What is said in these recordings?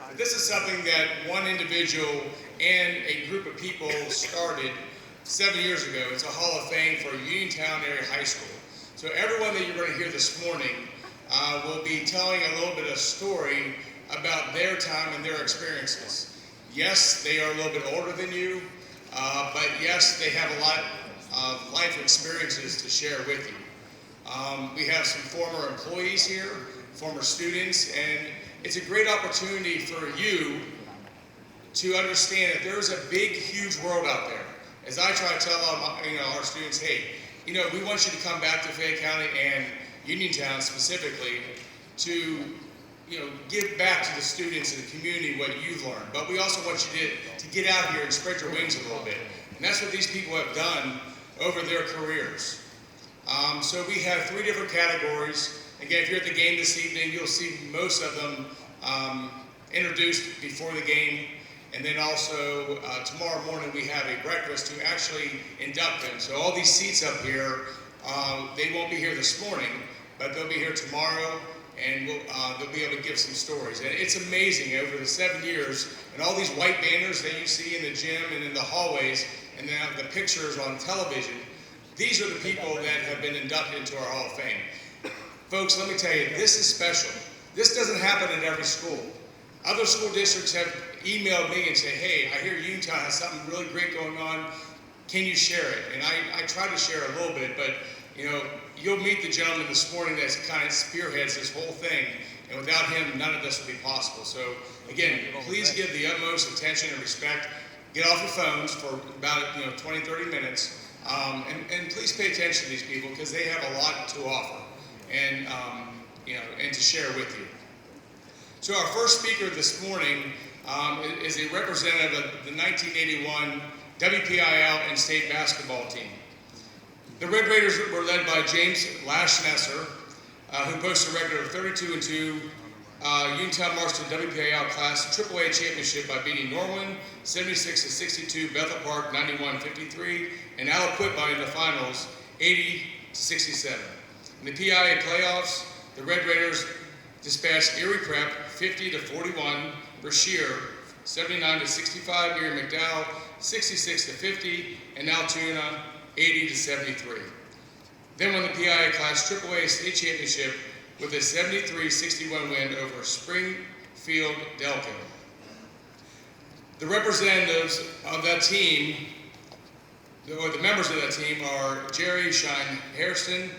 But this is something that one individual and a group of people started 7 years ago. It's a Hall of Fame for Uniontown Area High School. So everyone that you're going to hear this morning will be telling a little bit of story about their time and their experiences. Yes, they are a little bit older than you, but yes, they have a lot of life experiences to share with you. We have some former employees here, former students, and it's a great opportunity for you to understand that there's a big, huge world out there. As I try to tell our students, hey, we want you to come back to Fayette County and Uniontown specifically to give back to the students and the community what you've learned. But we also want you to get out here and spread your wings a little bit. And that's what these people have done over their careers. So we have 3 different categories. Again, if you're at the game this evening, you'll see most of them introduced before the game. And then also tomorrow morning we have a breakfast to actually induct them. So all these seats up here, they won't be here this morning, but they'll be here tomorrow, and they'll be able to give some stories. And it's amazing over the 7 years, and all these white banners that you see in the gym and in the hallways, and then the pictures on television, these are the people that have been inducted into our Hall of Fame. Folks, let me tell you, this is special. This doesn't happen at every school. Other school districts have emailed me and say, hey, I hear Uniontown has something really great going on. Can you share it? And I try to share a little bit, but you'll meet the gentleman this morning that kind of spearheads this whole thing, and without him, none of this would be possible. So again, please give the utmost attention and respect. Get off your phones for about 20, 30 minutes, and please pay attention to these people because they have a lot to offer and to share with you. So our first speaker this morning is a representative of the 1981 WPIL and state basketball team. The Red Raiders were led by James Lashnesser, who posted a record of 32-2. Uniontown marched to the WPIL Class AAA championship by beating Norwin 76-62, Bethel Park 91-53, and Aliquippa in the finals 80-67. In the PIA playoffs, the Red Raiders dispatched Erie Prep 50-41, Brashear 79-65, Erie McDowell 66-50, and Altoona 80-73. Then won the PIA Class AAA state championship with a 73-61 win over Springfield Delkin. The representatives of that team, or the members of that team, are Jerry Shine Hairston,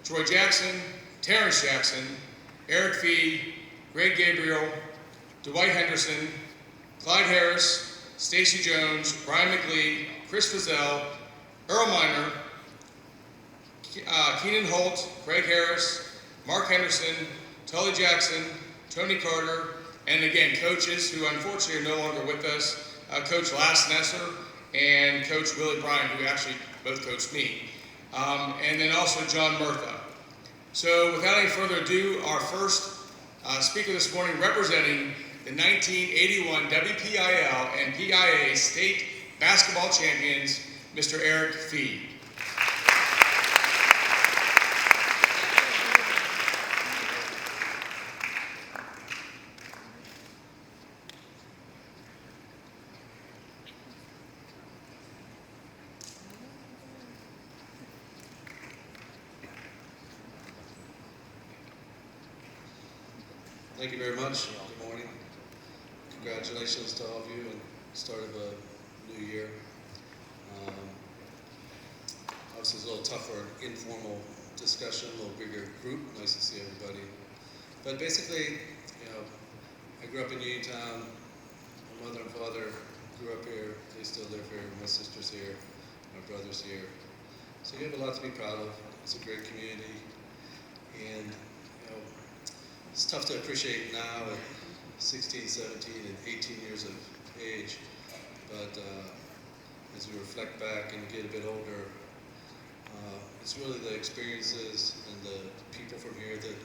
Troy Jackson, Terrence Jackson, Eric Fee, Greg Gabriel, Dwight Henderson, Clyde Harris, Stacy Jones, Brian McLeod, Chris Fizell, Earl Miner, Keenan Holt, Craig Harris, Mark Henderson, Tully Jackson, Tony Carter, and again, coaches who unfortunately are no longer with us, Coach Lashnesser and Coach Willie Bryan, who actually both coached me, and then also John Murtha. So without any further ado, our first speaker this morning representing the 1981 WPIL and PIA state basketball champions, Mr. Eric Fee. Thank you very much. Good morning. Congratulations to all of you and start of a new year. Obviously, it's a little tougher, informal discussion, a little bigger group. Nice to see everybody. But basically, I grew up in Uniontown. My mother and father grew up here. They still live here. My sister's here. My brother's here. So you have a lot to be proud of. It's a great community. And it's tough to appreciate now at 16, 17, and 18 years of age, but as we reflect back and get a bit older, it's really the experiences and the people from here that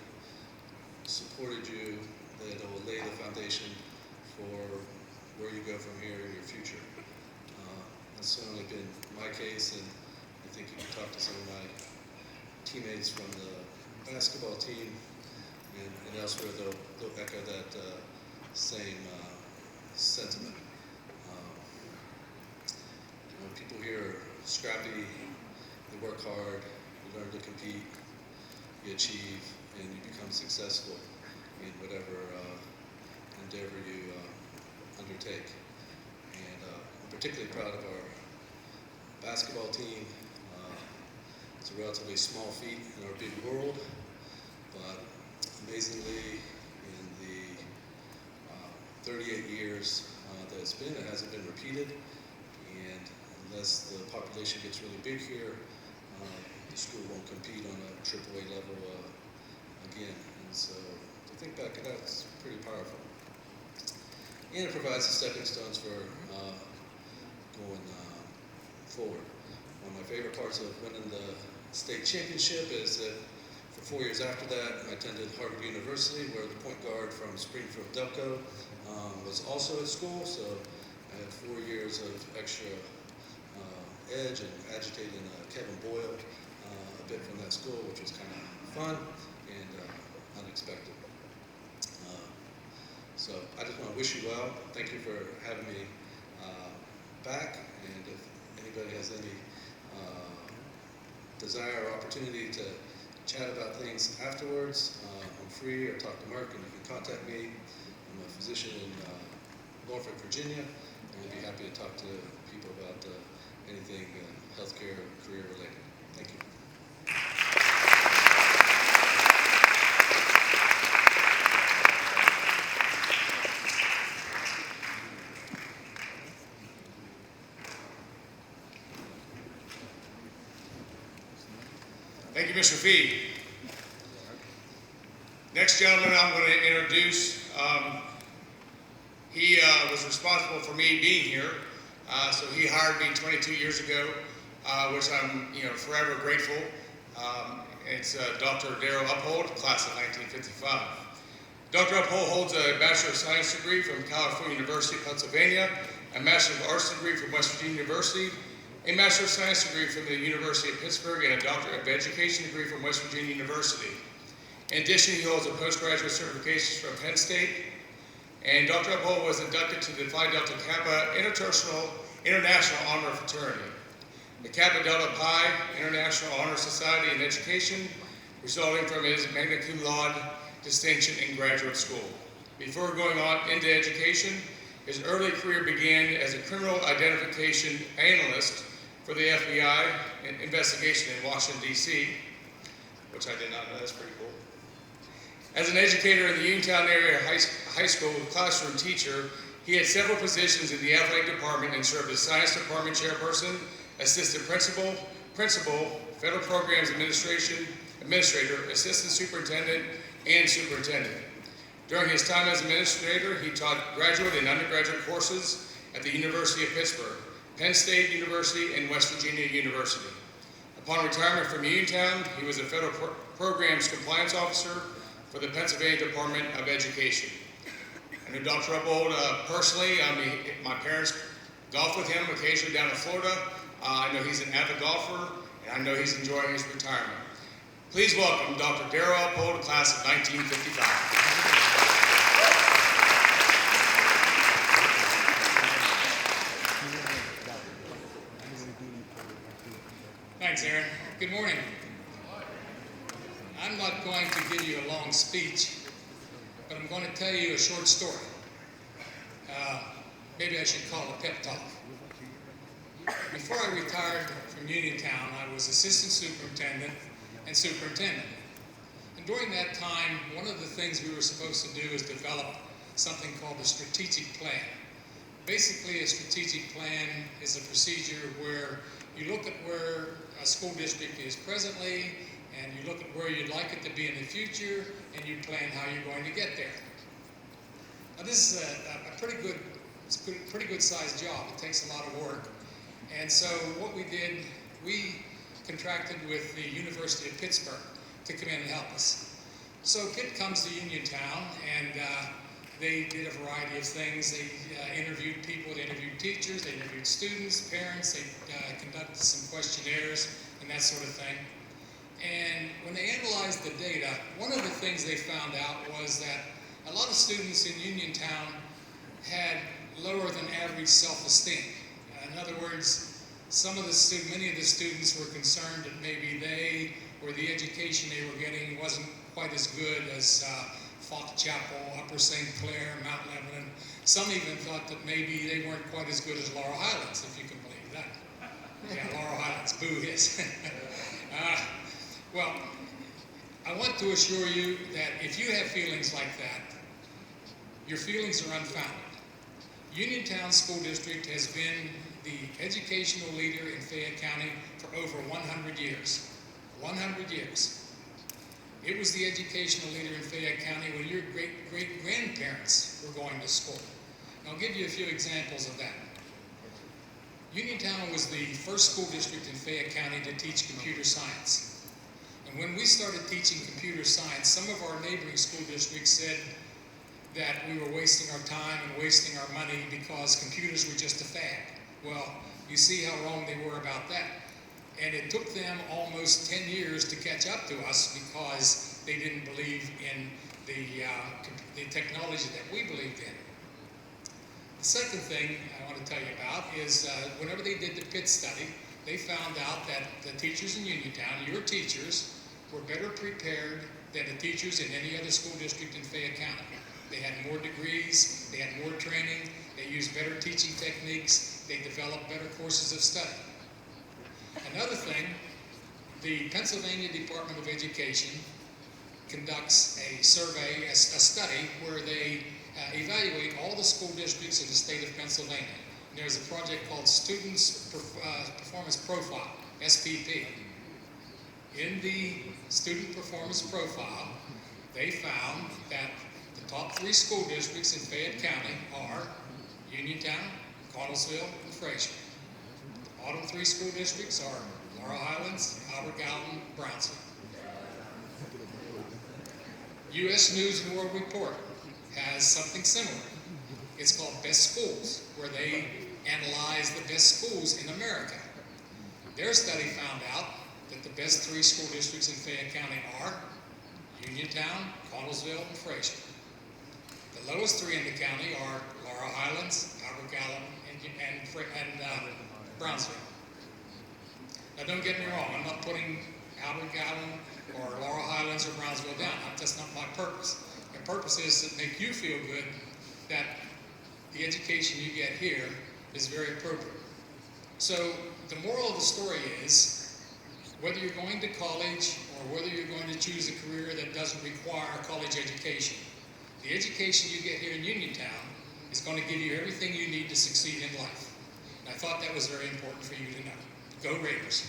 supported you that will lay the foundation for where you go from here in your future. That's certainly been my case, and I think you can talk to some of my teammates from the basketball team and elsewhere, they'll echo that same sentiment. People here are scrappy, they work hard, you learn to compete, you achieve, and you become successful in whatever endeavor you undertake. And I'm particularly proud of our basketball team. It's a relatively small feat in our big world, but amazingly, in the 38 years that it's been, it hasn't been repeated. And unless the population gets really big here, the school won't compete on a AAA level again. And so to think back at that, it's pretty powerful. And it provides the stepping stones for going forward. One of my favorite parts of winning the state championship is that for 4 years after that, I attended Harvard University, where the point guard from Springfield Delco was also at school. So I had 4 years of extra edge and agitating Kevin Boyle a bit from that school, which was kind of fun and unexpected. So I just want to wish you well. Thank you for having me back. And if anybody has any desire or opportunity to chat about things afterwards, I'm free, or talk to Mark, and you can contact me. I'm a physician in Norfolk, Virginia, and I'd be happy to talk to people about anything healthcare or career related. Thank you. Thank you, Mr. Fee. Next gentleman I'm going to introduce, he was responsible for me being here. So he hired me 22 years ago, which I'm forever grateful. It's Dr. Darrell Uphold, class of 1955. Dr. Uphold holds a Bachelor of Science degree from California University of Pennsylvania, a Master of Arts degree from West Virginia University, a Master of Science degree from the University of Pittsburgh, and a Doctor of Education degree from West Virginia University. In addition, he holds a postgraduate certification from Penn State, and Dr. Uphold was inducted to the Phi Delta Kappa International Honor Fraternity, the Kappa Delta Pi International Honor Society in Education, resulting from his magna cum laude distinction in graduate school. Before going on into education, his early career began as a criminal identification analyst for the FBI investigation in Washington, D.C., which I did not know. That's pretty cool. As an educator in the Uniontown area high school classroom teacher, he had several positions in the athletic department and served as science department chairperson, assistant principal, federal programs administrator, assistant superintendent, and superintendent. During his time as administrator, he taught graduate and undergraduate courses at the University of Pittsburgh, Penn State University, and West Virginia University. Upon retirement from Uniontown, he was a federal programs compliance officer for the Pennsylvania Department of Education. I know Dr. Uphold personally. My parents golf with him occasionally down in Florida. I know he's an avid golfer, and I know he's enjoying his retirement. Please welcome Dr. Darrell Uphold, class of 1955. Thanks, Aaron. Good morning. I'm not going to give you a long speech, but I'm going to tell you a short story. Maybe I should call it a pep talk. Before I retired from Uniontown, I was assistant superintendent and superintendent. And during that time, one of the things we were supposed to do is develop something called a strategic plan. Basically, a strategic plan is a procedure where you look at where a school district is presently, and you look at where you'd like it to be in the future, and you plan how you're going to get there. Now, this is a pretty good sized job. It takes a lot of work. And so what we did, we contracted with the University of Pittsburgh to come in and help us. So Pitt comes to Uniontown, and they did a variety of things. They interviewed people, they interviewed teachers, they interviewed students, parents, they conducted some questionnaires and that sort of thing. And when they analyzed the data, one of the things they found out was that a lot of students in Uniontown had lower than average self-esteem. In other words, many of the students were concerned that maybe they or the education they were getting wasn't quite as good as Fox Chapel, Upper St. Clair, Mount Lebanon. Some even thought that maybe they weren't quite as good as Laurel Highlands, if you can believe that. Yeah, Laurel Highlands, boo hiss. Well, I want to assure you that if you have feelings like that, your feelings are unfounded. Uniontown School District has been the educational leader in Fayette County for over 100 years. 100 years. It was the educational leader in Fayette County when your great-grandparents were going to school. And I'll give you a few examples of that. Uniontown was the first school district in Fayette County to teach computer science. And when we started teaching computer science, some of our neighboring school districts said that we were wasting our time and wasting our money because computers were just a fad. Well, you see how wrong they were about that. And it took them almost 10 years to catch up to us because they didn't believe in the technology that we believed in. The second thing I want to tell you about is whenever they did the PIT study, they found out that the teachers in Uniontown, your teachers, were better prepared than the teachers in any other school district in Fayette County. They had more degrees, they had more training, they used better teaching techniques, they developed better courses of study. Another thing, the Pennsylvania Department of Education conducts a survey, a study, where they evaluate all the school districts in the state of Pennsylvania. And there's a project called Students Performance Profile, SPP. In the Student Performance Profile, they found that the top 3 school districts in Fayette County are Uniontown, Connellsville, and Fraser. The bottom 3 school districts are Laurel Highlands, Albert Gallatin, Brownsville. U.S. News and World Report has something similar. It's called Best Schools, where they analyze the best schools in America. Their study found out that the best 3 school districts in Fayette County are Uniontown, Connellsville, and Fraser. The lowest 3 in the county are Laurel Highlands, Albert Gallatin, and Brownsville. Now don't get me wrong, I'm not putting Albert Gallatin or Laurel Highlands or Brownsville down. That's not my purpose. My purpose is to make you feel good that the education you get here is very appropriate. So the moral of the story is, whether you're going to college or whether you're going to choose a career that doesn't require a college education, the education you get here in Uniontown is going to give you everything you need to succeed in life. And I thought that was very important for you to know. Go Raiders.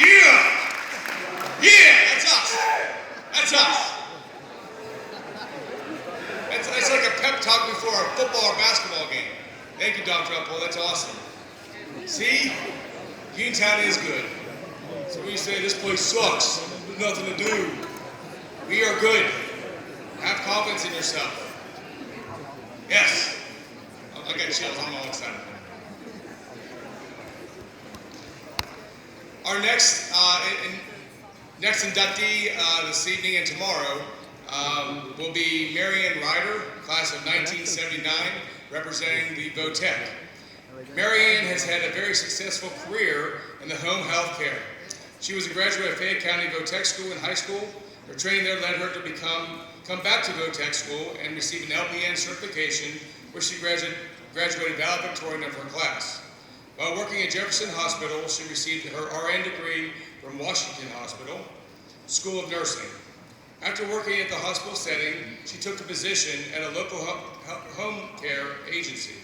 Yeah! Yeah! That's us! That's us! It's like a pep talk before a football or basketball game. Thank you, Dr. Upwell. That's awesome. See? Uniontown is good. So when you say this place sucks, there's nothing to do, we are good. Have confidence in yourself. Yes. I got chills. I'm all excited. Our next inductee this evening and tomorrow will be Marianne Ryder, class of 1979, representing the VOTEC. Marianne has had a very successful career in the home health care. She was a graduate of Fayette County VOTEC School in high school. Her training there led her to come back to VOTEC school and receive an LPN certification, where she graduated valedictorian of her class. While working at Jefferson Hospital, she received her RN degree from Washington Hospital School of Nursing. After working at the hospital setting, she took a position at a local home care agency.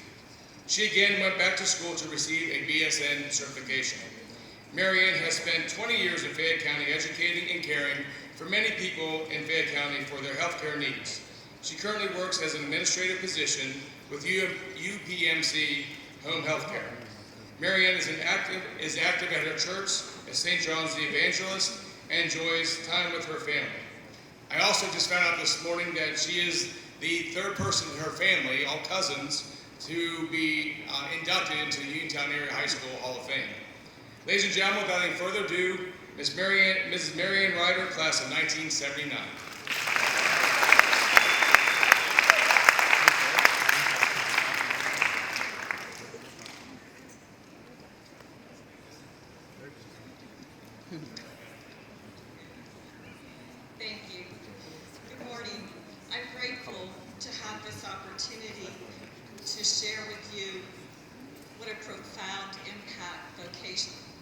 She again went back to school to receive a BSN certification. Marianne has spent 20 years in Fayette County educating and caring for many people in Fayette County for their health care needs. She currently works as an administrative position with UPMC Home Health Care. Marianne is active at her church as St. John's the Evangelist and enjoys time with her family. I also just found out this morning that she is the 3rd person in her family, all cousins, to be inducted into the Uniontown Area High School Hall of Fame. Ladies and gentlemen, without any further ado, Mrs. Marianne Ryder, class of 1979. Thank you. Good morning. I'm grateful to have this opportunity to share with you what a profound impact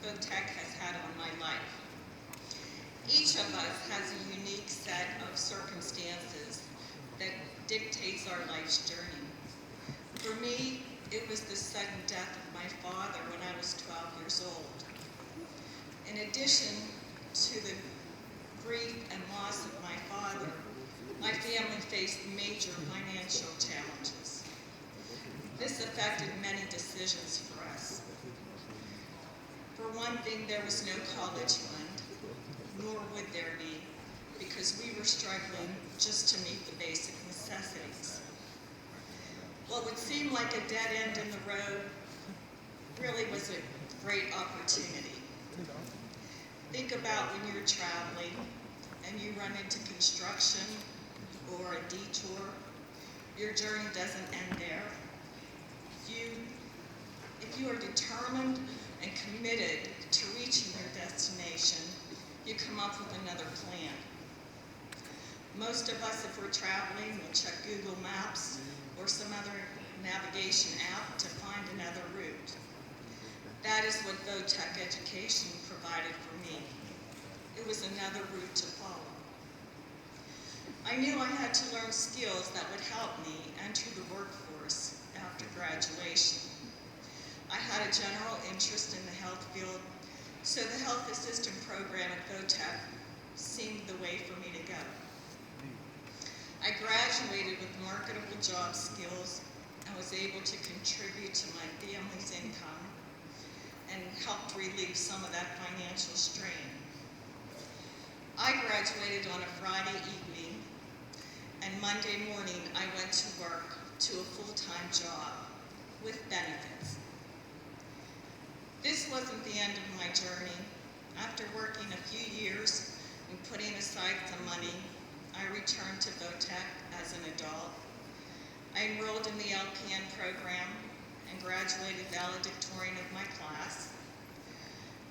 VOTEC has had on my life. Each of us has a unique set of circumstances that dictates our life's journey. For me, it was the sudden death of my father when I was 12 years old. In addition to the grief and loss of my father, my family faced major financial challenges. This affected many decisions for us. For one thing, there was no college fund, nor would there be, because we were struggling just to meet the basic necessities. What would seem like a dead end in the road really was a great opportunity. Think about when you're traveling and you run into construction or a detour. Your journey doesn't end there. If you are determined and committed to reaching your destination, you come up with another plan. Most of us, if we're traveling, will check Google Maps or some other navigation app to find another route. That is what VOTEC education provided for me. It was another route to follow. I knew I had to learn skills that would help me enter the workforce after graduation. I had a general interest in the health field, so the health assistant program at VOTEC seemed the way for me to go. I graduated with marketable job skills and was able to contribute to my family's income and helped relieve some of that financial strain. I graduated on a Friday evening, and Monday morning I went to work to a full-time job with benefits. This wasn't the end of my journey. After working a few years and putting aside some money, I returned to VOTEC as an adult. I enrolled in the LPN program and graduated valedictorian of my class.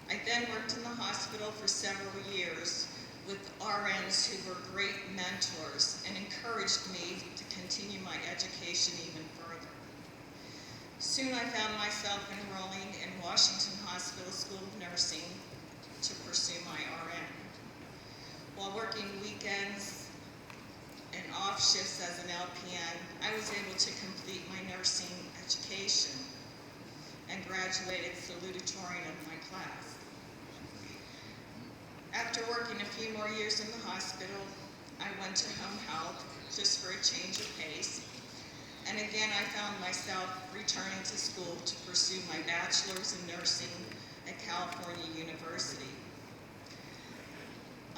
I then worked in the hospital for several years with RNs who were great mentors and encouraged me to continue my education even further. Soon I found myself enrolling in Washington Hospital School of Nursing to pursue my RN. While working weekends and off shifts as an LPN, I was able to complete my nursing education and graduated salutatorian of my class. After working a few more years in the hospital, I went to home health just for a change of pace. And again, I found myself returning to school to pursue my bachelor's in nursing at California University.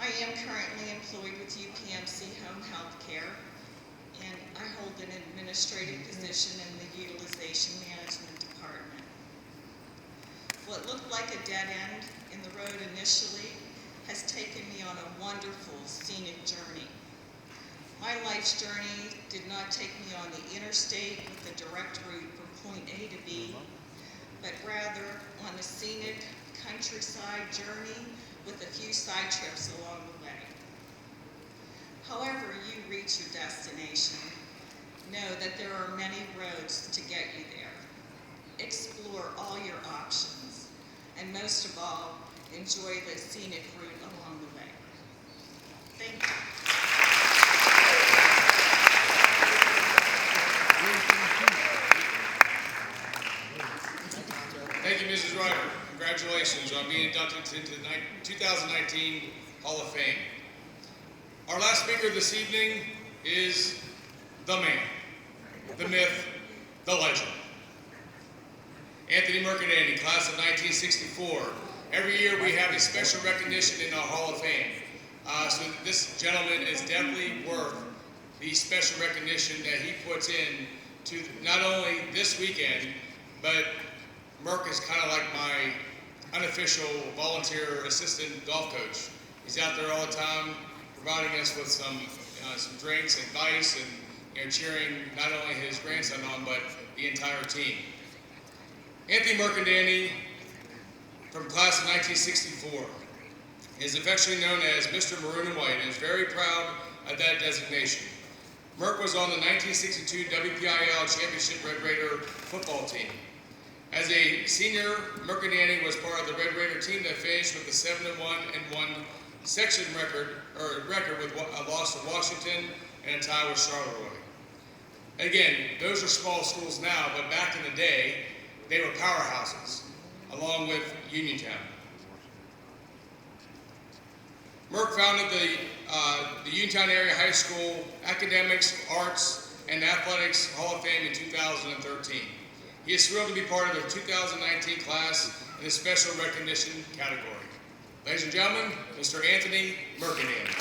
I am currently employed with UPMC Home Health Care, and I hold an administrative position in the Utilization Management Department. What looked like a dead end in the road initially has taken me on a wonderful scenic journey. My life's journey did not take me on the interstate with a direct route from point A to B, but rather on a scenic countryside journey with a few side trips along the way. However you reach your destination, know that there are many roads to get you there. Explore all your options, and most of all, enjoy the scenic route along the way. Thank you. Thank you, Mrs. Ryder. Congratulations on being inducted into the 2019 Hall of Fame. Our last speaker this evening is the man, the myth, the legend. Anthony Mercadante, class of 1964. Every year we have a special recognition in our Hall of Fame. So this gentleman is definitely worth the special recognition that he puts in to not only this weekend, but Merck is kind of like my unofficial unofficial volunteer assistant golf coach. He's out there all the time, providing us with some drinks, advice, and cheering not only his grandson on, but the entire team. Anthony Mercandani, from class of 1964, is affectionately known as Mr. Maroon and White and is very proud of that designation. Merc was on the 1962 WPIL Championship Red Raider football team. As a senior, Mercandani was part of the Red Raider team that finished with a 7-1 section record with a loss to Washington and a tie with Charleroi. Again, those are small schools now, but back in the day, they were powerhouses, along with Uniontown. Merck founded the Uniontown Area High School Academics, Arts, and Athletics Hall of Fame in 2013. He is thrilled to be part of the 2019 class in the special recognition category. Ladies and gentlemen, Mr. Anthony Mercandani.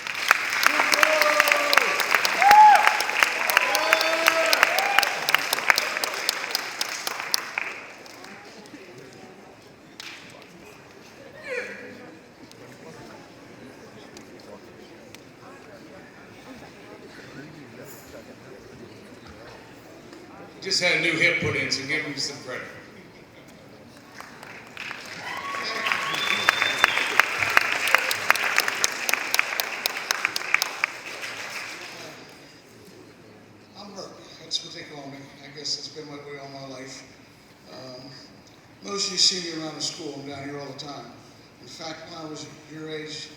Just had a new hip put in, so give him some credit. I'm Merc. That's what they call me. I guess it's been my way all my life. Most of you see me around the school. I'm down here all the time. In fact, when I was your age,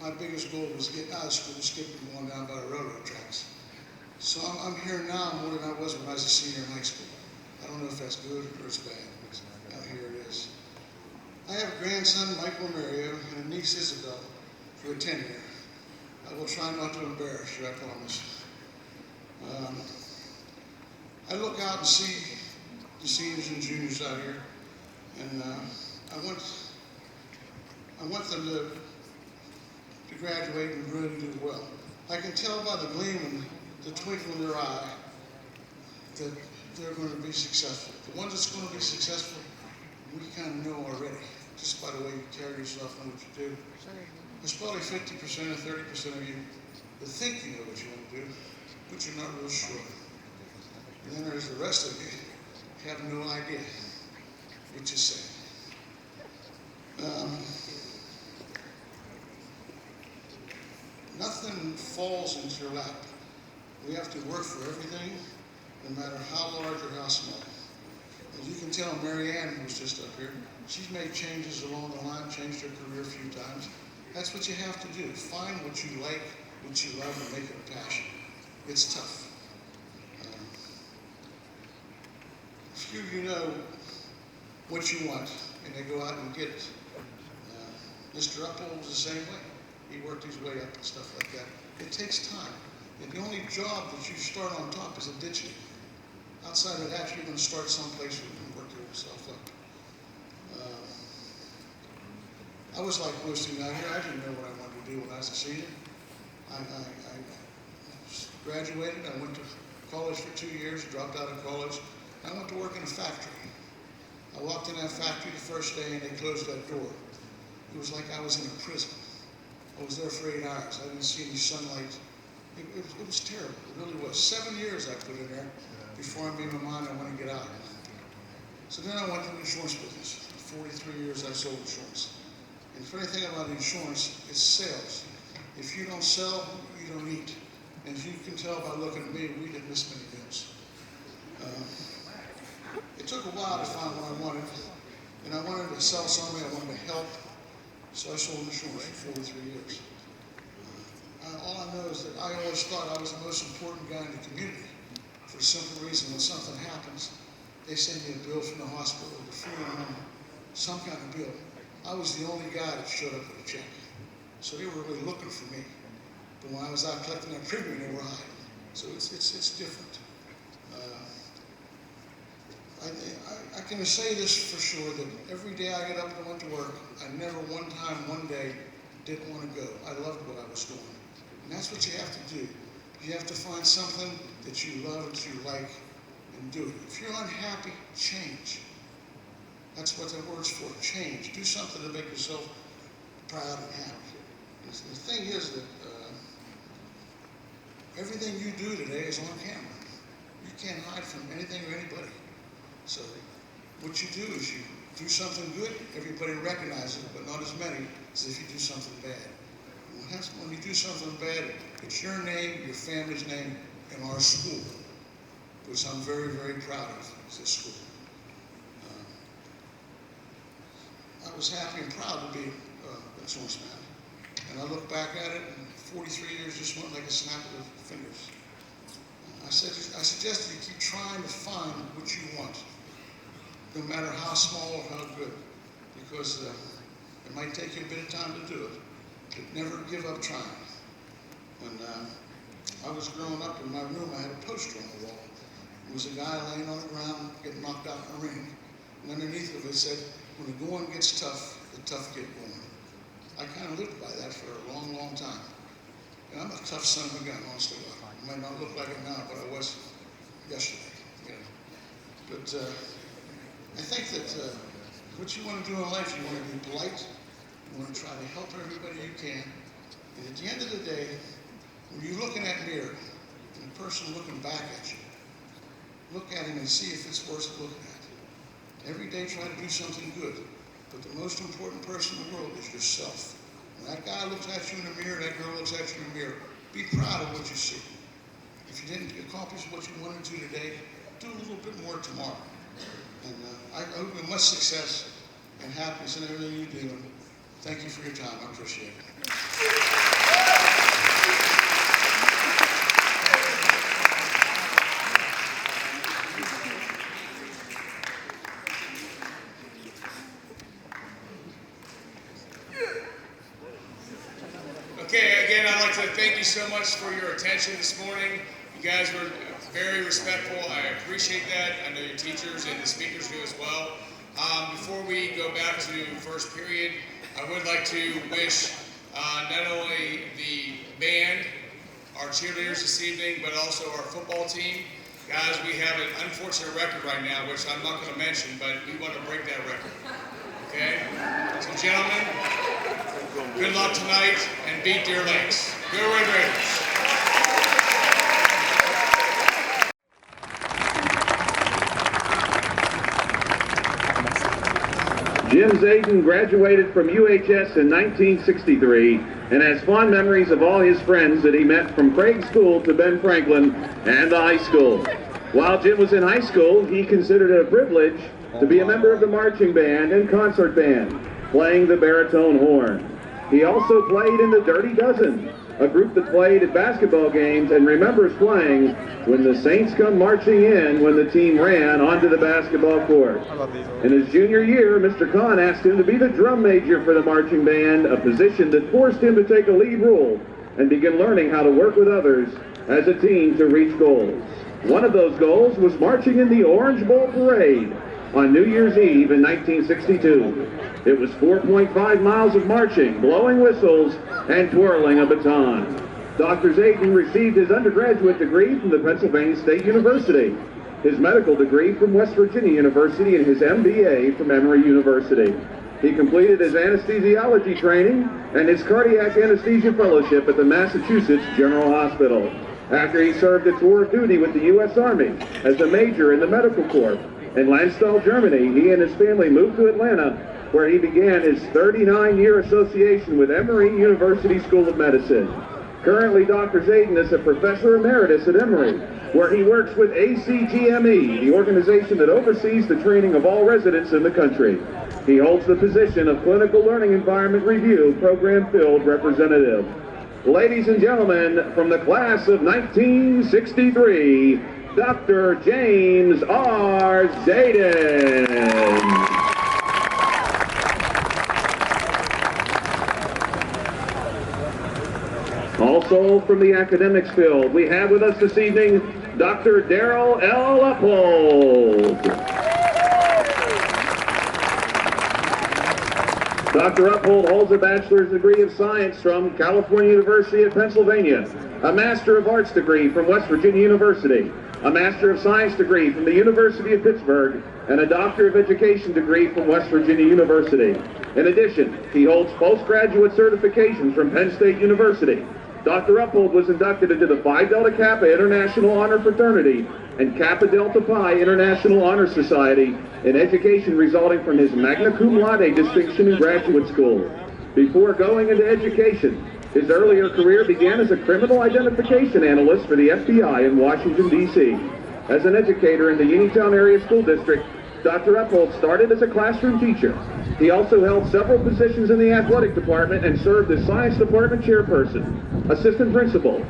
my biggest goal was getting out of school, skipping and going down by the railroad tracks. So I'm here now more than I was when I was a senior in high school. I don't know if that's good or it's bad, but out here it is. I have a grandson, Michael Mario, and a niece, Isabel, who attend here. I will try not to embarrass you, I promise. I look out and see the seniors and juniors out here, and I want them to graduate and really do well. I can tell by the gleam and the twinkle in their eye that they're going to be successful. The ones that's going to be successful, we kind of know already, just by the way you carry yourself and what you do. There's probably 50% or 30% of you that think you know what you want to do, but you're not real sure. And then there's the rest of you who have no idea what you say. Nothing falls into your lap. We have to work for everything, no matter how large or how small. As you can tell, Mary Ann, who's just up here, she's made changes along the line, changed her career a few times. That's what you have to do. Find what you like, what you love, and make it a passion. It's tough. A few of you know what you want, and they go out and get it. Mr. Uppel was the same way. He worked his way up and stuff like that. It takes time. And the only job that you start on top is a ditching. Outside of that, you're going to start someplace where you can work yourself up. I was like most of you out here. I didn't know what I wanted to do when I was a senior. I graduated. I went to college for 2 years, dropped out of college. I went to work in a factory. I walked in that factory the first day and they closed that door. It was like I was in a prison. I was there for 8 hours. I didn't see any sunlight. It was terrible. It really was. 7 years I put in there before I made my mind I want to get out. So then I went to the insurance business. 43 years I sold insurance. And the funny thing about insurance is sales. If you don't sell, you don't eat. And as you can tell by looking at me, we didn't miss many meals. It took a while to find what I wanted. And I wanted to sell something. I wanted to help. So I sold insurance for 43 years. All I know is that I always thought I was the most important guy in the community for the simple reason when something happens, they send me a bill from the hospital, the funeral, some kind of bill. I was the only guy that showed up with a check. So they were really looking for me. But when I was out collecting that premium, they were hiding. So it's different. I can say this for sure, that every day I get up and went to work, I never one day didn't want to go. I loved what I was doing. And that's what you have to do. You have to find something that you love, that you like, and do it. If you're unhappy, change. That's what that word's for, change. Do something to make yourself proud and happy. And the thing is that everything you do today is on camera. You can't hide from anything or anybody. So what you do is you do something good, everybody recognizes it, but not as many as if you do something bad. When you do something bad, it's your name, your family's name, and our school, which I'm very, very proud of, is this school. I was happy and proud to be a sportsman. And I look back at it, and 43 years just went like a snap of the fingers. I suggest you keep trying to find what you want, no matter how small or how good, because it might take you a bit of time to do it, but never give up trying. When I was growing up in my room, I had a poster on the wall. It was a guy laying on the ground getting knocked out in the ring, and underneath of it said, "When the going gets tough, the tough get going." I kind of lived by that for a long, long time. And I'm a tough son of a gun, honestly. I might not look like it now, but I was yesterday. You know. But I think that what you want to do in life, you want to be polite. You want to try to help everybody you can. And at the end of the day, when you're looking at a mirror, and the person looking back at you, look at him and see if it's worth looking at. Every day try to do something good. But the most important person in the world is yourself. When that guy looks at you in the mirror, that girl looks at you in the mirror, be proud of what you see. If you didn't accomplish what you wanted to today, do a little bit more tomorrow. And I hope you much success and happiness in everything you do. And thank you for your time. I appreciate it. Okay, again, I'd like to thank you so much for your attention this morning. You guys were very respectful. I appreciate that. I know your teachers and the speakers do as well. Before we go back to first period, I would like to wish not only the band, our cheerleaders this evening, but also our football team. Guys, we have an unfortunate record right now, which I'm not going to mention, but we want to break that record. Okay? So gentlemen, good luck tonight and beat Deer Lakes. Go Red Raiders! Jim Zayden graduated from UHS in 1963 and has fond memories of all his friends that he met from Craig School to Ben Franklin and the high school. While Jim was in high school, he considered it a privilege to be a member of the marching band and concert band, playing the baritone horn. He also played in the Dirty Dozen, a group that played at basketball games and remembers playing when the Saints come marching in when the team ran onto the basketball court. In his junior year, Mr. Kahn asked him to be the drum major for the marching band, a position that forced him to take a lead role and begin learning how to work with others as a team to reach goals. One of those goals was marching in the Orange Bowl Parade on New Year's Eve in 1962. It was 4.5 miles of marching, blowing whistles, and twirling a baton. Dr. Zayden received his undergraduate degree from the Pennsylvania State University, his medical degree from West Virginia University, and his MBA from Emory University. He completed his anesthesiology training and his cardiac anesthesia fellowship at the Massachusetts General Hospital. After he served a tour of duty with the U.S. Army as a major in the Medical Corps in Landstuhl, Germany, he and his family moved to Atlanta, where he began his 39-year association with Emory University School of Medicine. Currently, Dr. Zayden is a professor emeritus at Emory, where he works with ACGME, the organization that oversees the training of all residents in the country. He holds the position of Clinical Learning Environment Review Program Field Representative. Ladies and gentlemen, from the class of 1963, Dr. James R. Zayden. Also from the academics field, we have with us this evening Dr. Darrell L. Uphold. Dr. Uphold holds a bachelor's degree of science from California University of Pennsylvania, a Master of Arts degree from West Virginia University, a Master of Science degree from the University of Pittsburgh, and a Doctor of Education degree from West Virginia University. In addition, he holds postgraduate certifications from Penn State University. Dr. Uphold was inducted into the Phi Delta Kappa International Honor Fraternity and Kappa Delta Pi International Honor Society in education resulting from his magna cum laude distinction in graduate school. Before going into education, his earlier career began as a criminal identification analyst for the FBI in Washington, D.C. As an educator in the Uniontown Area School District, Dr. Uphold started as a classroom teacher. He also held several positions in the athletic department and served as science department chairperson, assistant principal,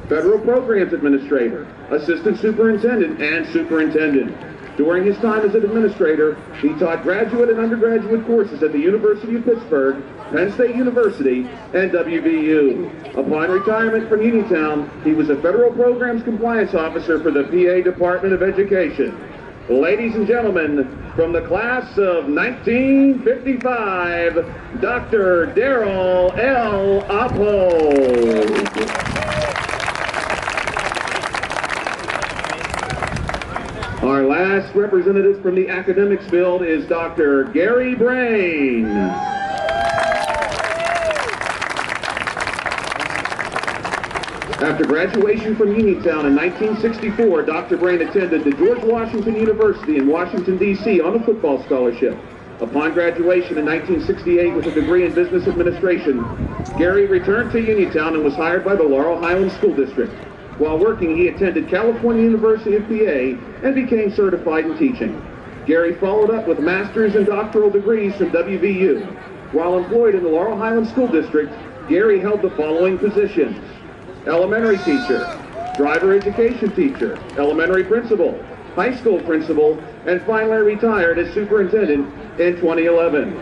federal programs administrator, assistant superintendent, and superintendent. During his time as an administrator, he taught graduate and undergraduate courses at the University of Pittsburgh, Penn State University, and WVU. Upon retirement from Uniontown, he was a federal programs compliance officer for the PA Department of Education. Ladies and gentlemen, from the class of 1955, Dr. Darrell L. Uphold. Our last representative from the academics field is Dr. Gary Brain. After graduation from Uniontown in 1964, Dr. Brain attended the George Washington University in Washington, D.C. on a football scholarship. Upon graduation in 1968 with a degree in business administration, Gary returned to Uniontown and was hired by the Laurel Highlands School District. While working, he attended California University of PA and became certified in teaching. Gary followed up with master's and doctoral degrees from WVU. While employed in the Laurel Highlands School District, Gary held the following positions: elementary teacher, driver education teacher, elementary principal, high school principal, and finally retired as superintendent in 2011.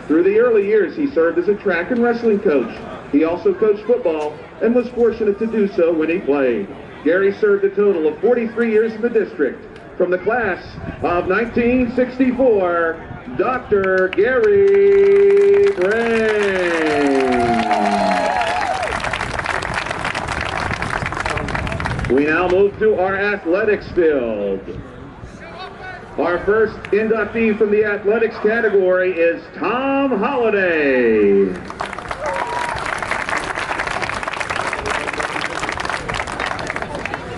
Through the early years, he served as a track and wrestling coach. He also coached football and was fortunate to do so when he played. Gary served a total of 43 years in the district. From the class of 1964, Dr. Gary Brain. We now move to our athletics field. Our first inductee from the athletics category is Tom Holliday.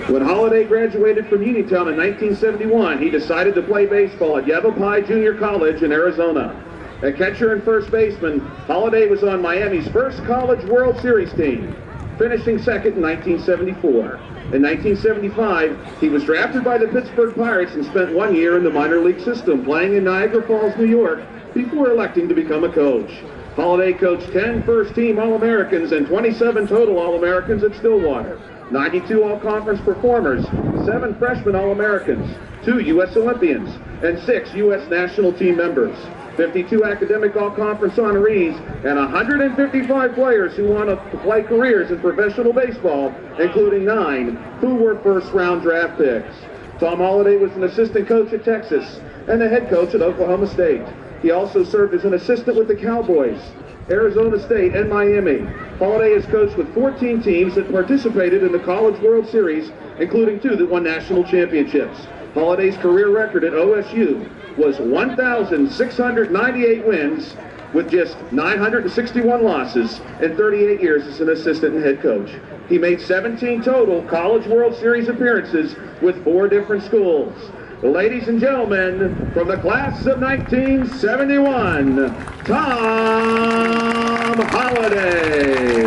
When Holliday graduated from Uniontown in 1971, he decided to play baseball at Yavapai Junior College in Arizona. A catcher and first baseman, Holliday was on Miami's first College World Series team, finishing second in 1974. In 1975, he was drafted by the Pittsburgh Pirates and spent 1 year in the minor league system, playing in Niagara Falls, New York, before electing to become a coach. Holliday coached 10 first-team All-Americans and 27 total All-Americans at Stillwater, 92 All-Conference performers, 7 freshman All-Americans, 2 U.S. Olympians, and 6 U.S. national team members, 52 academic All-Conference honorees, and 155 players who want to play careers in professional baseball, including 9 who were first-round draft picks. Tom Holliday was an assistant coach at Texas and a head coach at Oklahoma State. He also served as an assistant with the Cowboys, Arizona State, and Miami. Holliday has coached with 14 teams that participated in the College World Series, including 2 that won national championships. Holliday's career record at OSU was 1,698 wins with just 961 losses and 38 years as an assistant and head coach. He made 17 total College World Series appearances with 4 different schools. Ladies and gentlemen, from the class of 1971, Tom Holliday.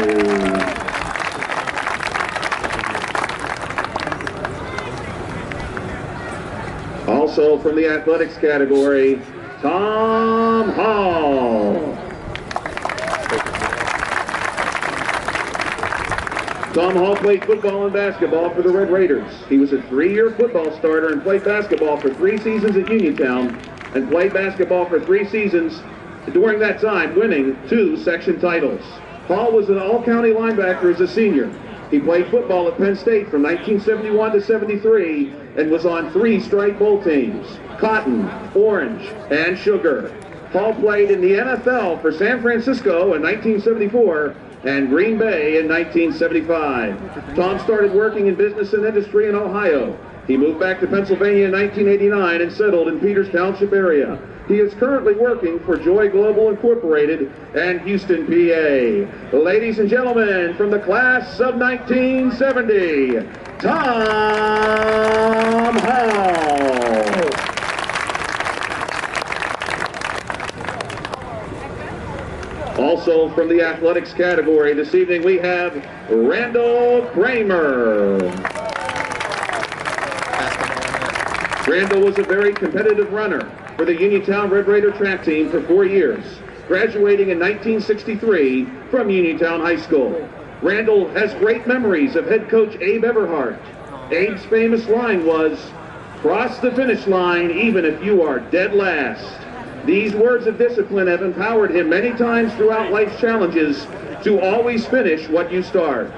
Also from the athletics category, Tom Hall. Tom Hall played football and basketball for the Red Raiders. He was a 3-year football starter and played basketball for 3 seasons at Uniontown and played basketball for 3 seasons during that time, winning 2 section titles. Hall was an all-county linebacker as a senior. He played football at Penn State from 1971 to 73 and was on 3 striped bowl teams, Cotton, Orange, and Sugar. Hall played in the NFL for San Francisco in 1974 and Green Bay in 1975. Tom started working in business and industry in Ohio. He moved back to Pennsylvania in 1989 and settled in Peters Township area. He is currently working for Joy Global Incorporated and Houston, PA. Ladies and gentlemen, from the class of 1970, Tom Hall. Also from the athletics category this evening we have Randall Kramer. Randall was a very competitive runner for the Uniontown Red Raider track team for 4 years, graduating in 1963 from Uniontown High School. Randall has great memories of head coach Abe Everhart. Abe's famous line was, "Cross the finish line even if you are dead last." These words of discipline have empowered him many times throughout life's challenges to always finish what you start.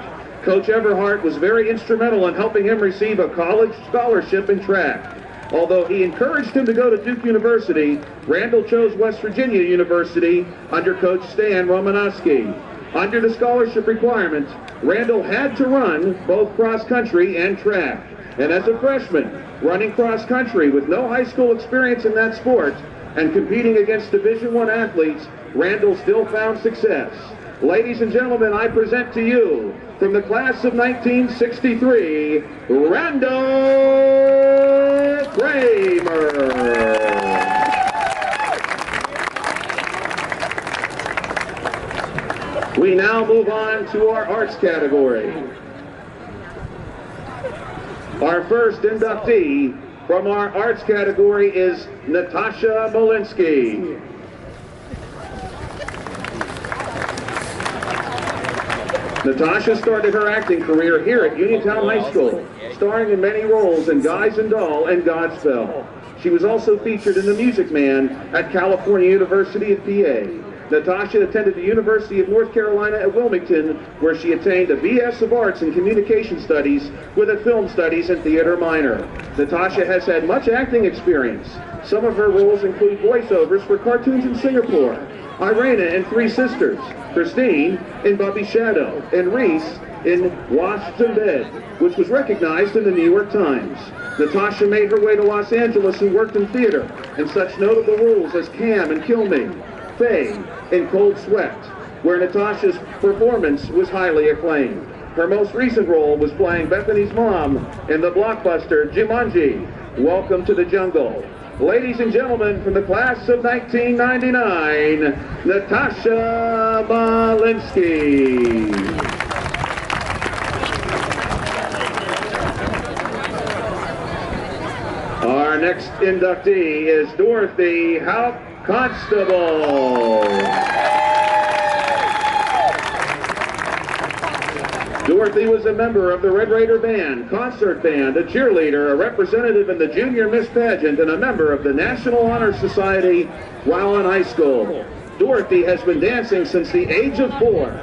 Coach Everhart was very instrumental in helping him receive a college scholarship in track. Although he encouraged him to go to Duke University, Randall chose West Virginia University under Coach Stan Romanowski. Under the scholarship requirement, Randall had to run both cross country and track. And as a freshman, running cross country with no high school experience in that sport and competing against Division I athletes, Randall still found success. Ladies and gentlemen, I present to you, from the class of 1963, Randall Kramer. We now move on to our arts category. Our first inductee from our arts category is Natasha Molinsky. Natasha started her acting career here at Uniontown High School, starring in many roles in Guys and Doll and Godspell. She was also featured in The Music Man at California University at PA. Natasha attended the University of North Carolina at Wilmington, where she attained a BS of Arts in Communication Studies with a Film Studies and Theater minor. Natasha has had much acting experience. Some of her roles include voiceovers for cartoons in Singapore, Irena in Three Sisters, Christine in Bubby's Shadow, and Reese in Washed in Bed, which was recognized in the New York Times. Natasha made her way to Los Angeles and worked in theater in such notable roles as Cam in Kill Me, Faye in Cold Sweat, where Natasha's performance was highly acclaimed. Her most recent role was playing Bethany's mom in the blockbuster Jumanji, Welcome to the Jungle. Ladies and gentlemen, from the class of 1999, Natasha Molinsky. Our next inductee is Dorothy Haupt Constable. Dorothy was a member of the Red Raider Band, concert band, a cheerleader, a representative in the Junior Miss Pageant, and a member of the National Honor Society while in high school. Dorothy has been dancing since the age of 4.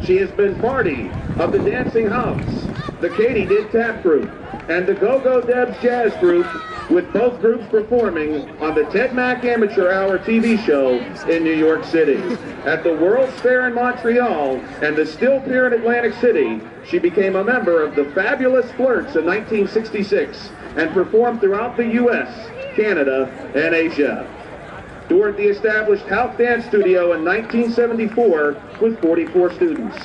She has been party of the Dancing House, the Katy Did Tap Group, and the Go-Go Debs Jazz Group, with both groups performing on the Ted Mack Amateur Hour TV show in New York City. At the World's Fair in Montreal and the Still Pier in Atlantic City, she became a member of the Fabulous Flirts in 1966 and performed throughout the U.S., Canada, and Asia. Dorothy established Haupt Dance Studio in 1974 with 44 students.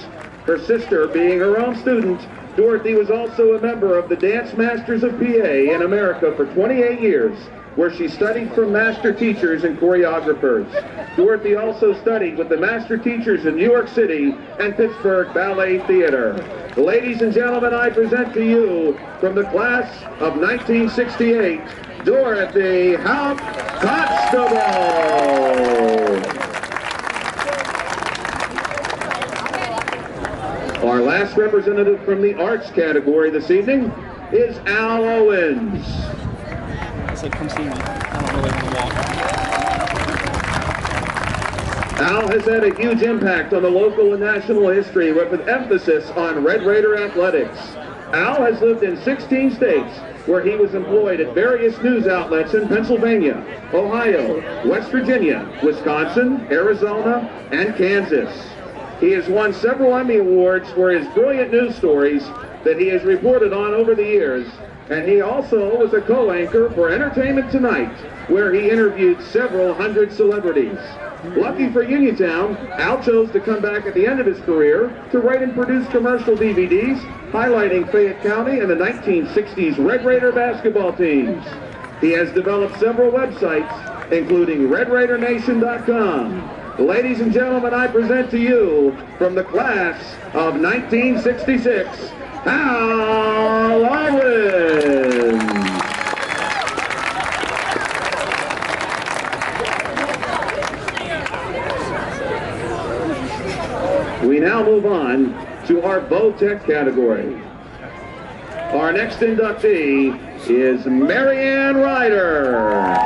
Her sister being her own student, Dorothy was also a member of the Dance Masters of PA in America for 28 years, where she studied from master teachers and choreographers. Dorothy also studied with the master teachers in New York City and Pittsburgh Ballet Theater. Ladies and gentlemen, I present to you, from the class of 1968, Dorothy Haupt Constable. Our last representative from the arts category this evening is Al Owens. I said, come see me. I don't really want to walk. Al has had a huge impact on the local and national history with an emphasis on Red Raider athletics. Al has lived in 16 states where he was employed at various news outlets in Pennsylvania, Ohio, West Virginia, Wisconsin, Arizona, and Kansas. He has won several Emmy Awards for his brilliant news stories that he has reported on over the years, and he also was a co-anchor for Entertainment Tonight, where he interviewed several hundred celebrities. Lucky for Uniontown, Al chose to come back at the end of his career to write and produce commercial DVDs highlighting Fayette County and the 1960s Red Raider basketball teams. He has developed several websites, including RedRaiderNation.com. Ladies and gentlemen, I present to you, from the class of 1966, Al Owens. We now move on to our Vo-Tech category. Our next inductee is Marianne Ryder.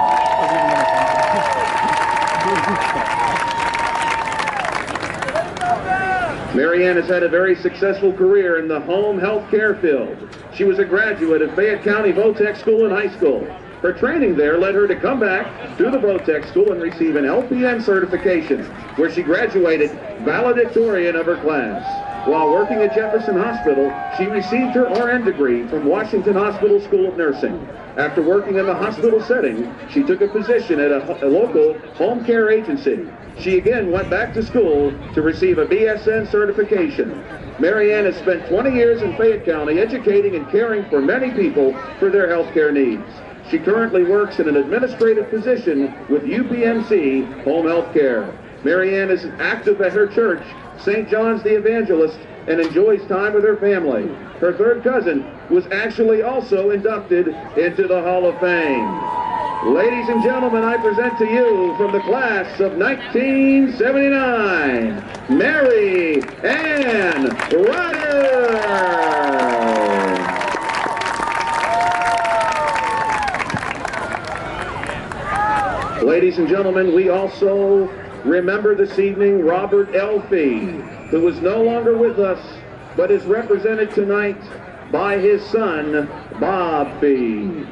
Marianne has had a very successful career in the home health care field. She was a graduate of Fayette County Vo-Tech School in high school. Her training there led her to come back to the Vo-Tech School and receive an LPN certification, where she graduated valedictorian of her class. While working at Jefferson Hospital, she received her RN degree from Washington Hospital School of Nursing. After working in the hospital setting, she took a position at a local home care agency. She again went back to school to receive a BSN certification. Marianne has spent 20 years in Fayette County educating and caring for many people for their health care needs. She currently works in an administrative position with UPMC Home Health Care. Marianne is active at her church, St. John's the Evangelist, and enjoys time with her family. Her third cousin was actually also inducted into the Hall of Fame. Ladies and gentlemen, I present to you, from the class of 1979, Mary Ann Ryder. Ladies and gentlemen, we also remember this evening Robert L. Fee, who is no longer with us, but is represented tonight by his son, Bob Fee.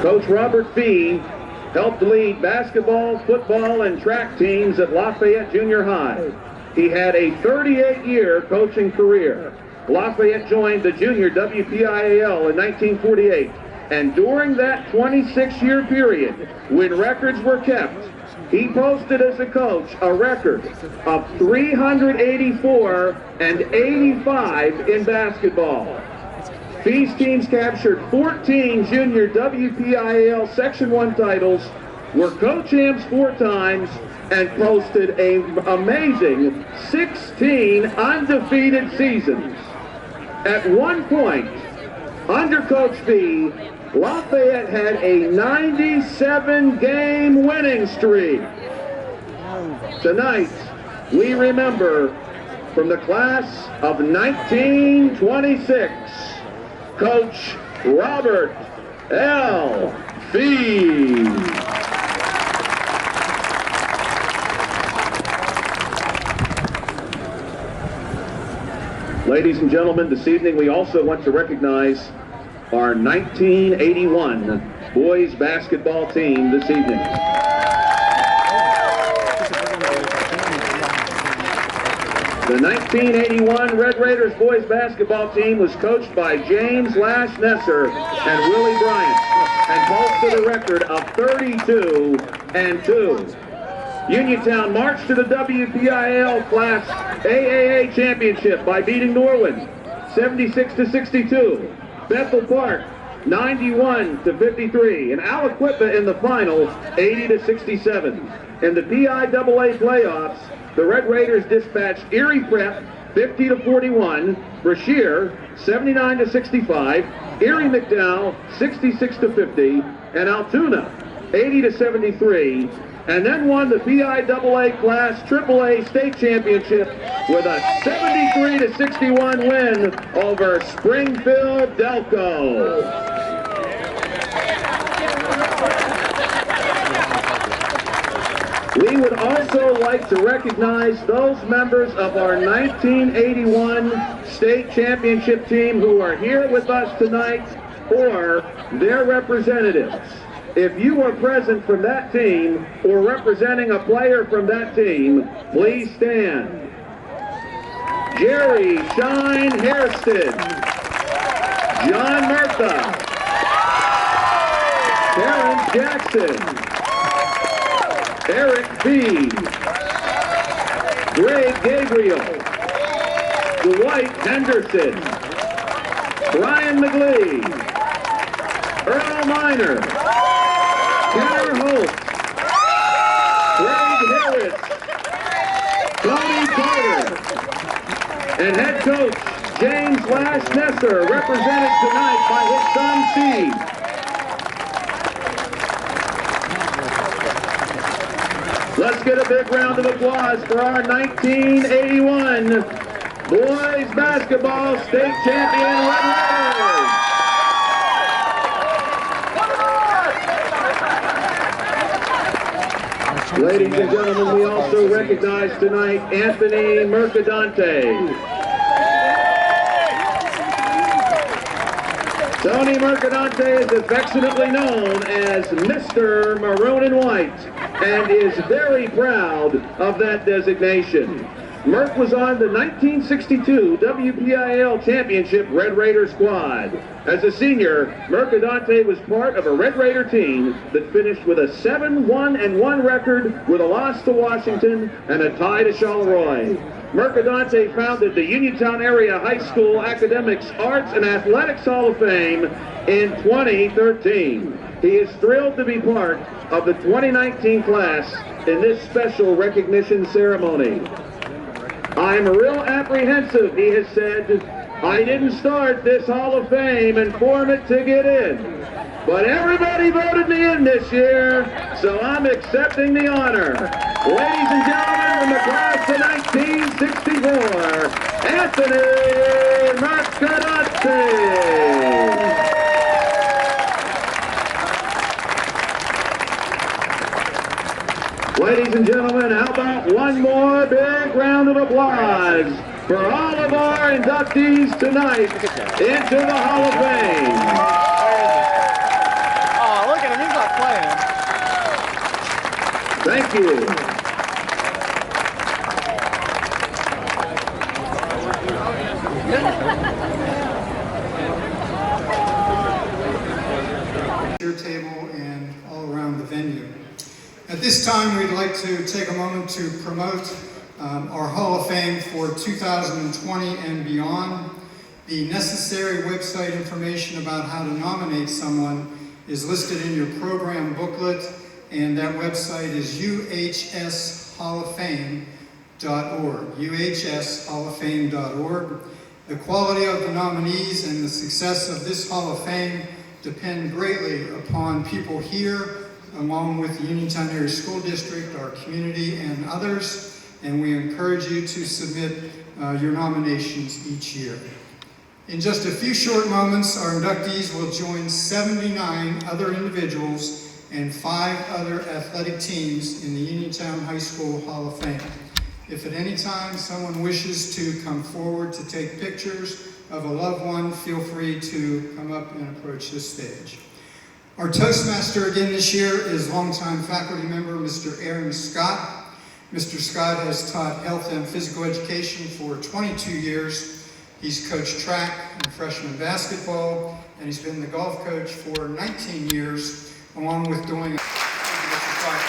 Coach Robert Fee helped lead basketball, football, and track teams at Lafayette Junior High. He had a 38-year coaching career. Lafayette joined the junior WPIAL in 1948, and during that 26-year period, when records were kept, he posted as a coach a record of 384 and 85 in basketball. Fee's teams captured 14 junior WPIAL Section 1 titles, were co-champs 4 times, and posted an amazing 16 undefeated seasons. At one point, under Coach Fee, Lafayette had a 97-game winning streak. Tonight, we remember, from the class of 1926, Coach Robert L. Fee. Ladies and gentlemen, this evening we also want to recognize our 1981 boys basketball team this evening. The 1981 Red Raiders boys basketball team was coached by James Lash Nesser and Willie Bryant, and posted a record of 32-2. Uniontown marched to the WPIAL Class AAA Championship by beating Norwin 76-62, Bethel Park 91-53, and Aliquippa in the final 80-67. In the PIAA playoffs, the Red Raiders dispatched Erie Prep 50-41, Brashear 79-65, Erie McDowell 66-50, and Altoona 80-73. And then won the PIAA Class AAA State Championship with a 73-61 win over Springfield Delco. We would also like to recognize those members of our 1981 State Championship team who are here with us tonight, or their representatives. if you were present from that team or representing a player from that team, please stand. Jerry Shine Hairston, John Murtha, Terrence Jackson, Eric B., Greg Gabriel, Dwight Henderson, Brian McGlee, Earl Miner, Kenner Holt, Craig Harris, Tony Carter, and head coach James Lash Nesser, represented tonight by his son Steve. Let's get a big round of applause for our 1981 boys basketball state champion Red Raiders. Ladies and gentlemen, we also recognize tonight Anthony Mercadante. Tony Mercadante is affectionately known as Mr. Maroon and White and is very proud of that designation. Merc was on the 1962 WPIAL Championship Red Raider squad. As a senior, Mercadante was part of a Red Raider team that finished with a 7-1-1 record with a loss to Washington and a tie to Charleroi. Mercadante founded the Uniontown Area High School Academics, Arts, and Athletics Hall of Fame in 2013. He is thrilled to be part of the 2019 class in this special recognition ceremony. I'm real apprehensive, he has said. I didn't start this Hall of Fame and form it to get in. But everybody voted me in this year, so I'm accepting the honor. Ladies and gentlemen, from the class of 1964, Anthony Mercadante. Ladies and gentlemen, how about one more big round of applause for all of our inductees tonight into the Hall of Fame. Oh, look at him, he's not playing. Thank you. Your table and all around the venue. At this time, we'd like to take a moment to promote our Hall of Fame for 2020 and beyond. The necessary website information about how to nominate someone is listed in your program booklet, and that website is UHSHallOfFame.org, UHSHallOfFame.org. The quality of the nominees and the success of this Hall of Fame depend greatly upon people here, along with the Uniontown Area School District, our community, and others, and we encourage you to submit your nominations each year. In just a few short moments, our inductees will join 79 other individuals and 5 other athletic teams in the Uniontown High School Hall of Fame. If at any time someone wishes to come forward to take pictures of a loved one, feel free to come up and approach this stage. Our Toastmaster again this year is longtime faculty member Mr. Aaron Scott. Mr. Scott has taught health and physical education for 22 years. He's coached track and freshman basketball, and he's been the golf coach for 19 years, along with doing... Thank you, Mr. Clark.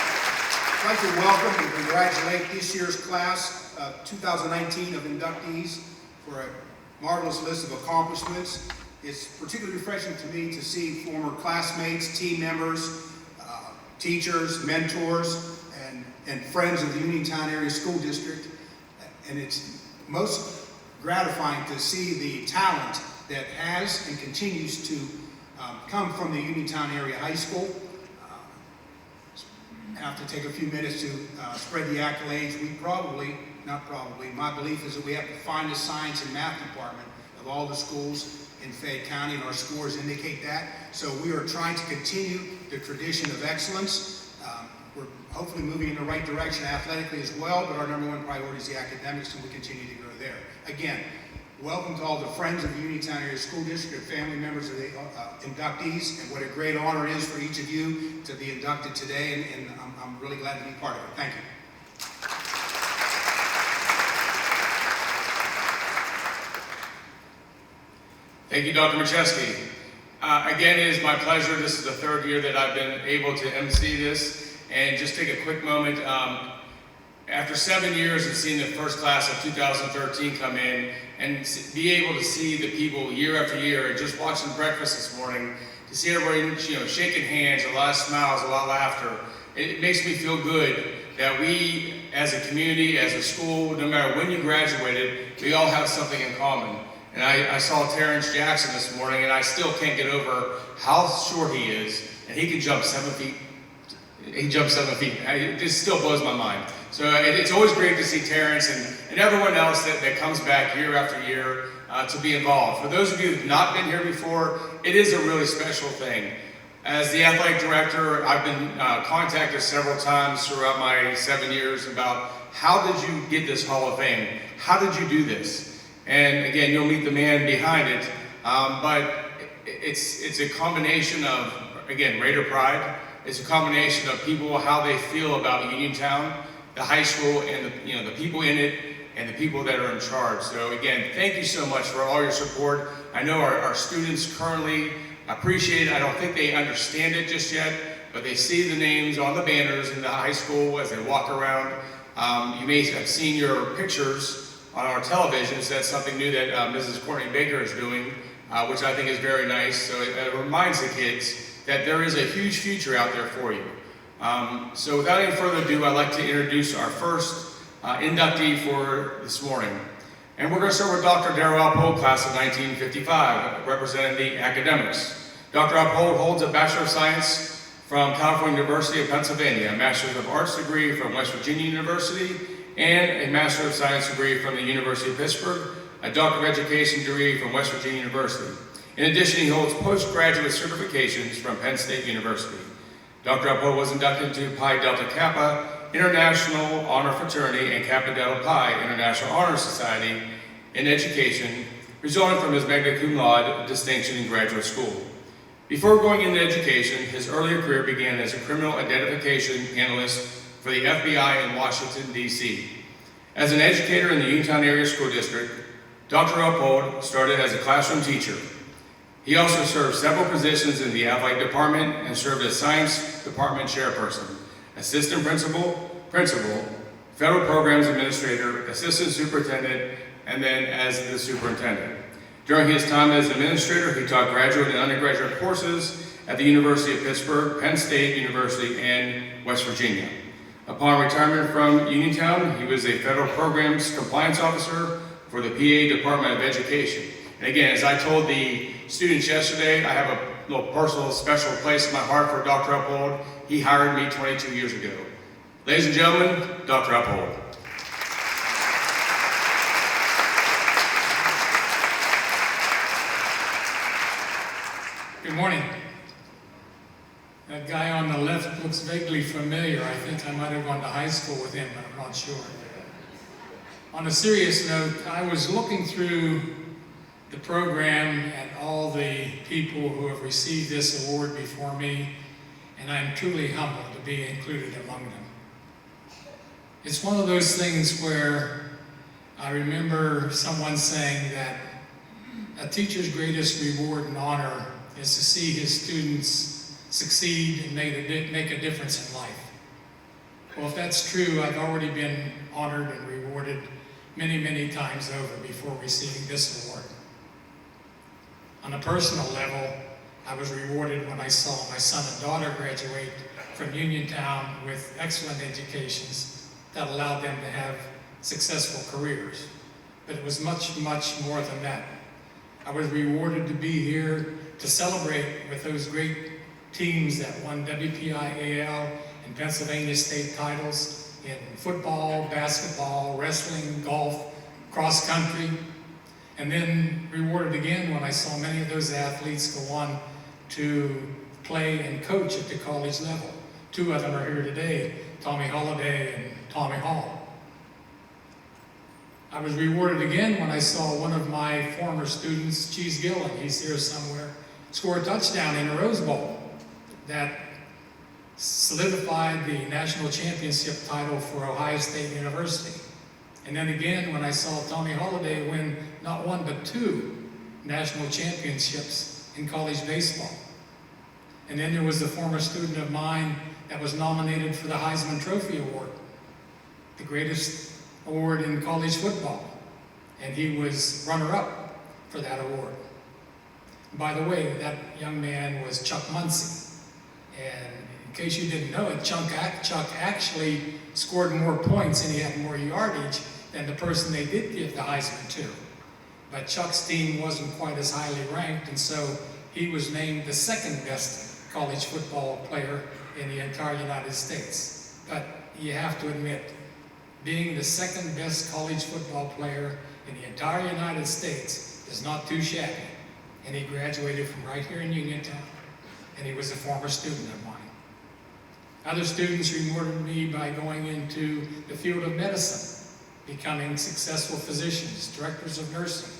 I'd like to welcome and congratulate this year's class 2019 of inductees for a marvelous list of accomplishments. It's particularly refreshing to me to see former classmates, team members, teachers, mentors, and friends of the Uniontown Area School District. And it's most gratifying to see the talent that has and continues to come from the Uniontown Area High School. I have to take a few minutes to spread the accolades. My belief is that we have to find the science and math department of all the schools in Fayette County, and our scores indicate that. So we are trying to continue the tradition of excellence. We're hopefully moving in the right direction athletically as well, but our number one priority is the academics, and we continue to go there. Again, welcome to all the friends of the Uniontown Area School District and family members of the inductees, and what a great honor it is for each of you to be inducted today, and I'm really glad to be part of it. Thank you. Thank you, Dr. Macheski. Again, it is my pleasure. This is the third year that I've been able to MC this, and just take a quick moment. After 7 years of seeing the first class of 2013 come in and be able to see the people year after year, and just watching breakfast this morning, to see everybody, shaking hands, a lot of smiles, a lot of laughter, it makes me feel good that we, as a community, as a school, no matter when you graduated, we all have something in common. And I saw Terrence Jackson this morning, and I still can't get over how short he is, and he can jump 7 feet. He jumped 7 feet. It just still blows my mind. So it's always great to see Terrence and everyone else that comes back year after year to be involved. For those of you who have not been here before, it is a really special thing. As the athletic director, I've been contacted several times throughout my 7 years about how did you get this Hall of Fame? How did you do this? And again, you'll meet the man behind it, but it's a combination of, again, Raider pride. It's a combination of people, how they feel about Uniontown, the high school, and the people in it, and the people that are in charge. So again, thank you so much for all your support. I know our students currently appreciate it. I don't think they understand it just yet, but they see the names on the banners in the high school as they walk around. You may have seen your pictures on our televisions. That's something new that Mrs. Courtney Baker is doing, which I think is very nice. So it reminds the kids that there is a huge future out there for you. So without any further ado, I'd like to introduce our first inductee for this morning. And we're going to start with Dr. Darrell Uphold, class of 1955, representing the academics. Dr. Uphold holds a Bachelor of Science from California University of Pennsylvania, a Master of Arts degree from West Virginia University, and a Master of Science degree from the University of Pittsburgh, a Doctor of Education degree from West Virginia University. In addition, he holds postgraduate certifications from Penn State University. Dr. Uphold was inducted into Pi Delta Kappa International Honor Fraternity and Kappa Delta Pi International Honor Society in education, resulting from his magna cum laude distinction in graduate school. Before going into education, his earlier career began as a criminal identification analyst for the FBI in Washington, D.C. As an educator in the Uniontown Area School District, Dr. Uphold started as a classroom teacher. He also served several positions in the athletic department and served as science department chairperson, assistant principal, federal programs administrator, assistant superintendent, and then as the superintendent. During his time as administrator, he taught graduate and undergraduate courses at the University of Pittsburgh, Penn State University, and West Virginia. Upon retirement from Uniontown, he was a federal programs compliance officer for the PA Department of Education. And again, as I told the students yesterday, I have a little personal special place in my heart for Dr. Uphold. He hired me 22 years ago. Ladies and gentlemen, Dr. Uphold. Good morning. That guy on the left looks vaguely familiar. I think I might have gone to high school with him, but I'm not sure. On a serious note, I was looking through the program and all the people who have received this award before me, and I'm truly humbled to be included among them. It's one of those things where I remember someone saying that a teacher's greatest reward and honor is to see his students succeed and make a difference in life. Well, if that's true, I've already been honored and rewarded many, many times over before receiving this award. On a personal level, I was rewarded when I saw my son and daughter graduate from Uniontown with excellent educations that allowed them to have successful careers. But it was much, much more than that. I was rewarded to be here to celebrate with those great teams that won WPIAL and Pennsylvania state titles in football, basketball, wrestling, golf, cross country, and then rewarded again when I saw many of those athletes go on to play and coach at the college level. Two of them are here today, Tommy Holliday and Tommy Hall. I was rewarded again when I saw one of my former students, Cheese Gillen, he's here somewhere, score a touchdown in the Rose Bowl that solidified the national championship title for Ohio State University. And then again, when I saw Tommy Holliday win not one but 2 national championships in college baseball. And then there was a former student of mine that was nominated for the Heisman Trophy Award, the greatest award in college football. And he was runner-up for that award. By the way, that young man was Chuck Muncie. And in case you didn't know it, Chuck actually scored more points and he had more yardage than the person they did give the Heisman to. But Chuck's team wasn't quite as highly ranked, and so he was named the 2nd best college football player in the entire United States. But you have to admit, being the 2nd best college football player in the entire United States is not too shabby. And he graduated from right here in Uniontown, and he was a former student of mine. Other students rewarded me by going into the field of medicine, becoming successful physicians, directors of nursing.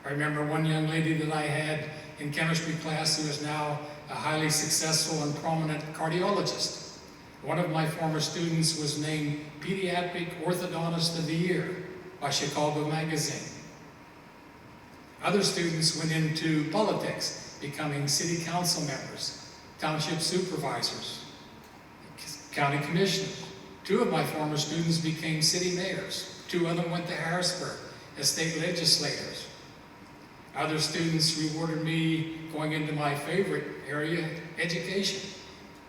I remember one young lady that I had in chemistry class who is now a highly successful and prominent cardiologist. One of my former students was named Pediatric Orthodontist of the Year by Chicago Magazine. Other students went into politics, becoming city council members, township supervisors, county commissioners. 2 of my former students became city mayors. 2 of them went to Harrisburg as state legislators. Other students rewarded me going into my favorite area, education,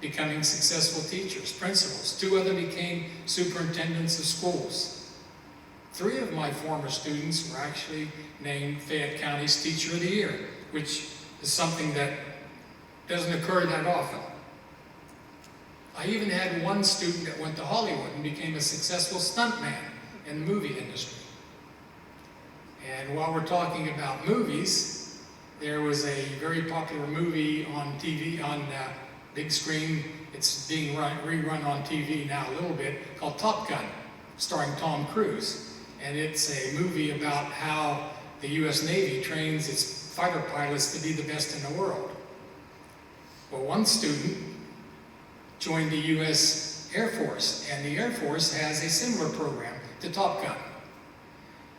becoming successful teachers, principals. 2 of them became superintendents of schools. 3 of my former students were actually named Fayette County's Teacher of the Year, which is something that doesn't occur that often. I even had one student that went to Hollywood and became a successful stuntman in the movie industry. And while we're talking about movies, there was a very popular movie on TV, on big screen. It's being rerun on TV now a little bit, called Top Gun, starring Tom Cruise. And it's a movie about how the U.S. Navy trains its fighter pilots to be the best in the world. Well, one student joined the U.S. Air Force, and the Air Force has a similar program to Top Gun.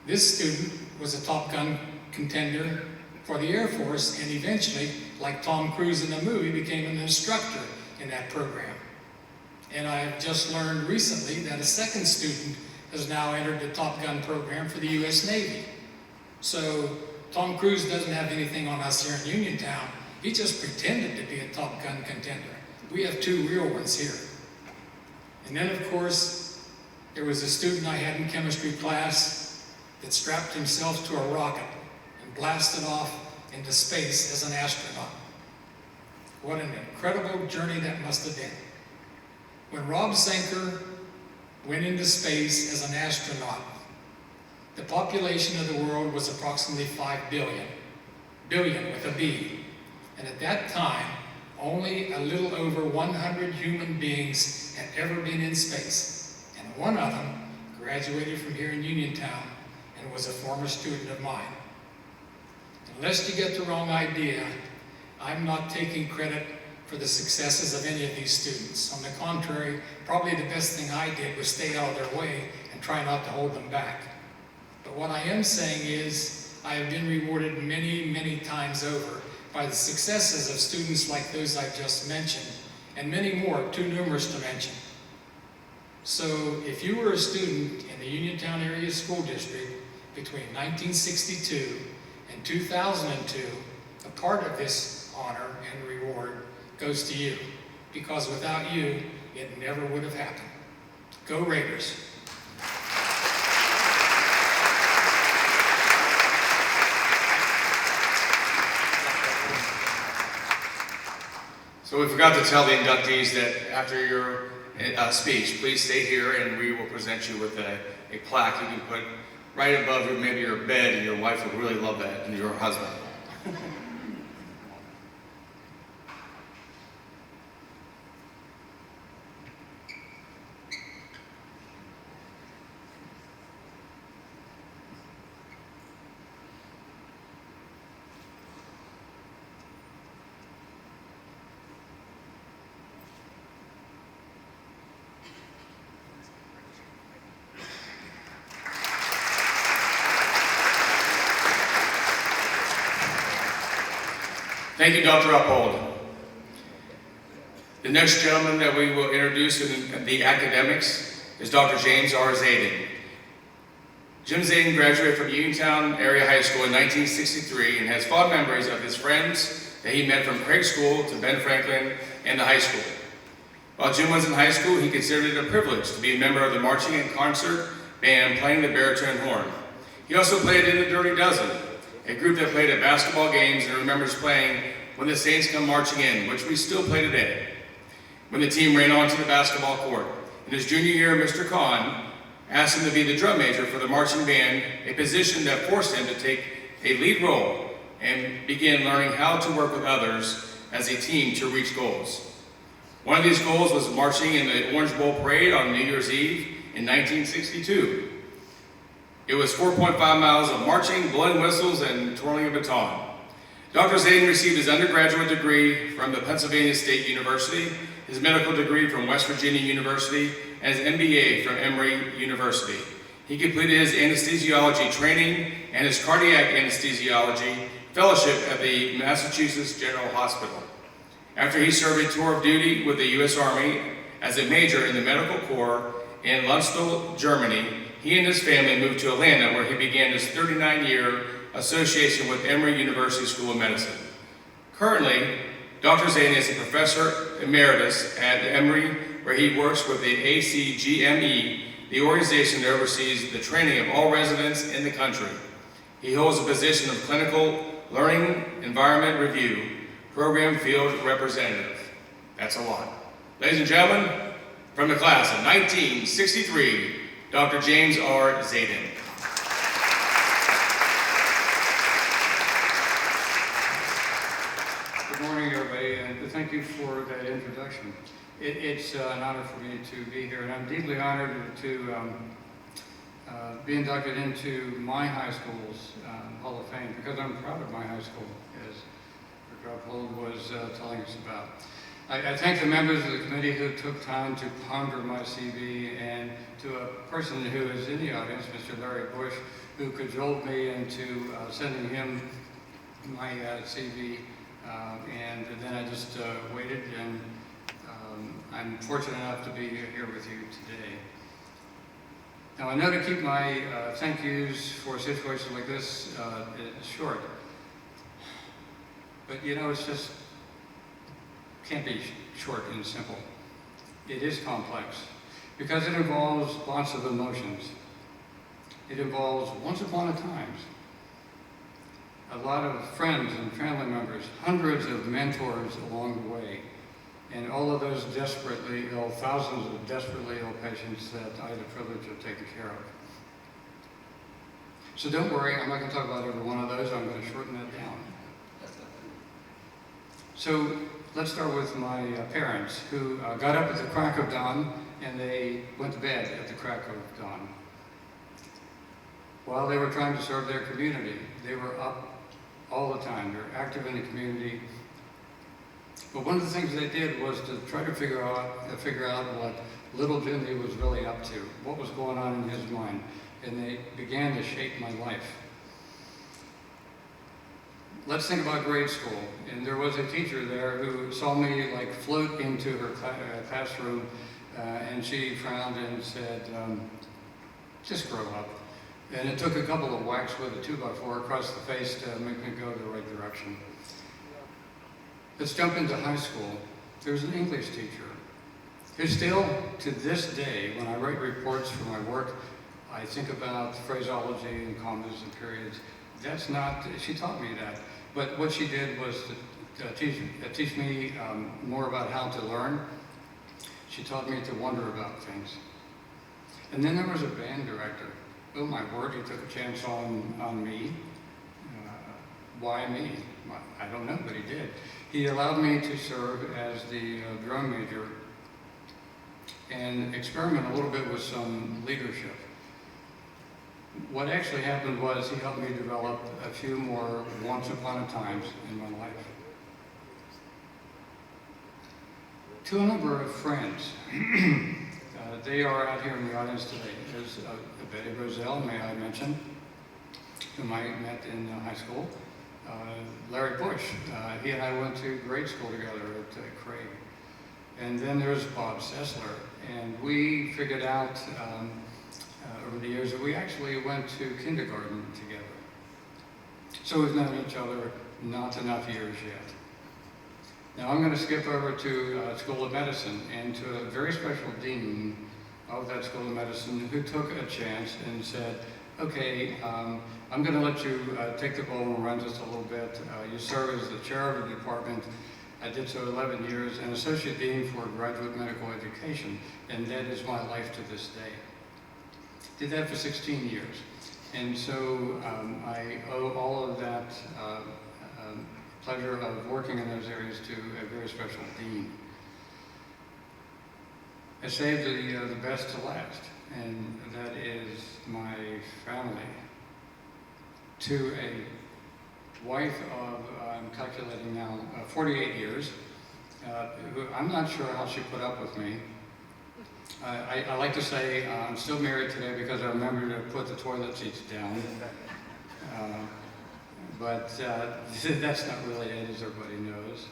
This student was a Top Gun contender for the Air Force, and eventually, like Tom Cruise in the movie, became an instructor in that program. And I have just learned recently that a 2nd student has now entered the Top Gun program for the U.S. Navy. So Tom Cruise doesn't have anything on us here in Uniontown. He just pretended to be a Top Gun contender. We have 2 real ones here. And then, of course, there was a student I had in chemistry class that strapped himself to a rocket and blasted off into space as an astronaut. What an incredible journey that must have been. When Rob Zinker went into space as an astronaut, the population of the world was approximately 5 billion. Billion with a B. And at that time, only a little over 100 human beings had ever been in space. And one of them graduated from here in Uniontown and was a former student of mine. Lest you get the wrong idea, I'm not taking credit for the successes of any of these students. On the contrary, probably the best thing I did was stay out of their way and try not to hold them back. But what I am saying is, I have been rewarded many, many times over by the successes of students like those I just mentioned, and many more, too numerous to mention. So if you were a student in the Uniontown Area School District between 1962 and 2002, a part of this honor and reward goes to you, because without you, it never would have happened. Go Raiders! So we forgot to tell the inductees that after your speech, please stay here and we will present you with a plaque you can put right above maybe your bed, and your wife would really love that, and your husband. Thank you, Dr. Uphold. The next gentleman that we will introduce in the academics is Dr. James R. Zayden. Jim Zayden graduated from Uniontown Area High School in 1963 and has fond memories of his friends that he met from Craig School to Ben Franklin and the high school. While Jim was in high school, he considered it a privilege to be a member of the marching and concert band playing the baritone horn. He also played in the Dirty Dozen, a group that played at basketball games and remembers playing When the Saints Come Marching In, which we still play today, when the team ran onto the basketball court. In his junior year, Mr. Kahn asked him to be the drum major for the marching band, a position that forced him to take a lead role and begin learning how to work with others as a team to reach goals. One of these goals was marching in the Orange Bowl Parade on New Year's Eve in 1962. It was 4.5 miles of marching, blowing whistles, and twirling a baton. Dr. Zayden received his undergraduate degree from the Pennsylvania State University, his medical degree from West Virginia University, and his MBA from Emory University. He completed his anesthesiology training and his cardiac anesthesiology fellowship at the Massachusetts General Hospital. After he served a tour of duty with the U.S. Army as a major in the Medical Corps in Lunsdorf, Germany, he and his family moved to Atlanta, where he began his 39-year association with Emory University School of Medicine. Currently, Dr. Zayden is a professor emeritus at Emory, where he works with the ACGME, the organization that oversees the training of all residents in the country. He holds the position of Clinical Learning Environment Review Program Field Representative. That's a lot. Ladies and gentlemen, from the class of 1963, Dr. James R. Zayden. Good morning, everybody, and thank you for that introduction. It's an honor for me to be here, and I'm deeply honored to be inducted into my high school's Hall of Fame, because I'm proud of my high school, as Dr. Uphold was telling us about. I thank the members of the committee who took time to ponder my CV, and to a person who is in the audience, Mr. Larry Bush, who cajoled me into sending him my CV, and then I just waited, and I'm fortunate enough to be here with you today. Now, I know to keep my thank yous for a situation like this short, but you know, it's just can't be short and simple. It is complex because it involves lots of emotions. It involves once upon a time, a lot of friends and family members, hundreds of mentors along the way, and all of those desperately ill, thousands of desperately ill patients that I had the privilege of taking care of. So don't worry, I'm not going to talk about every one of those. I'm going to shorten that down. So let's start with my parents, who got up at the crack of dawn, and they went to bed at the crack of dawn. While they were trying to serve their community, they were up all the time. They're active in the community. But one of the things they did was to try to figure out what little Jimmy was really up to, what was going on in his mind, and they began to shape my life. Let's think about grade school. And there was a teacher there who saw me like float into her classroom, and she frowned and said, just grow up. And it took a couple of whacks with a 2x4 across the face to make me go the right direction. Let's jump into high school. There's an English teacher who still, to this day, when I write reports for my work, I think about phraseology and commas and periods. That's not, she taught me that. But what she did was to teach me more about how to learn. She taught me to wonder about things. And then there was a band director. Oh my word, he took a chance on me. Why me? Well, I don't know, but he did. He allowed me to serve as the drum major and experiment a little bit with some leadership. What actually happened was he helped me develop a few more once upon a times in my life. To a number of friends, they are out here in the audience today. There's Betty Roselle, may I mention, whom I met in high school. Larry Bush. He and I went to grade school together at Craig. And then there's Bob Sessler. And we figured out over the years that we actually went to kindergarten together. So we've known each other not enough years yet. Now I'm going to skip over to School of Medicine and to a very special dean of that School of Medicine who took a chance and said, okay, I'm going to let you take the ball and run just a little bit. You serve as the chair of the department. I did so 11 years, and associate dean for graduate medical education, and that is my life to this day. Did that for 16 years. And so I owe all of that pleasure of working in those areas to a very special dean. I saved the best to last, and that is my family. To a wife of, I'm calculating now, 48 years, who I'm not sure how she put up with me. I like to say I'm still married today because I remember to put the toilet seats down. But that's not really it, as everybody knows.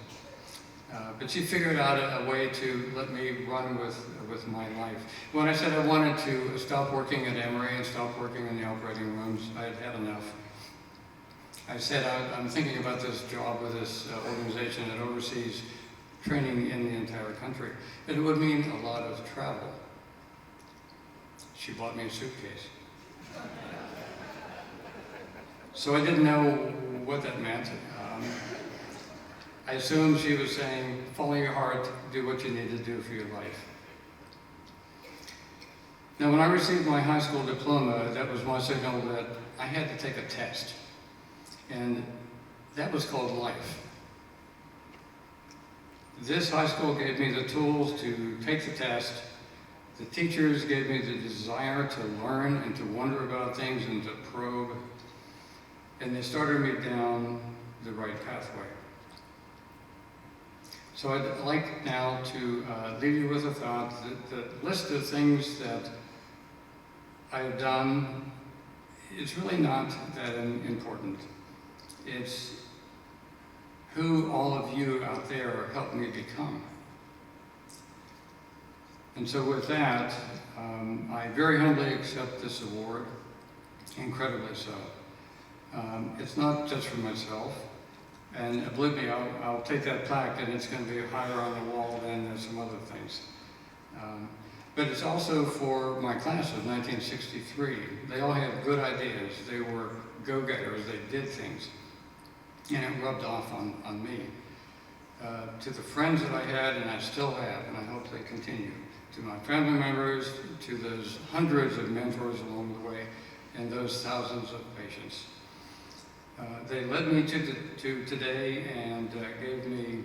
But she figured out a way to let me run with my life. When I said I wanted to stop working at Emory and stop working in the operating rooms, I had had enough. I said I'm thinking about this job with this organization that oversees training in the entire country. And it would mean a lot of travel. She bought me a suitcase. So I didn't know what that meant. I assumed she was saying, follow your heart, do what you need to do for your life. Now, when I received my high school diploma, that was my signal that I had to take a test. And that was called life. This high school gave me the tools to take the test. The teachers gave me the desire to learn and to wonder about things and to probe. And they started me down the right pathway. So I'd like now to leave you with a thought that the list of things that I have done is really not that important. It's who all of you out there helped me become. And so with that, I very humbly accept this award, incredibly so. It's not just for myself, and believe me, I'll take that plaque and it's going to be higher on the wall than some other things. But it's also for my class of 1963. They all had good ideas. They were go-getters. They did things. And it rubbed off on me. To the friends that I had, and I still have, and I hope they continue, to my family members, to those hundreds of mentors along the way, and those thousands of patients. They led me to today and gave me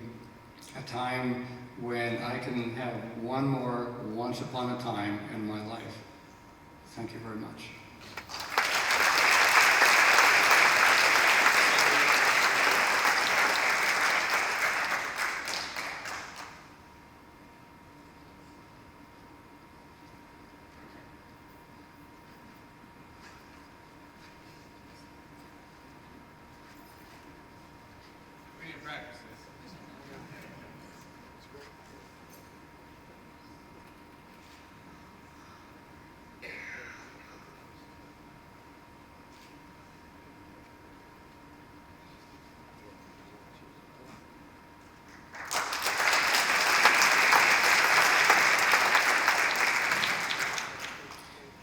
a time when I can have one more once upon a time in my life. Thank you very much.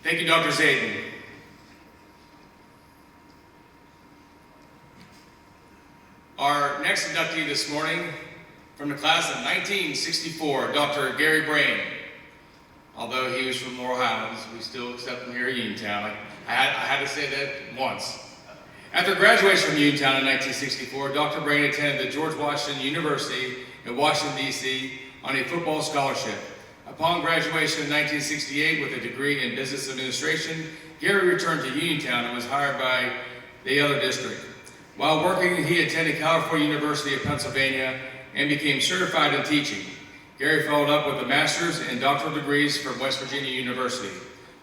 Thank you, Dr. Zayden. Our next inductee this morning from the class of 1964, Dr. Gary Brain. Although he was from Laurel Highlands, we still accept him here at Uniontown. I had to say that once. After graduation from Uniontown in 1964, Dr. Brain attended the George Washington University in Washington, D.C. on a football scholarship. Upon graduation in 1968 with a degree in business administration, Gary returned to Uniontown and was hired by the other district. While working, he attended California University of Pennsylvania and became certified in teaching. Gary followed up with a master's and doctoral degrees from West Virginia University.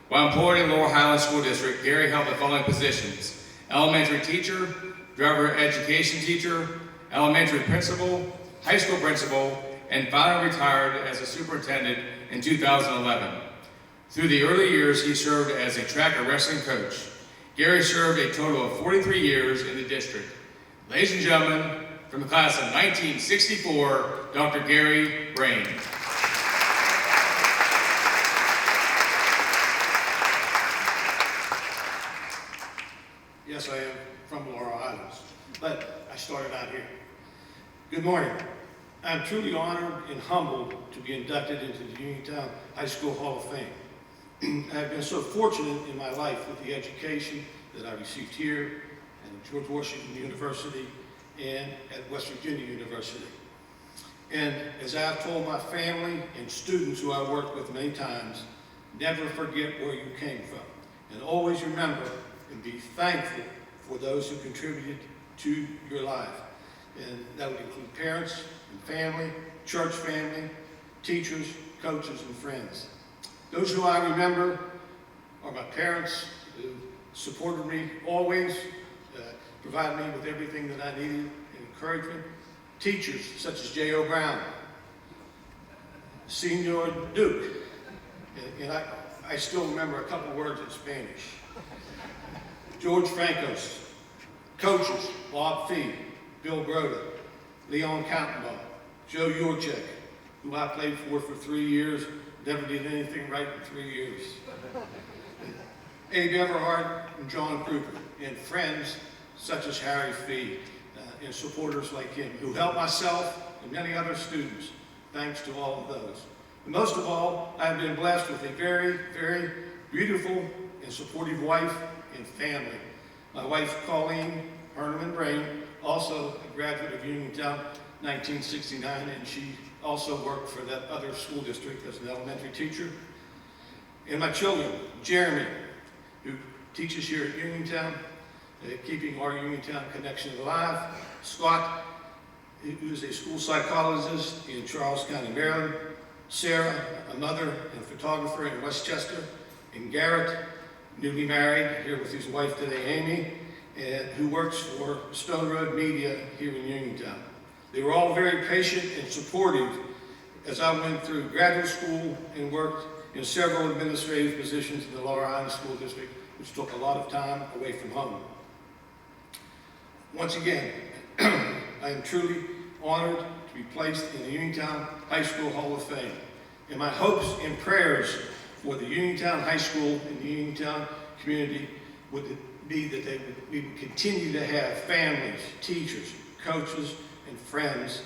While employed in Laurel Highlands School District, Gary held the following positions: elementary teacher, driver education teacher, elementary principal, high school principal, and finally retired as a superintendent in 2011. Through the early years, he served as a track and wrestling coach. Gary served a total of 43 years in the district. Ladies and gentlemen, from the class of 1964, Dr. Gary Brain. Yes, I am from Laurel Islands, but I started out here. Good morning. I'm truly honored and humbled to be inducted into the Uniontown High School Hall of Fame. I've been so fortunate in my life with the education that I received here at George Washington University and at West Virginia University. And as I've told my family and students who I worked with many times, never forget where you came from, and always remember and be thankful for those who contributed to your life. And that would include parents and family, church family, teachers, coaches, and friends. Those who I remember are my parents, who supported me always, provided me with everything that I needed and encouragement. Teachers such as J.O. Brown, Senor Duke, and I still remember a couple words in Spanish. George Francos. Coaches, Bob Fee, Bill Broda, Leon Cantenbaugh, Joe Yurchek, who I played for 3 years, never did anything right in 3 years. Abe Everhart and John Kruger, and friends such as Harry Fee, and supporters like him, who helped myself and many other students, thanks to all of those. And most of all, I have been blessed with a very, very beautiful and supportive wife and family. My wife, Colleen Herman Brain, also a graduate of Uniontown, 1969, and she also worked for that other school district as an elementary teacher. And my children, Jeremy, who teaches here at Uniontown, keeping our Uniontown connection alive. Scott, who is a school psychologist in Charles County, Maryland. Sarah, a mother and photographer in Westchester. And Garrett, newly married, here with his wife today, Amy, who works for Stone Road Media here in Uniontown. They were all very patient and supportive as I went through graduate school and worked in several administrative positions in the Lower Island School District, which took a lot of time away from home. Once again, I am truly honored to be placed in the Uniontown High School Hall of Fame. And my hopes and prayers for the Uniontown High School and the Uniontown community would be that we would continue to have families, teachers, coaches, and friends,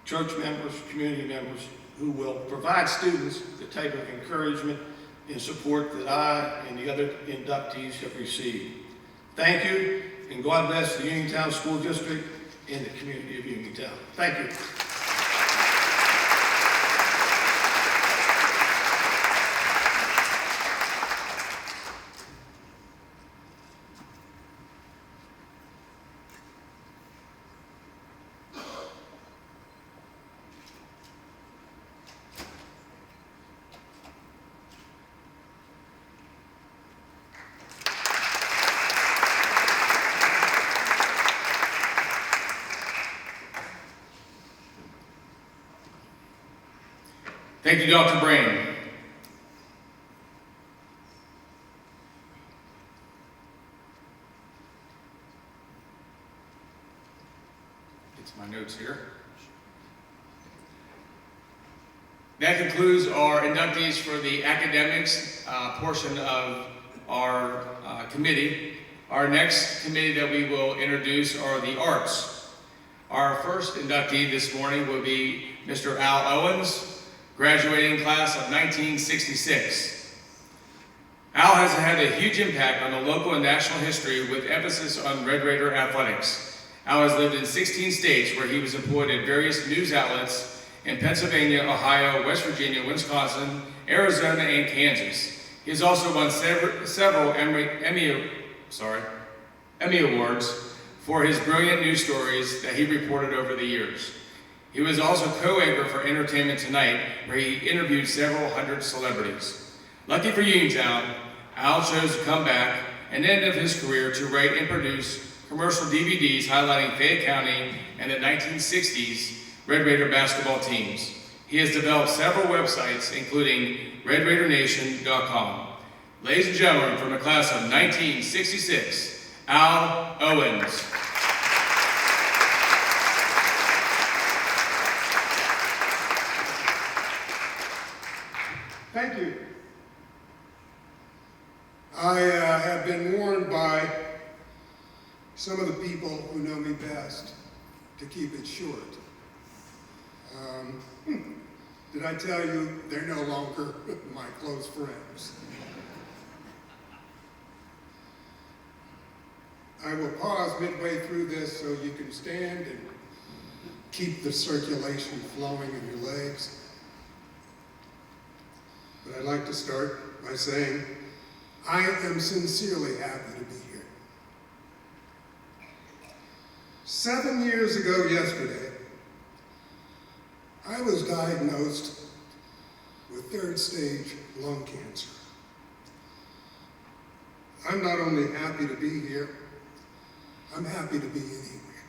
church members, community members, who will provide students the type of encouragement and support that I and the other inductees have received. Thank you, and God bless the Uniontown School District and the community of Uniontown. Thank you. Thank you, Dr. Brain. Get to my notes here. That concludes our inductees for the academics portion of our committee. Our next committee that we will introduce are the arts. Our first inductee this morning will be Mr. Al Owens, graduating class of 1966. Al has had a huge impact on the local and national history with emphasis on Red Raider athletics. Al has lived in 16 states where he was employed at various news outlets in Pennsylvania, Ohio, West Virginia, Wisconsin, Arizona, and Kansas. He has also won several Emmy Awards for his brilliant news stories that he reported over the years. He was also co-anchor for Entertainment Tonight, where he interviewed several hundred celebrities. Lucky for Uniontown, Al chose to come back and end of his career to write and produce commercial DVDs highlighting Fayette County and the 1960s Red Raider basketball teams. He has developed several websites, including RedRaiderNation.com. Ladies and gentlemen, from the class of 1966, Al Owens. Thank you. I have been warned by some of the people who know me best to keep it short. Did I tell you they're no longer my close friends? I will pause midway through this so you can stand and keep the circulation flowing in your legs. But I'd like to start by saying I am sincerely happy to be here. 7 years ago yesterday, I was diagnosed with 3rd stage lung cancer. I'm not only happy to be here, I'm happy to be anywhere.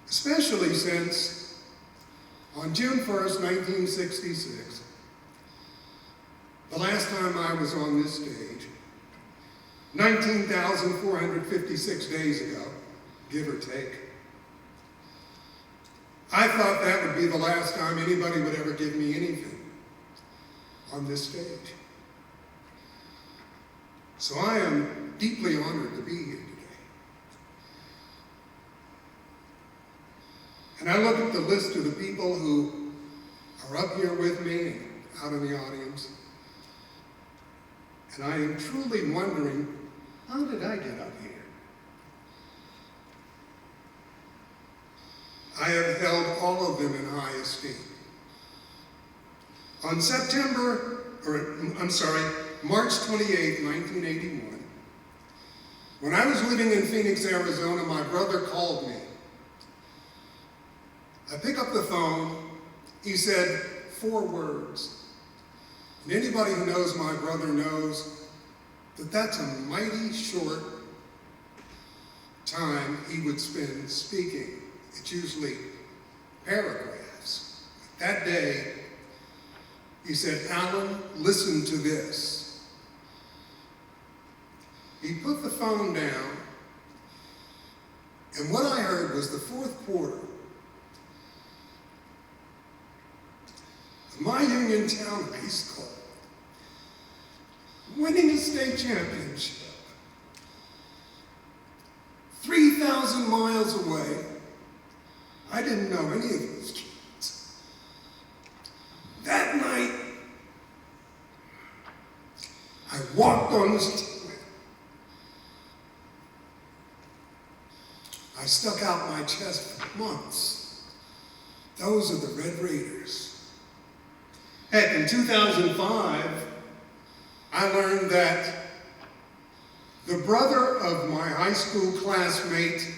Especially since on June 1st, 1966, the last time I was on this stage, 19,456 days ago, give or take, I thought that would be the last time anybody would ever give me anything on this stage. So I am deeply honored to be here today. And I look at the list of the people who are up here with me and out in the audience, and I am truly wondering, how did I get up here? I have held all of them in high esteem. On March 28, 1981, when I was living in Phoenix, Arizona, my brother called me. I pick up the phone, he said 4 words. And anybody who knows my brother knows that that's a mighty short time he would spend speaking. It's usually paragraphs. That day, he said, "Alan, listen to this." He put the phone down, and what I heard was the 4th quarter of my Uniontown High School winning a state championship 3,000 miles away. I didn't know any of those kids. That night, I walked on the stage. I stuck out my chest for months. Those are the Red Raiders. Heck, in 2005, I learned that the brother of my high school classmate,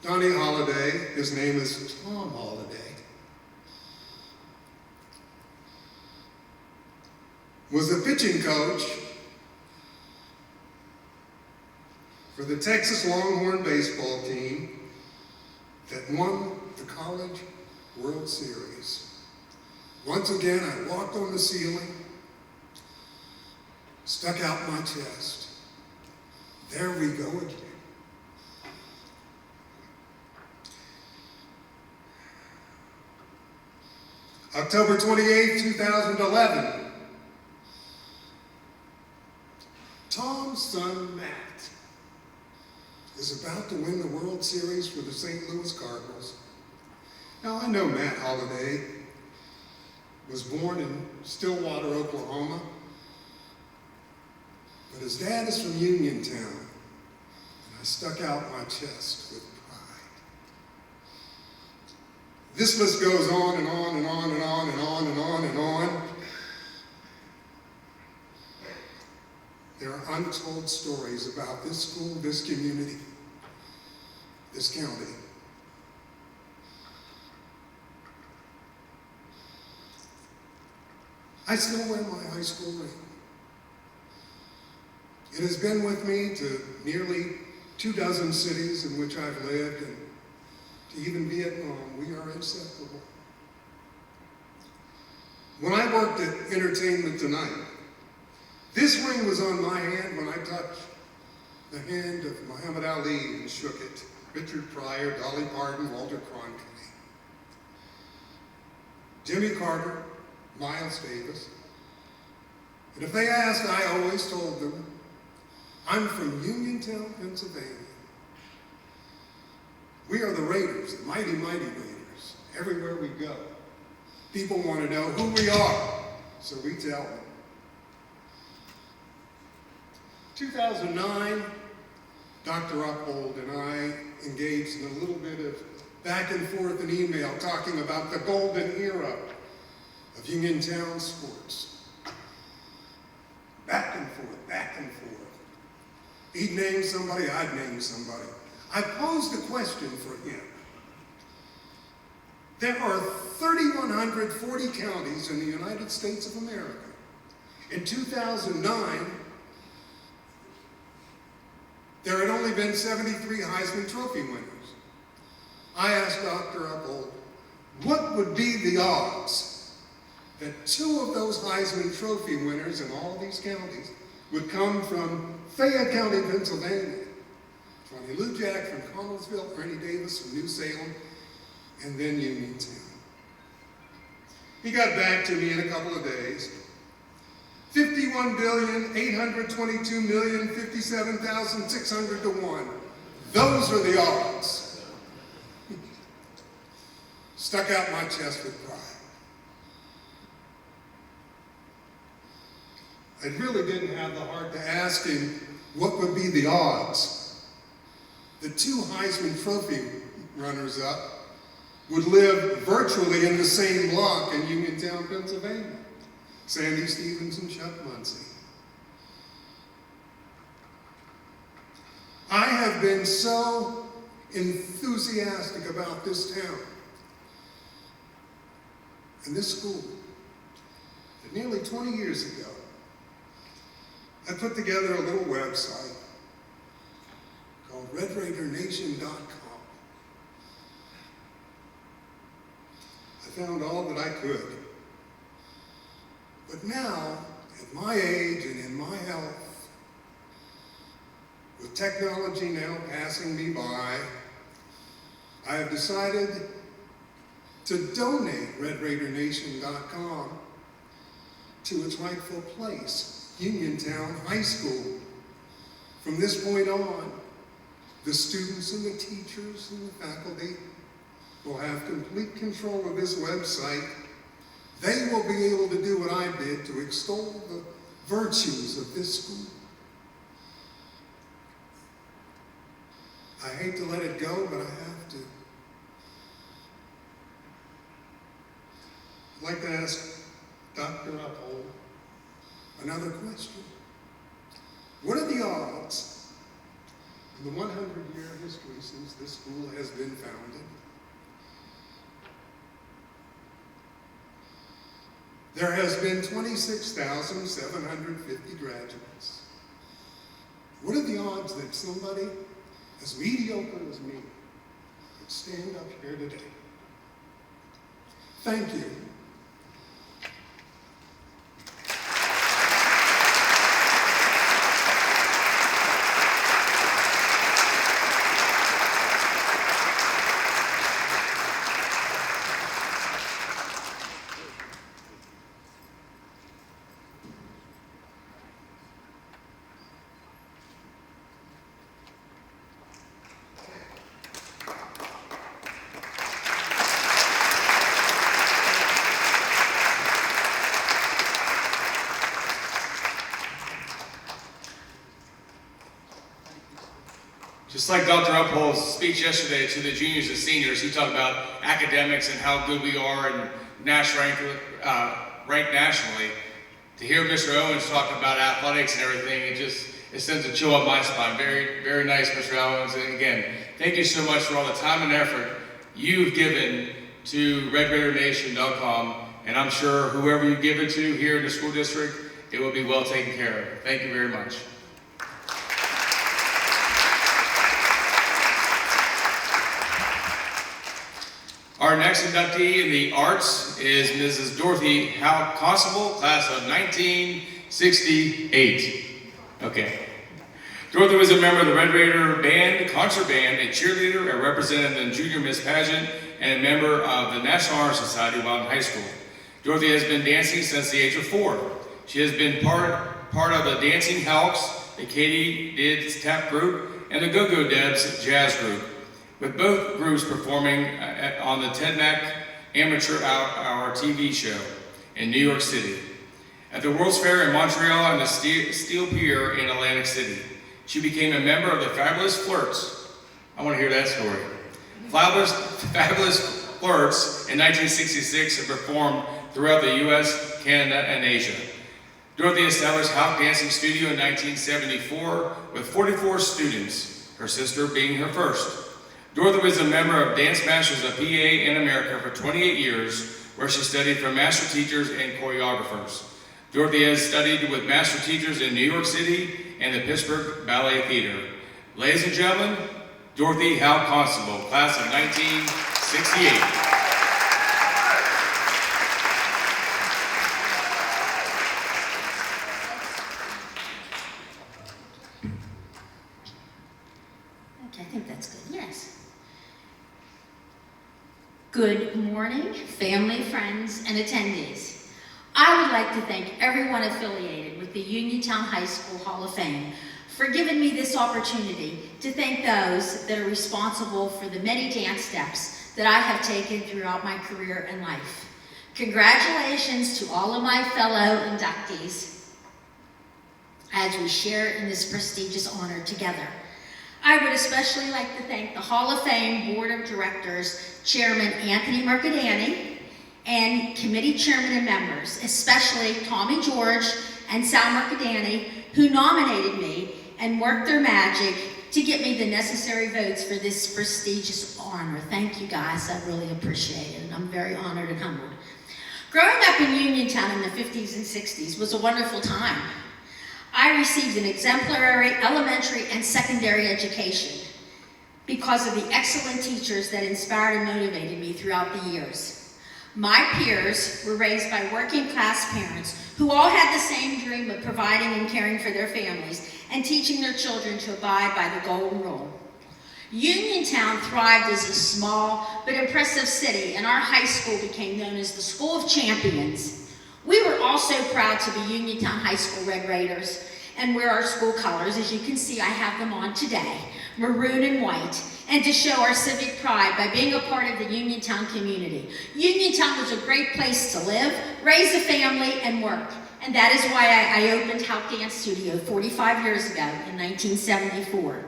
Donnie Holliday, his name is Tom Holliday, was a pitching coach for the Texas Longhorn baseball team that won the College World Series. Once again, I walked on the ceiling, stuck out my chest. There we go again. October 28, 2011. Tom's son, Matt, is about to win the World Series for the St. Louis Cardinals. Now, I know Matt Holliday was born in Stillwater, Oklahoma, but his dad is from Uniontown, and I stuck out my chest with pride. This list goes on and on and on and on and on and on and on. There are untold stories about this school, this community, this county. I still wear my high school ring. It has been with me to nearly 24 cities in which I've lived, and to even Vietnam. We are inseparable. When I worked at Entertainment Tonight, this ring was on my hand when I touched the hand of Muhammad Ali and shook it. Richard Pryor, Dolly Parton, Walter Cronkite, Jimmy Carter, Miles Davis. And if they asked, I always told them, I'm from Uniontown, Pennsylvania. We are the Raiders, the mighty, mighty Raiders. Everywhere we go, people want to know who we are, so we tell them. 2009, Dr. Uphold and I engaged in a little bit of back and forth in email talking about the golden era of Uniontown sports. Back and forth, back and forth. He'd name somebody, I'd name somebody. I posed a question for him. There are 3,140 counties in the United States of America. In 2009, there had only been 73 Heisman Trophy winners. I asked Dr. Uphold, what would be the odds that 2 of those Heisman Trophy winners in all these counties would come from Fayette County, Pennsylvania? Johnny Lujack from Connellsville, Ernie Davis from New Salem, and then Uniontown. He got back to me in a couple of days. 51,822,057,600 to 1. Those are the odds. Stuck out my chest with pride. I really didn't have the heart to ask him what would be the odds. The 2 Heisman Trophy runners-up would live virtually in the same block in Uniontown, Pennsylvania. Sandy Stevens and Chuck Muncie. I have been so enthusiastic about this town and this school that nearly 20 years ago, I put together a little website called RedRaiderNation.com. I found all that I could. But now, at my age and in my health, with technology now passing me by, I have decided to donate RedRaiderNation.com to its rightful place, Uniontown High School. From this point on, the students and the teachers and the faculty will have complete control of this website. They will be able to do what I did to extol the virtues of this school. I hate to let it go, but I have to. I'd like to ask Dr. Uphold another question. What are the odds in the 100-year history since this school has been founded? There has been 26,750 graduates. What are the odds that somebody as mediocre as me would stand up here today? Thank you. Just like Dr. Uphold's speech yesterday to the juniors and seniors, he talked about academics and how good we are and ranked nationally. To hear Mr. Owens talk about athletics and everything, it sends a chill up my spine. Very, very nice, Mr. Owens. And again, thank you so much for all the time and effort you've given to RedRaiderNation.com, and I'm sure whoever you give it to here in the school district, it will be well taken care of. Thank you very much. Our next inductee in the arts is Mrs. Dorothy Howe Constable, class of 1968. Okay. Dorothy was a member of the Red Raider Band, concert band, a cheerleader, a representative in Junior Miss Pageant, and a member of the National Honor Society while in high school. Dorothy has been dancing since the age of 4. She has been part of the Dancing Hawks, the Katie Did's Tap Group, and the Go-Go Debs Jazz Group, with both groups performing on the Ted Mack Amateur Hour TV show in New York City, at the World's Fair in Montreal, and the Steel Pier in Atlantic City. She became a member of the Fabulous Flirts. I want to hear that story. Fabulous Flirts in 1966 and performed throughout the U.S., Canada, and Asia. Dorothy established Houck Dancing Studio in 1974 with 44 students, her sister being her first. Dorothy was a member of Dance Masters of PA in America for 28 years, where she studied from master teachers and choreographers. Dorothy has studied with master teachers in New York City and the Pittsburgh Ballet Theater. Ladies and gentlemen, Dorothy Howe Constable, class of 1968. Okay, I think that's good, yes. Good morning, family, friends, and attendees. I would like to thank everyone affiliated with the Uniontown High School Hall of Fame for giving me this opportunity to thank those that are responsible for the many dance steps that I have taken throughout my career and life. Congratulations to all of my fellow inductees as we share in this prestigious honor together. I would especially like to thank the Hall of Fame Board of Directors, Chairman Anthony Mercadani, and committee chairman and members, especially Tommy George and Sal Mercadani, who nominated me and worked their magic to get me the necessary votes for this prestigious honor. Thank you guys, I really appreciate it, and I'm very honored and humbled. Growing up in Uniontown in the 50s and 60s was a wonderful time. I received an exemplary elementary and secondary education because of the excellent teachers that inspired and motivated me throughout the years. My peers were raised by working class parents who all had the same dream of providing and caring for their families and teaching their children to abide by the golden rule. Uniontown thrived as a small but impressive city, and our high school became known as the School of Champions. We were also proud to be Uniontown High School Red Raiders and wear our school colors. As you can see, I have them on today, maroon and white, and to show our civic pride by being a part of the Uniontown community. Uniontown was a great place to live, raise a family, and work. And that is why I opened Houck Dance Studio 45 years ago in 1974.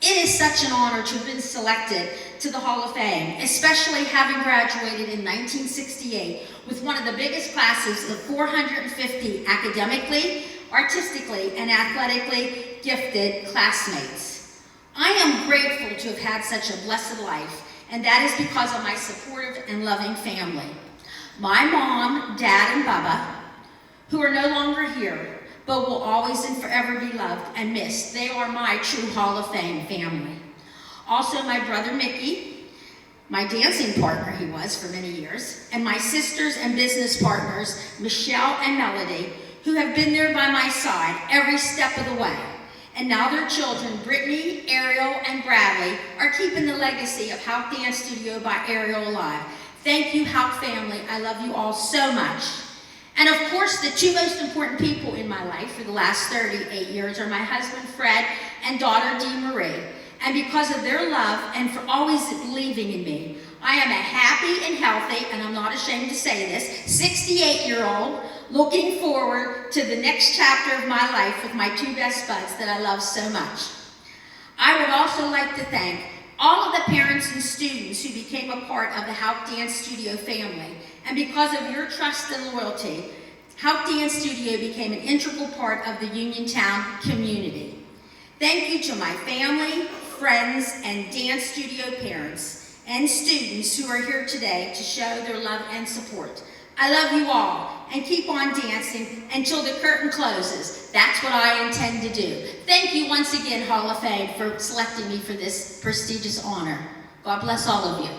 It is such an honor to have been selected to the Hall of Fame, especially having graduated in 1968 with one of the biggest classes of 450 academically, artistically, and athletically gifted classmates. I am grateful to have had such a blessed life, and that is because of my supportive and loving family. My mom, dad, and Bubba, who are no longer here, but will always and forever be loved and missed. They are my true Hall of Fame family. Also, my brother Mickey, my dancing partner he was for many years, and my sisters and business partners, Michelle and Melody, who have been there by my side every step of the way. And now their children, Brittany, Ariel, and Bradley, are keeping the legacy of Houck Dance Studio by Ariel alive. Thank you, Houck family. I love you all so much. And of course, the two most important people in my life for the last 38 years are my husband, Fred, and daughter, Dee Marie. And because of their love and for always believing in me, I am a happy and healthy, and I'm not ashamed to say this, 68-year-old, looking forward to the next chapter of my life with my two best buds that I love so much. I would also like to thank all of the parents and students who became a part of the Houck Dance Studio family. And because of your trust and loyalty, Houck Dance Studio became an integral part of the Uniontown community. Thank you to my family, friends, and dance studio parents and students who are here today to show their love and support. I love you all, and keep on dancing until the curtain closes. That's what I intend to do. Thank you once again, Hall of Fame, for selecting me for this prestigious honor. God bless all of you.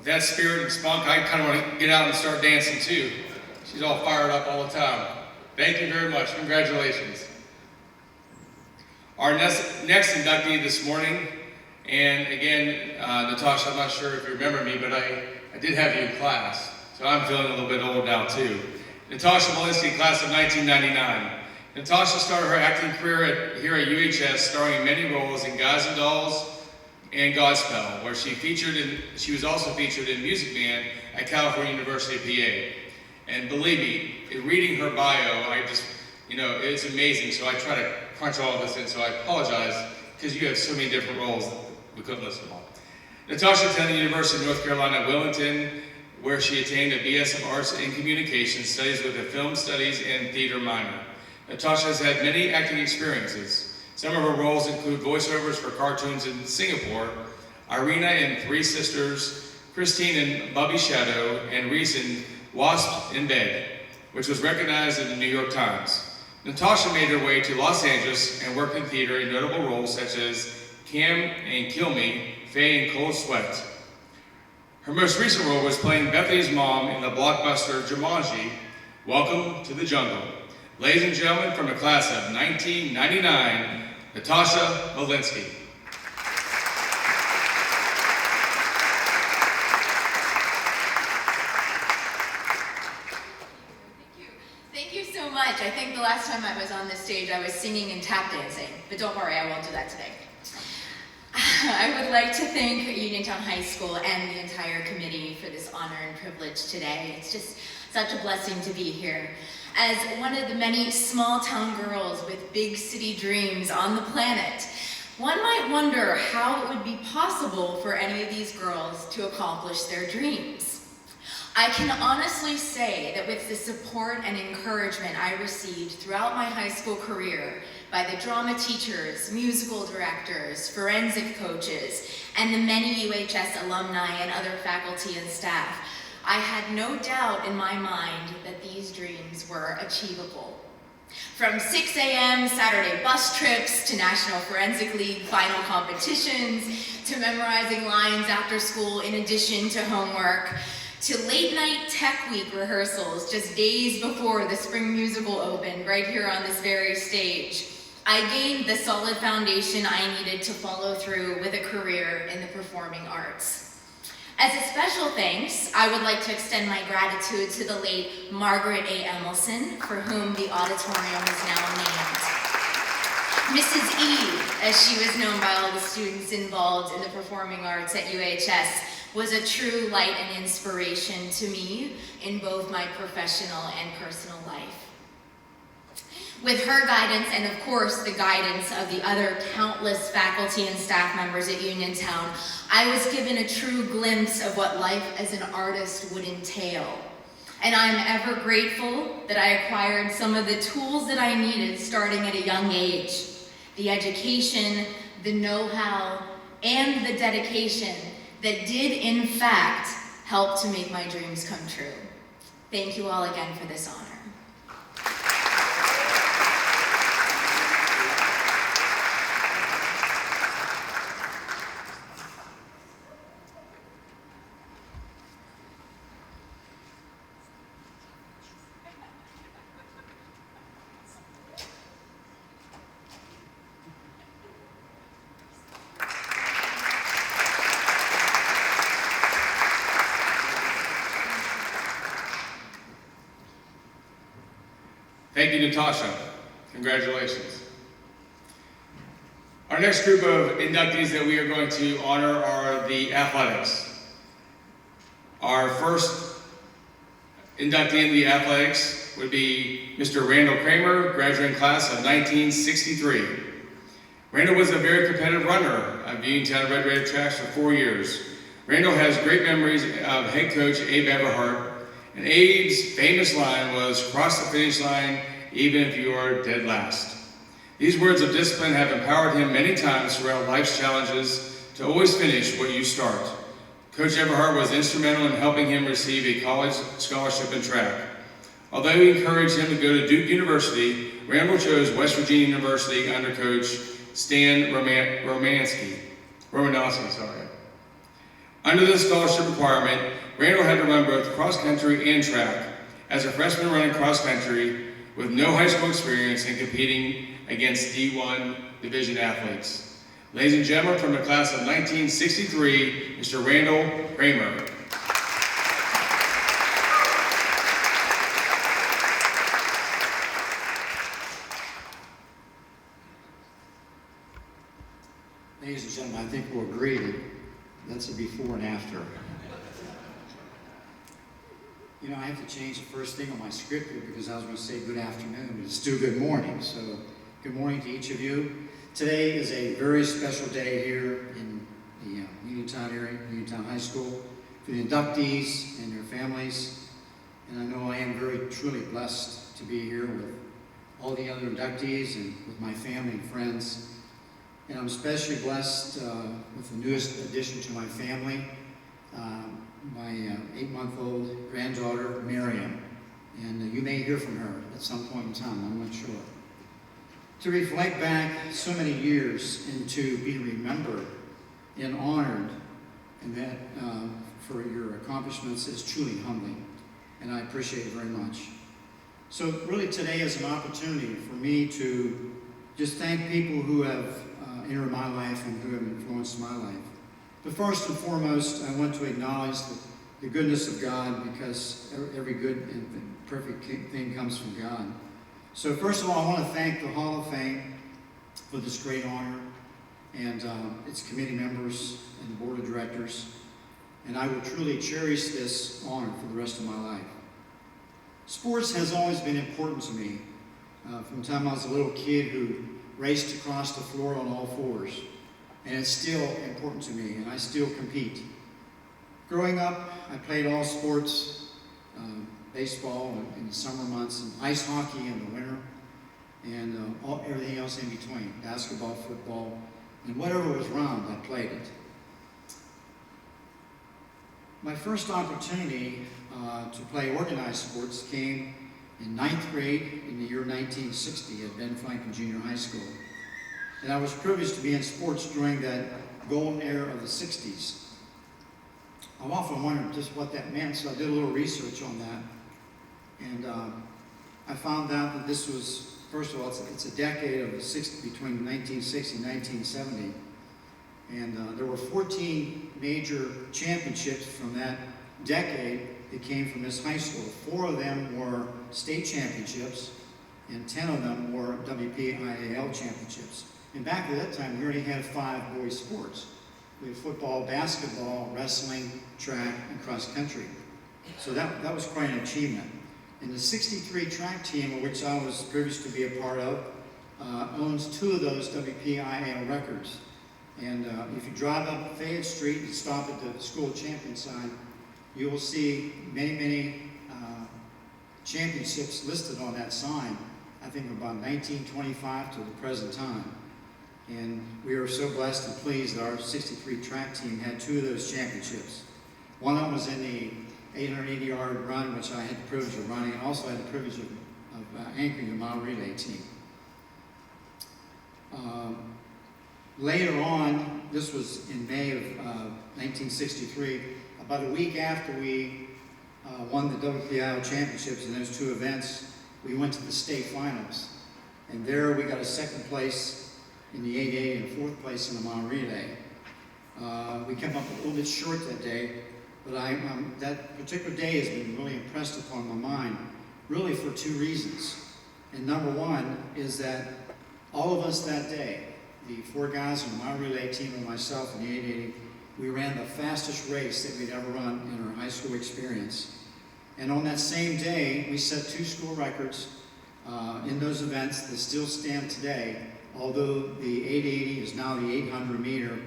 with that spirit and spunk, I kind of want to get out and start dancing too. She's all fired up all the time. Thank you very much. Congratulations. Our next inductee this morning, and again, Natasha, I'm not sure if you remember me, but I did have you in class, so I'm feeling a little bit old now too. Natasha Malinsky, class of 1999. Natasha started her acting career here at UHS, starring in many roles in Guys and Dolls and Godspell, where she was also featured in Music Man at California University of PA. And believe me, in reading her bio, it's amazing. So I try to crunch all of this in, so I apologize because you have so many different roles that we couldn't list them all. Natasha attended the University of North Carolina at Wilmington, where she attained a BS of Arts in Communication Studies with a Film Studies and Theater minor. Natasha has had many acting experiences. Some of her roles include voiceovers for cartoons in Singapore, Irina in Three Sisters, Christine in Bubby Shadow, and Reese in Wasp in Bed, which was recognized in the New York Times. Natasha made her way to Los Angeles and worked in theater in notable roles such as Cam and Kill Me, Faye in Cold Sweat. Her most recent role was playing Bethany's mom in the blockbuster Jumanji, Welcome to the Jungle. Ladies and gentlemen, from the class of 1999, Natasha Malinsky. Thank you so much. I think the last time I was on this stage, I was singing and tap dancing, but don't worry, I won't do that today. I would like to thank Uniontown High School and the entire committee for this honor and privilege today. It's just such a blessing to be here. As one of the many small town girls with big city dreams on the planet, one might wonder how it would be possible for any of these girls to accomplish their dreams. I can honestly say that with the support and encouragement I received throughout my high school career by the drama teachers, musical directors, forensic coaches, and the many UHS alumni and other faculty and staff, I had no doubt in my mind that these dreams were achievable. From 6 a.m. Saturday bus trips to National Forensic League final competitions, to memorizing lines after school in addition to homework, to late night tech week rehearsals just days before the spring musical opened right here on this very stage, I gained the solid foundation I needed to follow through with a career in the performing arts. As a special thanks, I would like to extend my gratitude to the late Margaret A. Emelson, for whom the auditorium is now named. Mrs. E, as she was known by all the students involved in the performing arts at UHS, was a true light and inspiration to me in both my professional and personal life. With her guidance, and of course the guidance of the other countless faculty and staff members at Uniontown, I was given a true glimpse of what life as an artist would entail. And I'm ever grateful that I acquired some of the tools that I needed starting at a young age. The education, the know-how, and the dedication that did in fact help to make my dreams come true. Thank you all again for this honor. Thank you, Natasha. Congratulations. Our next group of inductees that we are going to honor are the athletics. Our first inductee in the athletics would be Mr. Randall Kramer, graduating class of 1963. Randall was a very competitive runner of Uniontown Red Raider Tracks for 4 years. Randall has great memories of head coach Abe Everhart, and Abe's famous line was, "Cross the finish line even if you are dead last." These words of discipline have empowered him many times throughout life's challenges to always finish what you start. Coach Everhart was instrumental in helping him receive a college scholarship in track. Although he encouraged him to go to Duke University, Randall chose West Virginia University under Coach Stan Romanowski. Under the scholarship requirement, Randall had to run both cross country and track. As a freshman running cross country with no high school experience and competing against D1 division athletes. Ladies and gentlemen, from the class of 1963, Mr. Randall Kramer. Ladies and gentlemen, I think we'll agree that that's a before and after. You know, I have to change the first thing on my script here because I was going to say good afternoon, but it's still good morning. So, good morning to each of you. Today is a very special day here in the Uniontown area, Uniontown High School, for the inductees and their families. And I know I am very truly blessed to be here with all the other inductees and with my family and friends. And I'm especially blessed with the newest addition to my family, my 8-month-old granddaughter, Miriam. And you may hear from her at some point in time, I'm not sure. To reflect back so many years and to be remembered and honored and that for your accomplishments is truly humbling. And I appreciate it very much. So really today is an opportunity for me to just thank people who have entered my life and who have influenced my life. But first and foremost, I want to acknowledge the goodness of God because every good and perfect thing comes from God. So first of all, I want to thank the Hall of Fame for this great honor and its committee members and the board of directors. And I will truly cherish this honor for the rest of my life. Sports has always been important to me. From the time I was a little kid who raced across the floor on all fours. And it's still important to me, and I still compete. Growing up, I played all sports, baseball in the summer months, and ice hockey in the winter, and everything else in between, basketball, football, and whatever was around, I played it. My first opportunity to play organized sports came in 9th grade in the year 1960 at Ben Franklin Junior High School. And I was privileged to be in sports during that golden era of the 60s. I've often wondered just what that meant, so I did a little research on that. And I found out that this was, first of all, it's a decade of the 60s, between 1960 and 1970. And there were 14 major championships from that decade that came from this high school. 4 of them were state championships, and 10 of them were WPIAL championships. And back at that time, we already had 5 boys sports. We had football, basketball, wrestling, track, and cross country. So that was quite an achievement. And the 63 track team, of which I was privileged to be a part of, owns 2 of those WPIAL records. And if you drive up Fayette Street and stop at the school champion sign, you will see many, many championships listed on that sign, I think about 1925 to the present time. And we were so blessed and pleased that our 63 track team had 2 of those championships. One of them was in the 880-yard run, which I had the privilege of running, and also had the privilege of anchoring the mile relay team. Later on, this was in May of 1963, about a week after we won the WPIAL championships in those 2 events, we went to the state finals. And there we got a 2nd place in the 880 and 4th place in the mile relay. We came up a little bit short that day, but that particular day has been really impressed upon my mind, really for 2 reasons. And number one is that all of us that day, the 4 guys on the mile relay team and myself in the 880, we ran the fastest race that we'd ever run in our high school experience. And on that same day, we set 2 school records in those events that still stand today, although the 880 is now the 800 meter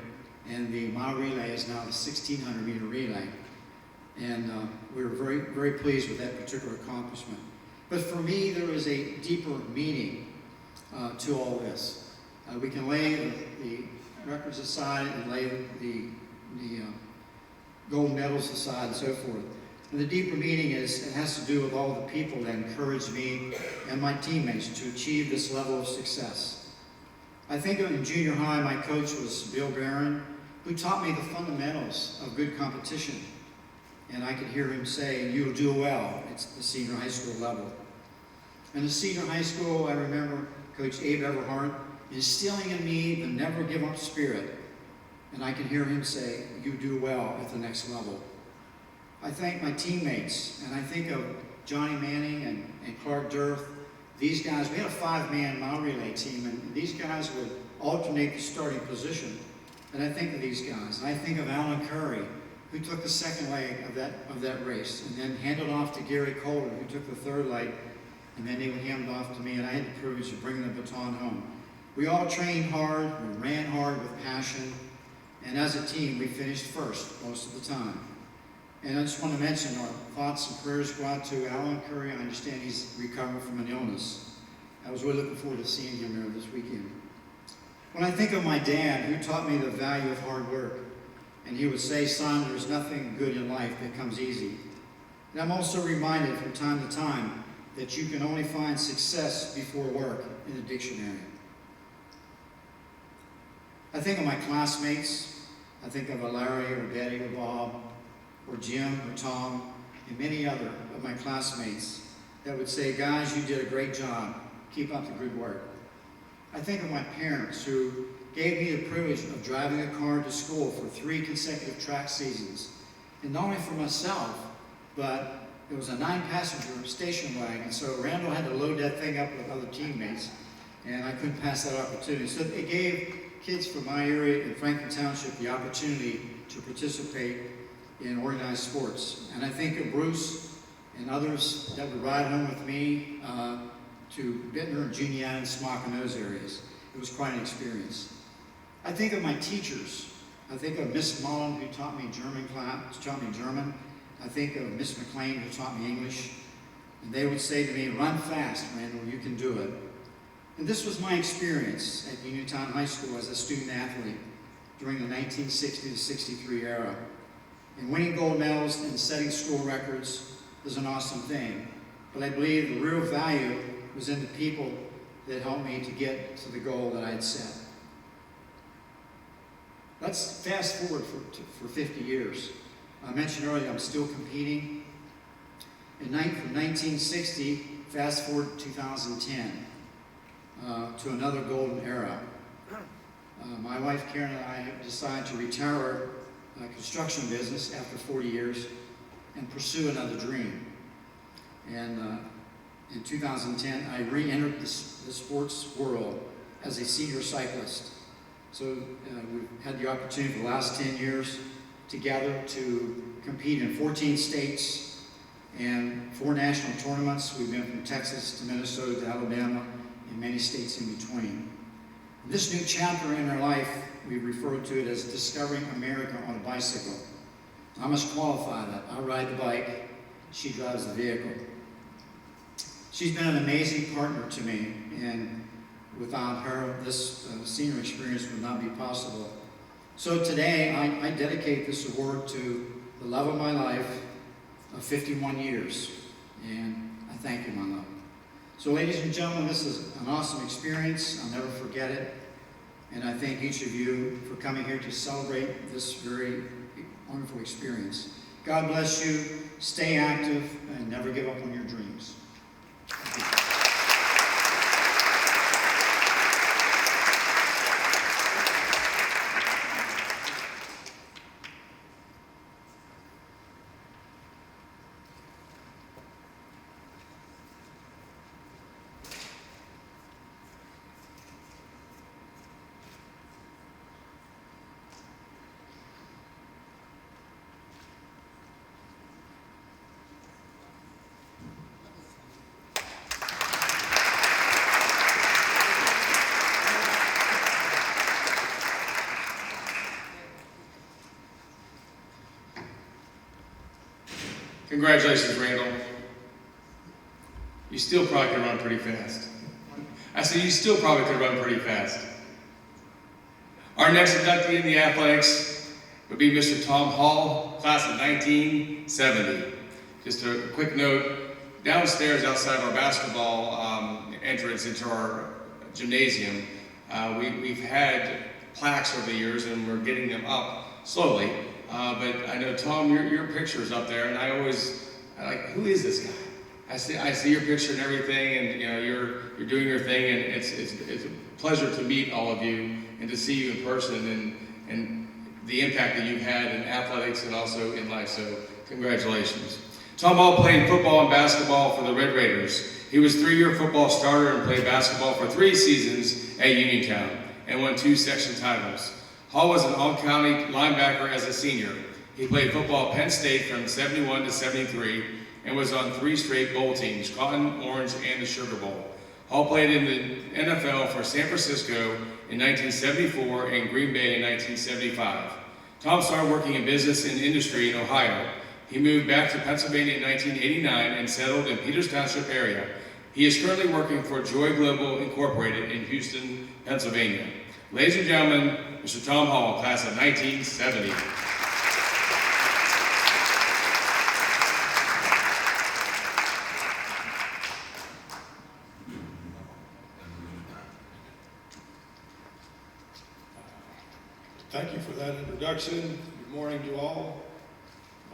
and the mile relay is now the 1600 meter relay. And we were very, very pleased with that particular accomplishment. But for me, there is a deeper meaning to all this. We can lay the records aside and lay the gold medals aside and so forth. And the deeper meaning is, it has to do with all the people that encouraged me and my teammates to achieve this level of success. I think in junior high, my coach was Bill Barron, who taught me the fundamentals of good competition. And I could hear him say, "You'll do well." It's the senior high school level. And in senior high school, I remember Coach Abe Everhart instilling in me the never give up spirit. And I can hear him say, "You do well at the next level." I thank my teammates, and I think of Johnny Manning and Clark Durth. These guys, we had a 5-man mile relay team, and these guys would alternate the starting position. And I think of these guys. And I think of Alan Curry, who took the second leg of that race, and then handed off to Gary Coulter, who took the third leg, and then they would hand it off to me, and I had the privilege of bringing the baton home. We all trained hard, we ran hard with passion, and as a team, we finished first most of the time. And I just want to mention our thoughts and prayers go out to Alan Curry. I understand he's recovering from an illness. I was really looking forward to seeing him here this weekend. When I think of my dad, who taught me the value of hard work, and he would say, "Son, there's nothing good in life that comes easy." And I'm also reminded from time to time that you can only find success before work in the dictionary. I think of my classmates. I think of a Larry or Betty or Bob or Jim or Tom and many other of my classmates that would say, "Guys, you did a great job. Keep up the good work." I think of my parents who gave me the privilege of driving a car to school for 3 consecutive track seasons. And not only for myself, but it was a 9-passenger station wagon, so Randall had to load that thing up with other teammates, and I couldn't pass that opportunity. So it gave kids from my area in Franklin Township the opportunity to participate in organized sports. And I think of Bruce and others that would ride home with me to Bittner and Juniata and Smock in those areas. It was quite an experience. I think of my teachers. I think of Miss Mullen, who taught me German. I think of Miss McLean, who taught me English. And they would say to me, "Run fast, Randall, you can do it." And this was my experience at Uniontown High School as a student athlete during the 1960 to 63 era. And winning gold medals and setting school records is an awesome thing. But I believe the real value was in the people that helped me to get to the goal that I had set. Let's fast forward for 50 years. I mentioned earlier I'm still competing. From 1960, fast forward to 2010, to another golden era. My wife Karen and I have decided to retire our construction business after 40 years and pursue another dream. And in 2010, I re-entered the sports world as a senior cyclist. So we've had the opportunity for the last 10 years together to compete in 14 states and 4 national tournaments. We've been from Texas to Minnesota to Alabama and many states in between. And this new chapter in our life, we refer to it as discovering America on a bicycle. I must qualify that. I ride the bike, she drives the vehicle. She's been an amazing partner to me, and without her, this senior experience would not be possible. So today, I dedicate this award to the love of my life of 51 years, and I thank you, my love. So ladies and gentlemen, this is an awesome experience. I'll never forget it, and I thank each of you for coming here to celebrate this very wonderful experience. God bless you, stay active, and never give up on your dreams. Thank you. Congratulations, Randall. You still probably could run pretty fast. I said you still probably could run pretty fast. Our next inductee in the athletics would be Mr. Tom Hall, class of 1970. Just a quick note, downstairs outside our basketball entrance into our gymnasium, we've had plaques over the years, and we're getting them up slowly. But I know, Tom, your picture is up there, and I like, who is this guy? I see your picture and everything, and you know, you're doing your thing, and it's a pleasure to meet all of you and to see you in person and the impact that you've had in athletics and also in life. So congratulations. Tom Hall played football and basketball for the Red Raiders. He was a 3-year football starter and played basketball for 3 seasons at Uniontown and won 2 section titles. Hall was an all-county linebacker as a senior. He played football at Penn State from 71 to 73 and was on 3 straight bowl teams, Cotton, Orange, and the Sugar Bowl. Hall played in the NFL for San Francisco in 1974 and Green Bay in 1975. Tom started working in business and industry in Ohio. He moved back to Pennsylvania in 1989 and settled in Peters Township area. He is currently working for Joy Global Incorporated in Houston, Pennsylvania. Ladies and gentlemen, Mr. Tom Hall, class of 1970. Thank you for that introduction. Good morning to all.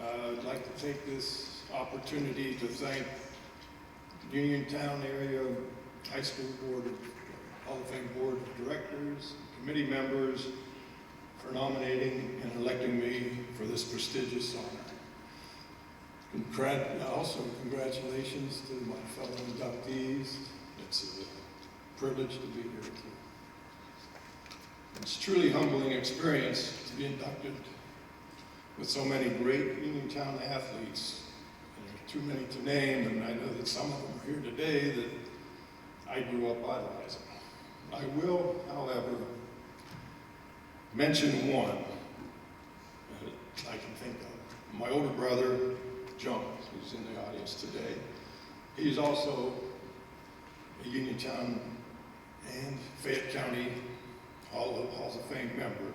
I'd like to take this opportunity to thank the Uniontown Area High School Board, Hall of Fame Board of Directors, committee members for nominating and electing me for this prestigious honor. Also, congratulations to my fellow inductees. It's a privilege to be here with you. It's a truly humbling experience to be inducted with so many great Uniontown athletes. And there are too many to name, and I know that some of them are here today that I grew up idolizing. I will, however, mention one that I can think of. My older brother, John, who's in the audience today. He's also a Uniontown and Fayette County Halls of Fame member,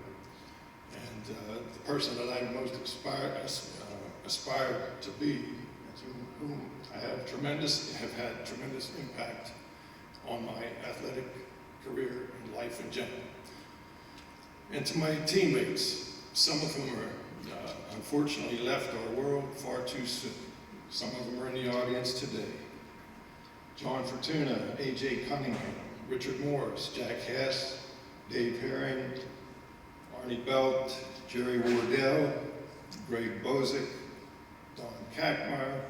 and the person that I most aspire to be, and to whom I have had tremendous impact on my athletic career and life in general. And to my teammates, some of whom are unfortunately left our world far too soon. Some of them are in the audience today. John Fortuna, A.J. Cunningham, Richard Morris, Jack Hess, Dave Herring, Arnie Belt, Jerry Wardell, Greg Bozick, Don Kackmeyer,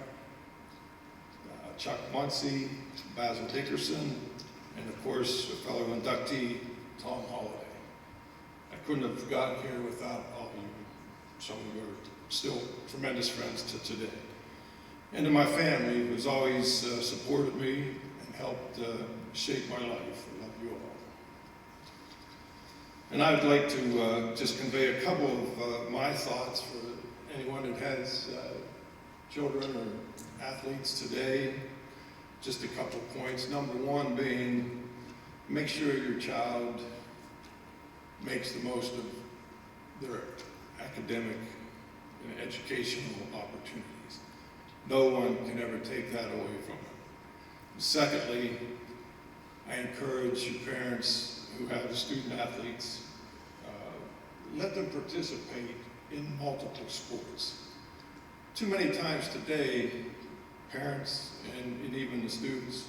Chuck Muncie, Basil Dickerson, and of course, a fellow inductee, Tom Holliday. I couldn't have gotten here without all of you. Some of you are still tremendous friends to today. And to my family, who's always supported me and helped shape my life. I love you all. And I'd like to just convey a couple of my thoughts for anyone that has children or athletes today. Just a couple points. Number one being, make sure your child makes the most of their academic and educational opportunities. No one can ever take that away from them. Secondly, I encourage you parents who have student athletes, let them participate in multiple sports. Too many times today, parents and even the students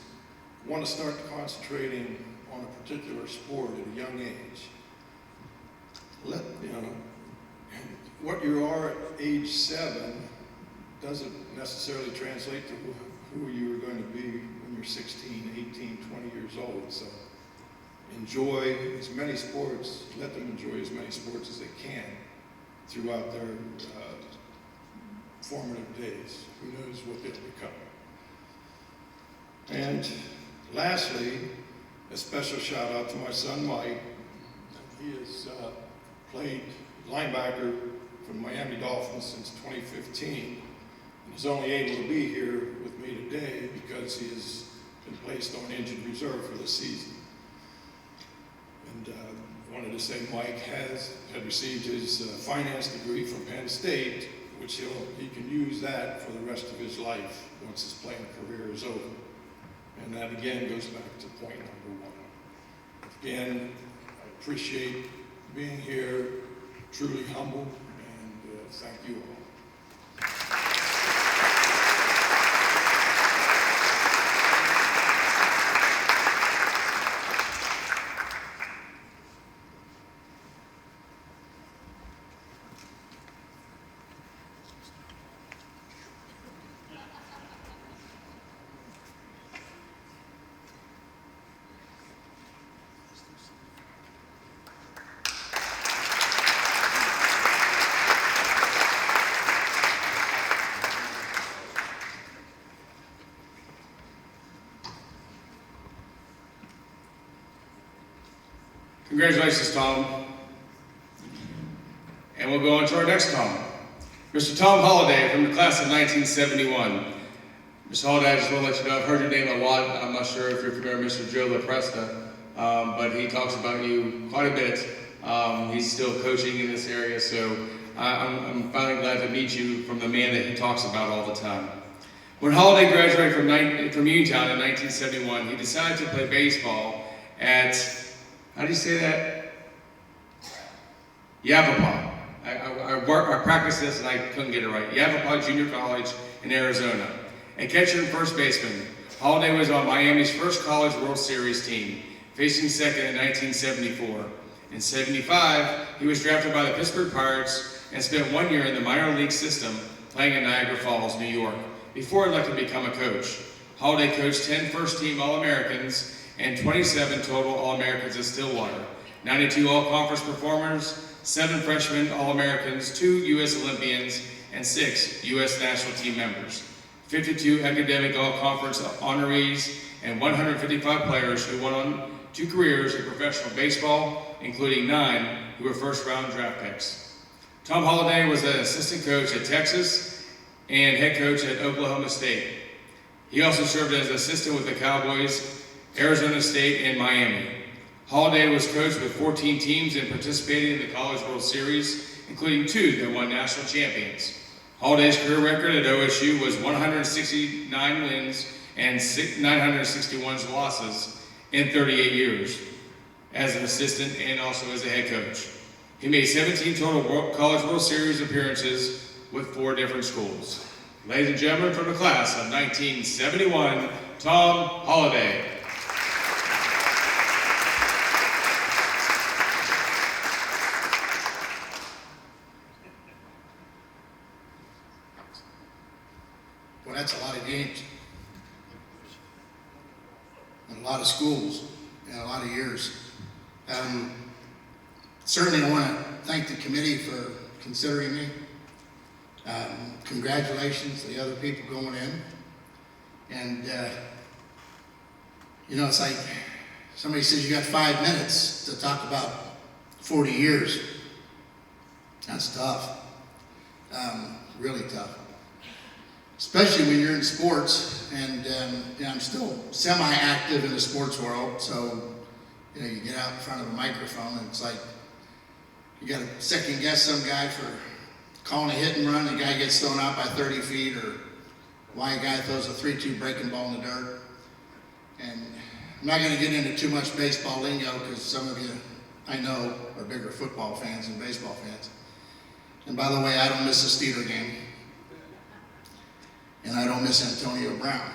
want to start concentrating on a particular sport at a young age. What you are at age 7 doesn't necessarily translate to who you are going to be when you're 16, 18, 20 years old. So enjoy as many sports, let them enjoy as many sports as they can throughout their formative days. Who knows what they'll become. And lastly, a special shout out to my son Mike. He has played linebacker for the Miami Dolphins since 2015 and is only able to be here with me today because he has been placed on injured reserve for the season. And I wanted to say Mike had received his finance degree from Penn State, which he can use that for the rest of his life once his playing career is over. And that again goes back to point number 1. Again, I appreciate being here, truly humbled, and thank you all. Congratulations, Tom. And we'll go on to our next Tom. Mr. Tom Holliday from the class of 1971. Mr. Holliday, I just want to let you know, I've heard your name a lot. I'm not sure if you're familiar with Mr. Joe LaPresta, but he talks about you quite a bit. He's still coaching in this area, so I'm finally glad to meet you from the man that he talks about all the time. When Holliday graduated from Uniontown in 1971, he decided to play baseball at, how do you say that? Yavapai. I practiced this and I couldn't get it right. Yavapai Junior College in Arizona. A catcher and first baseman, Holliday was on Miami's first College World Series team, facing second in 1974. In 75, he was drafted by the Pittsburgh Pirates and spent 1 year in the minor league system playing in Niagara Falls, New York, before electing to become a coach. Holliday coached 10 first-team All-Americans and 27 total All-Americans at Stillwater, 92 All-Conference performers, 7 freshman All-Americans, 2 U.S. Olympians, and 6 U.S. national team members, 52 academic All-Conference honorees, and 155 players who went on to careers in professional baseball, including 9 who were first-round draft picks. Tom Holliday was an assistant coach at Texas and head coach at Oklahoma State. He also served as assistant with the Cowboys, Arizona State, and Miami. Holliday was coached with 14 teams and participated in the College World Series, including 2 that won national champions. Holliday's career record at OSU was 169 wins and 961 losses in 38 years as an assistant and also as a head coach. He made 17 total College World Series appearances with 4 different schools. Ladies and gentlemen, from the class of 1971, Tom Holliday. Well, that's a lot of games. And a lot of schools, and a lot of years. Certainly I want to thank the committee for considering me. Congratulations to the other people going in. And, you know, it's like somebody says you got 5 minutes to talk about 40 years. That's tough. Really tough. Especially when you're in sports, and you know, I'm still semi-active in the sports world, so you know, you get out in front of a microphone and it's like you got to second guess some guy for calling a hit and run, the guy gets thrown out by 30 feet, or why a guy throws a 3-2 breaking ball in the dirt. And I'm not going to get into too much baseball lingo because some of you I know are bigger football fans than baseball fans. And by the way, I don't miss a Steeler game. And I don't miss Antonio Brown.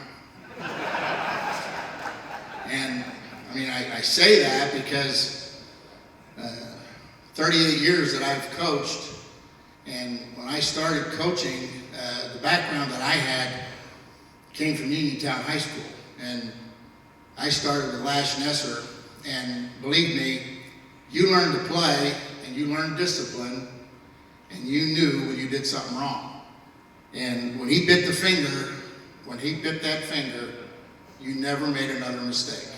And I mean, I say that because 38 years that I've coached, and when I started coaching, the background that I had came from Uniontown High School. And I started with Lash Nesser, and believe me, you learn to play, and you learn discipline, and you knew when you did something wrong. And when he bit the finger, when he bit that finger, you never made another mistake.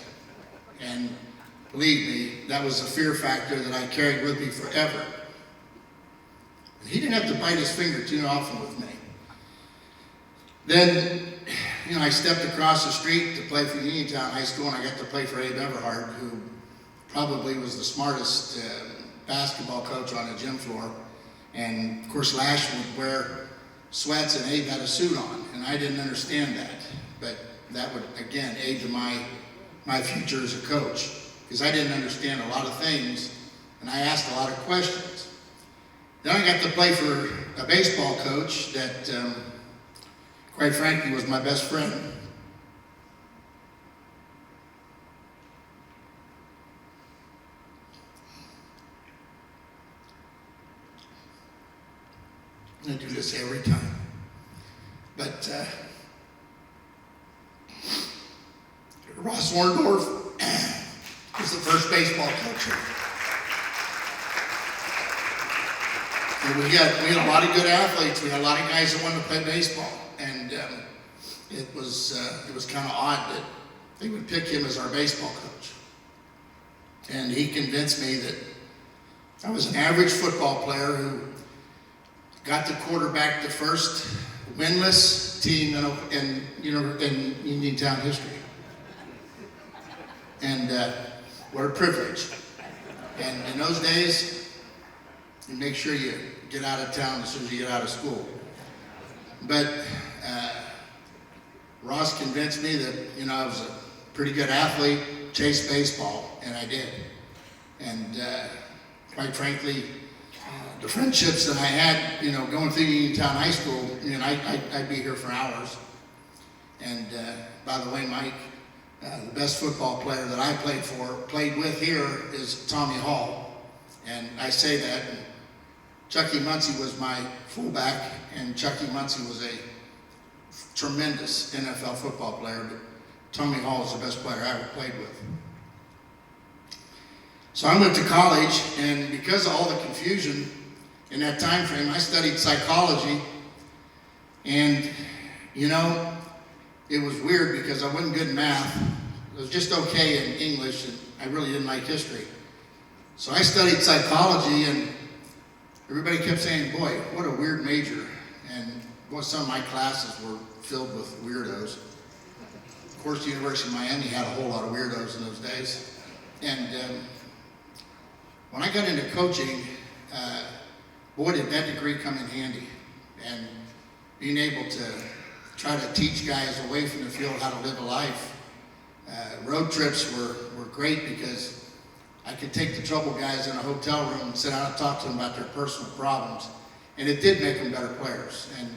And believe me, that was a fear factor that I carried with me forever. He didn't have to bite his finger too often with me. Then, you know, I stepped across the street to play for Uniontown High School, and I got to play for Abe Everhart, who probably was the smartest basketball coach on the gym floor. And of course, Lash would wear sweats, and Abe had a suit on, and I didn't understand that. But that would, again, aid to my future as a coach, because I didn't understand a lot of things and I asked a lot of questions. Then I got to play for a baseball coach that, quite frankly, was my best friend. I do this every time. But Ross Orndorff was the first baseball coach. And we had a lot of good athletes. We had a lot of guys that wanted to play baseball, and it was kind of odd that they would pick him as our baseball coach. And he convinced me that I was an average football player who got to quarterback the first winless team in Uniontown history. And what a privilege. And in those days, you make sure you get out of town as soon as you get out of school. But Ross convinced me that, I was a pretty good athlete, chased baseball, and I did. And quite frankly, the friendships that I had, going through Uniontown High School, I'd be here for hours. And by the way, Mike, the best football player that I played with here is Tommy Hall. And I say that, and Chucky Muncie was my fullback, and Chucky Muncie was a tremendous NFL football player, but Tommy Hall is the best player I ever played with. So I went to college, and because of all the confusion in that time frame, I studied psychology, and it was weird because I wasn't good in math. I was just okay in English, and I really didn't like history. So I studied psychology, and everybody kept saying, boy, what a weird major. And boy, some of my classes were filled with weirdos. Of course, the University of Miami had a whole lot of weirdos in those days. And when I got into coaching, boy, did that degree come in handy. And being able to try to teach guys away from the field how to live a life. Road trips were great because I could take the trouble guys in a hotel room and sit down and talk to them about their personal problems. And it did make them better players. And,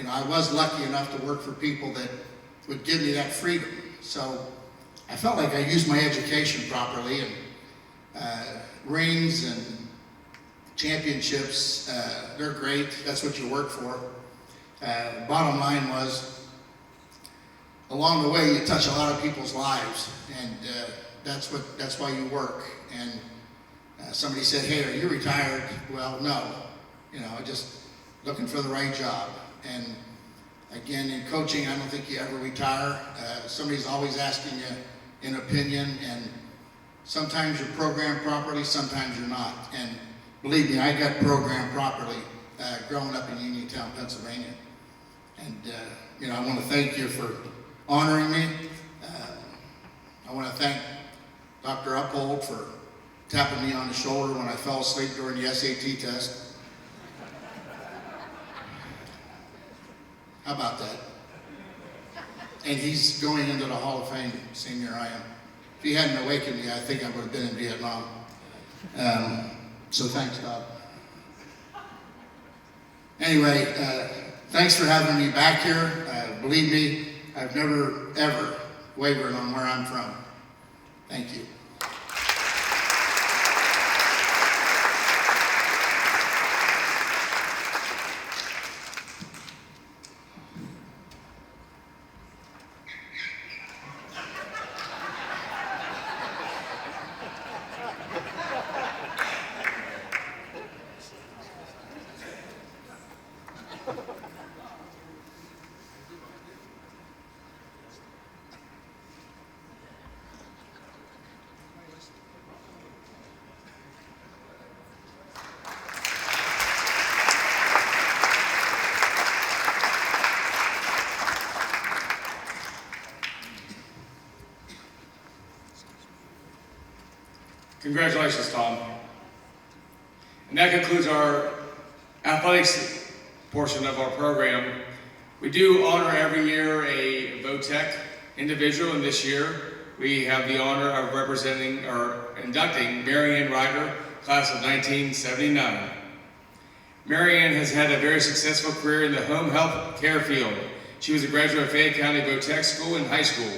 I was lucky enough to work for people that would give me that freedom. So I felt like I used my education properly, and rings and championships, they're great. That's what you work for. Bottom line was, along the way, you touch a lot of people's lives, and that's why you work. And somebody said, "Hey, are you retired?" Well, no. Just looking for the right job. And again, in coaching, I don't think you ever retire. Somebody's always asking you an opinion, and sometimes you're programmed properly, sometimes you're not. And believe me, I got programmed properly growing up in Uniontown, Pennsylvania. And, I want to thank you for honoring me. I want to thank Dr. Uphold for tapping me on the shoulder when I fell asleep during the SAT test. How about that? And he's going into the Hall of Fame, same year I am. If he hadn't awakened me, I think I would have been in Vietnam. So thanks, Doc. Anyway, thanks for having me back here. Believe me, I've never, ever wavered on where I'm from. Thank you. Congratulations, Tom. And that concludes our athletics portion of our program. We do honor every year a VOTEC individual, and this year we have the honor of representing or inducting Marianne Ryder, class of 1979. Marianne has had a very successful career in the home health care field. She was a graduate of Fayette County Vo-Tech School in high school.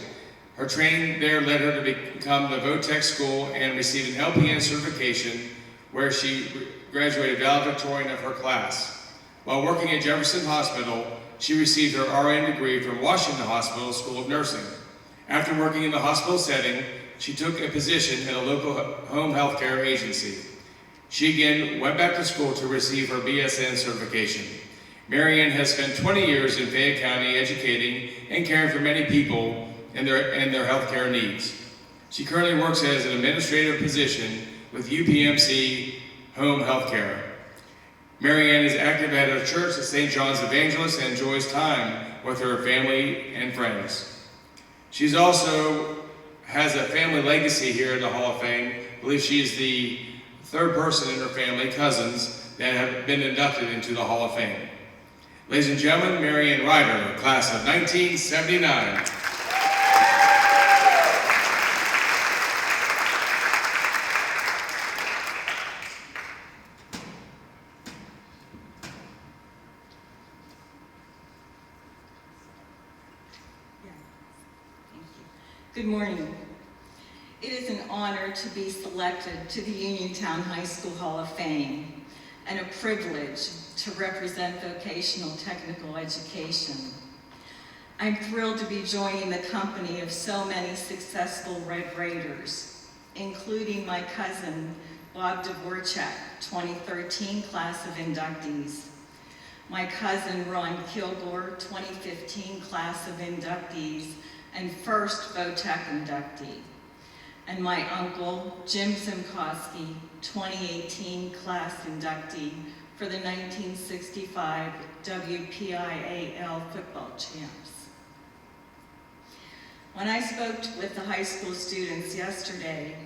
Her training there led her to become the Vo-Tech School and received an LPN certification, where she graduated valedictorian of her class. While working at Jefferson Hospital, she received her RN degree from Washington Hospital School of Nursing. After working in the hospital setting, she took a position at a local home health care agency. She again went back to school to receive her BSN certification. Marianne has spent 20 years in Fayette County educating and caring for many people and their health care needs. She currently works as an administrative position with UPMC Home Health Care. Marianne is active at her church at St. John's Evangelist and enjoys time with her family and friends. She's also has a family legacy here at the Hall of Fame. I believe she is the third person in her family, cousins, that have been inducted into the Hall of Fame. Ladies and gentlemen, Marianne Ryder, class of 1979. Good morning. It is an honor to be selected to the Uniontown High School Hall of Fame and a privilege to represent vocational technical education. I'm thrilled to be joining the company of so many successful Red Raiders, including my cousin, Bob Dvorak, 2013 class of inductees, my cousin, Ron Kilgore, 2015 class of inductees, and first Vo-Tech inductee, and my uncle, Jim Zimkowski, 2018 class inductee for the 1965 WPIAL football champs. When I spoke with the high school students yesterday,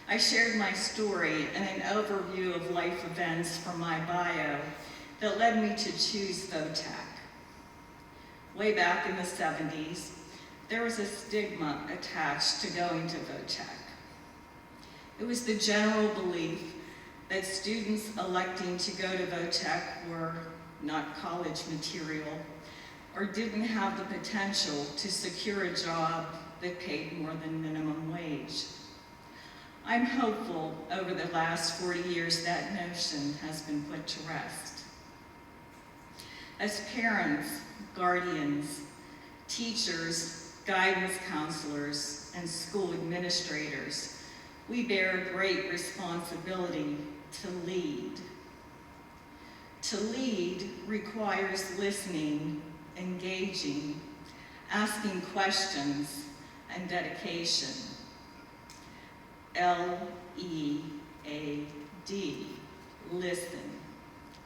I shared my story and an overview of life events from my bio that led me to choose Vo-Tech. Way back in the 70s, there was a stigma attached to going to Vo-Tech. It was the general belief that students electing to go to Vo-Tech were not college material or didn't have the potential to secure a job that paid more than minimum wage. I'm hopeful over the last 40 years that notion has been put to rest. As parents, guardians, teachers, guidance counselors, and school administrators, we bear a great responsibility to lead. To lead requires listening, engaging, asking questions, and dedication. L-E-A-D, listen,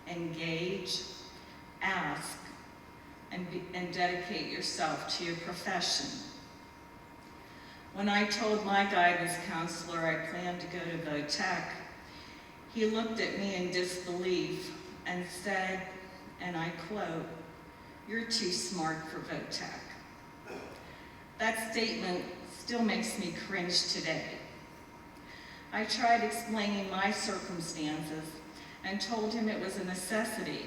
engage, ask, and dedicate yourself to your profession. When I told my guidance counselor I planned to go to Vo-Tech, he looked at me in disbelief and said, and I quote, "You're too smart for Vo-Tech." That statement still makes me cringe today. I tried explaining my circumstances and told him it was a necessity.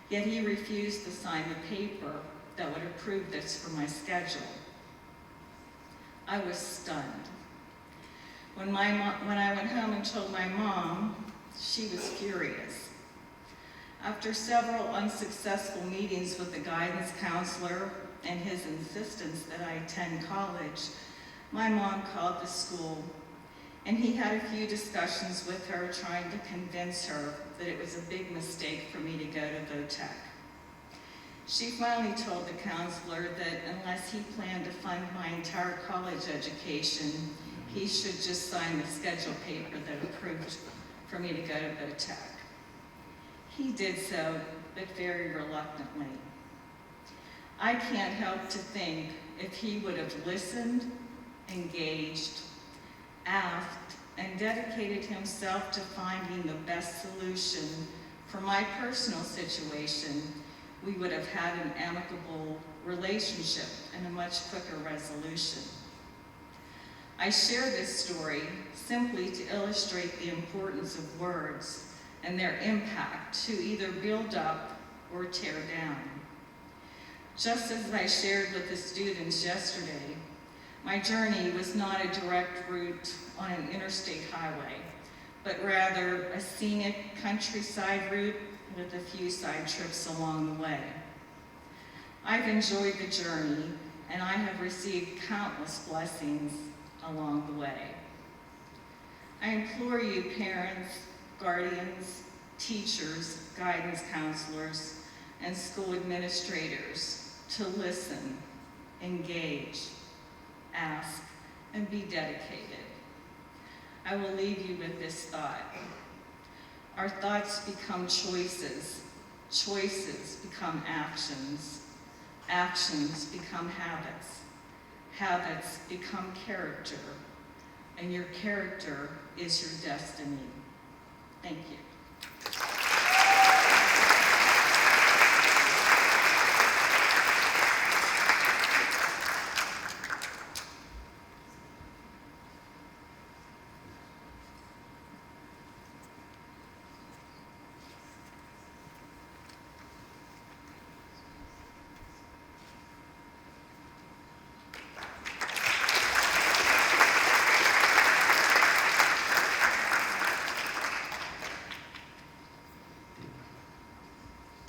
Yet he refused to sign the paper that would approve this for my schedule. I was stunned. When I went home and told my mom, she was furious. After several unsuccessful meetings with the guidance counselor and his insistence that I attend college, my mom called the school, and he had a few discussions with her trying to convince her that it was a big mistake for me to go to Vo-Tech. She finally told the counselor that unless he planned to fund my entire college education, he should just sign the schedule paper that approved for me to go to Vo-Tech. He did so, but very reluctantly. I can't help to think if he would have listened, engaged, asked, and dedicated himself to finding the best solution for my personal situation, we would have had an amicable relationship and a much quicker resolution. I share this story simply to illustrate the importance of words and their impact to either build up or tear down. Just as I shared with the students yesterday, my journey was not a direct route on an interstate highway, but rather a scenic countryside route with a few side trips along the way. I've enjoyed the journey, and I have received countless blessings along the way. I implore you, parents, guardians, teachers, guidance counselors, and school administrators to listen, engage, ask, and be dedicated. I will leave you with this thought. Our thoughts become choices. Choices become actions. Actions become habits. Habits become character. And your character is your destiny. Thank you.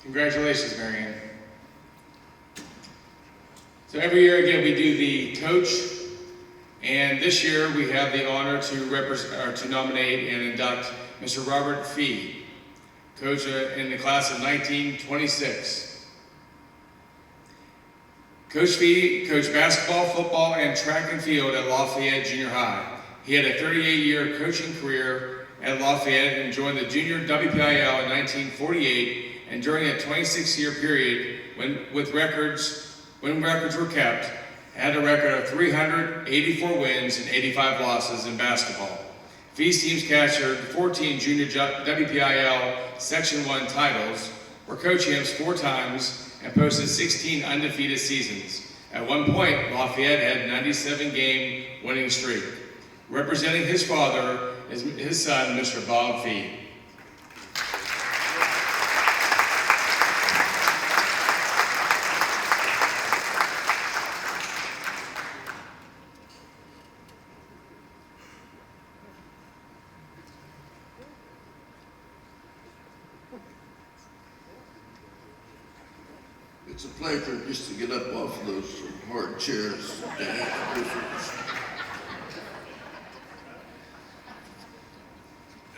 Congratulations, Marianne. So every year again we do the coach, and this year we have the honor to nominate and induct Mr. Robert Fee, coach in the class of 1926. Coach Fee coached basketball, football, and track and field at Lafayette Junior High. He had a 38-year coaching career at Lafayette and joined the junior WPIL in 1948. And during a 26-year period, when records were kept, had a record of 384 wins and 85 losses in basketball. Fee's teams captured 14 junior WPIL Section 1 titles, were coach hymns 4 times, and posted 16 undefeated seasons. At one point, Lafayette had a 97-game winning streak. Representing his father is his son, Mr. Bob Fee. It's a pleasure just to get up off of those hard chairs.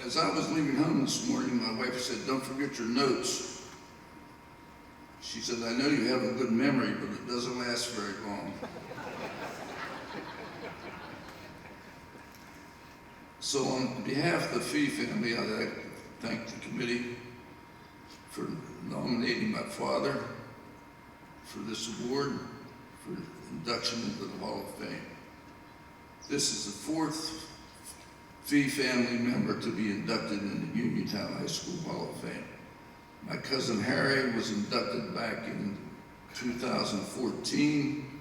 As I was leaving home this morning, my wife said, "Don't forget your notes." She said, "I know you have a good memory, but it doesn't last very long." So on behalf of the Fee family, I'd like to thank the committee for nominating my father for this award for induction into the Hall of Fame. This is the 4th Fee family member to be inducted in the Uniontown High School Hall of Fame. My cousin Harry was inducted back in 2014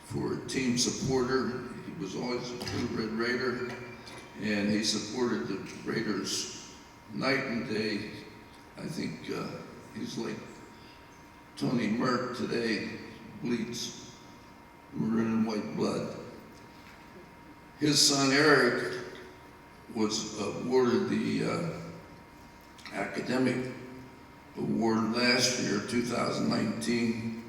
for a team supporter. He was always a true Red Raider, and he supported the Raiders night and day. I think he's like Tony Merck today, bleeds maroon and white blood. His son Eric was awarded the academic award last year, 2019,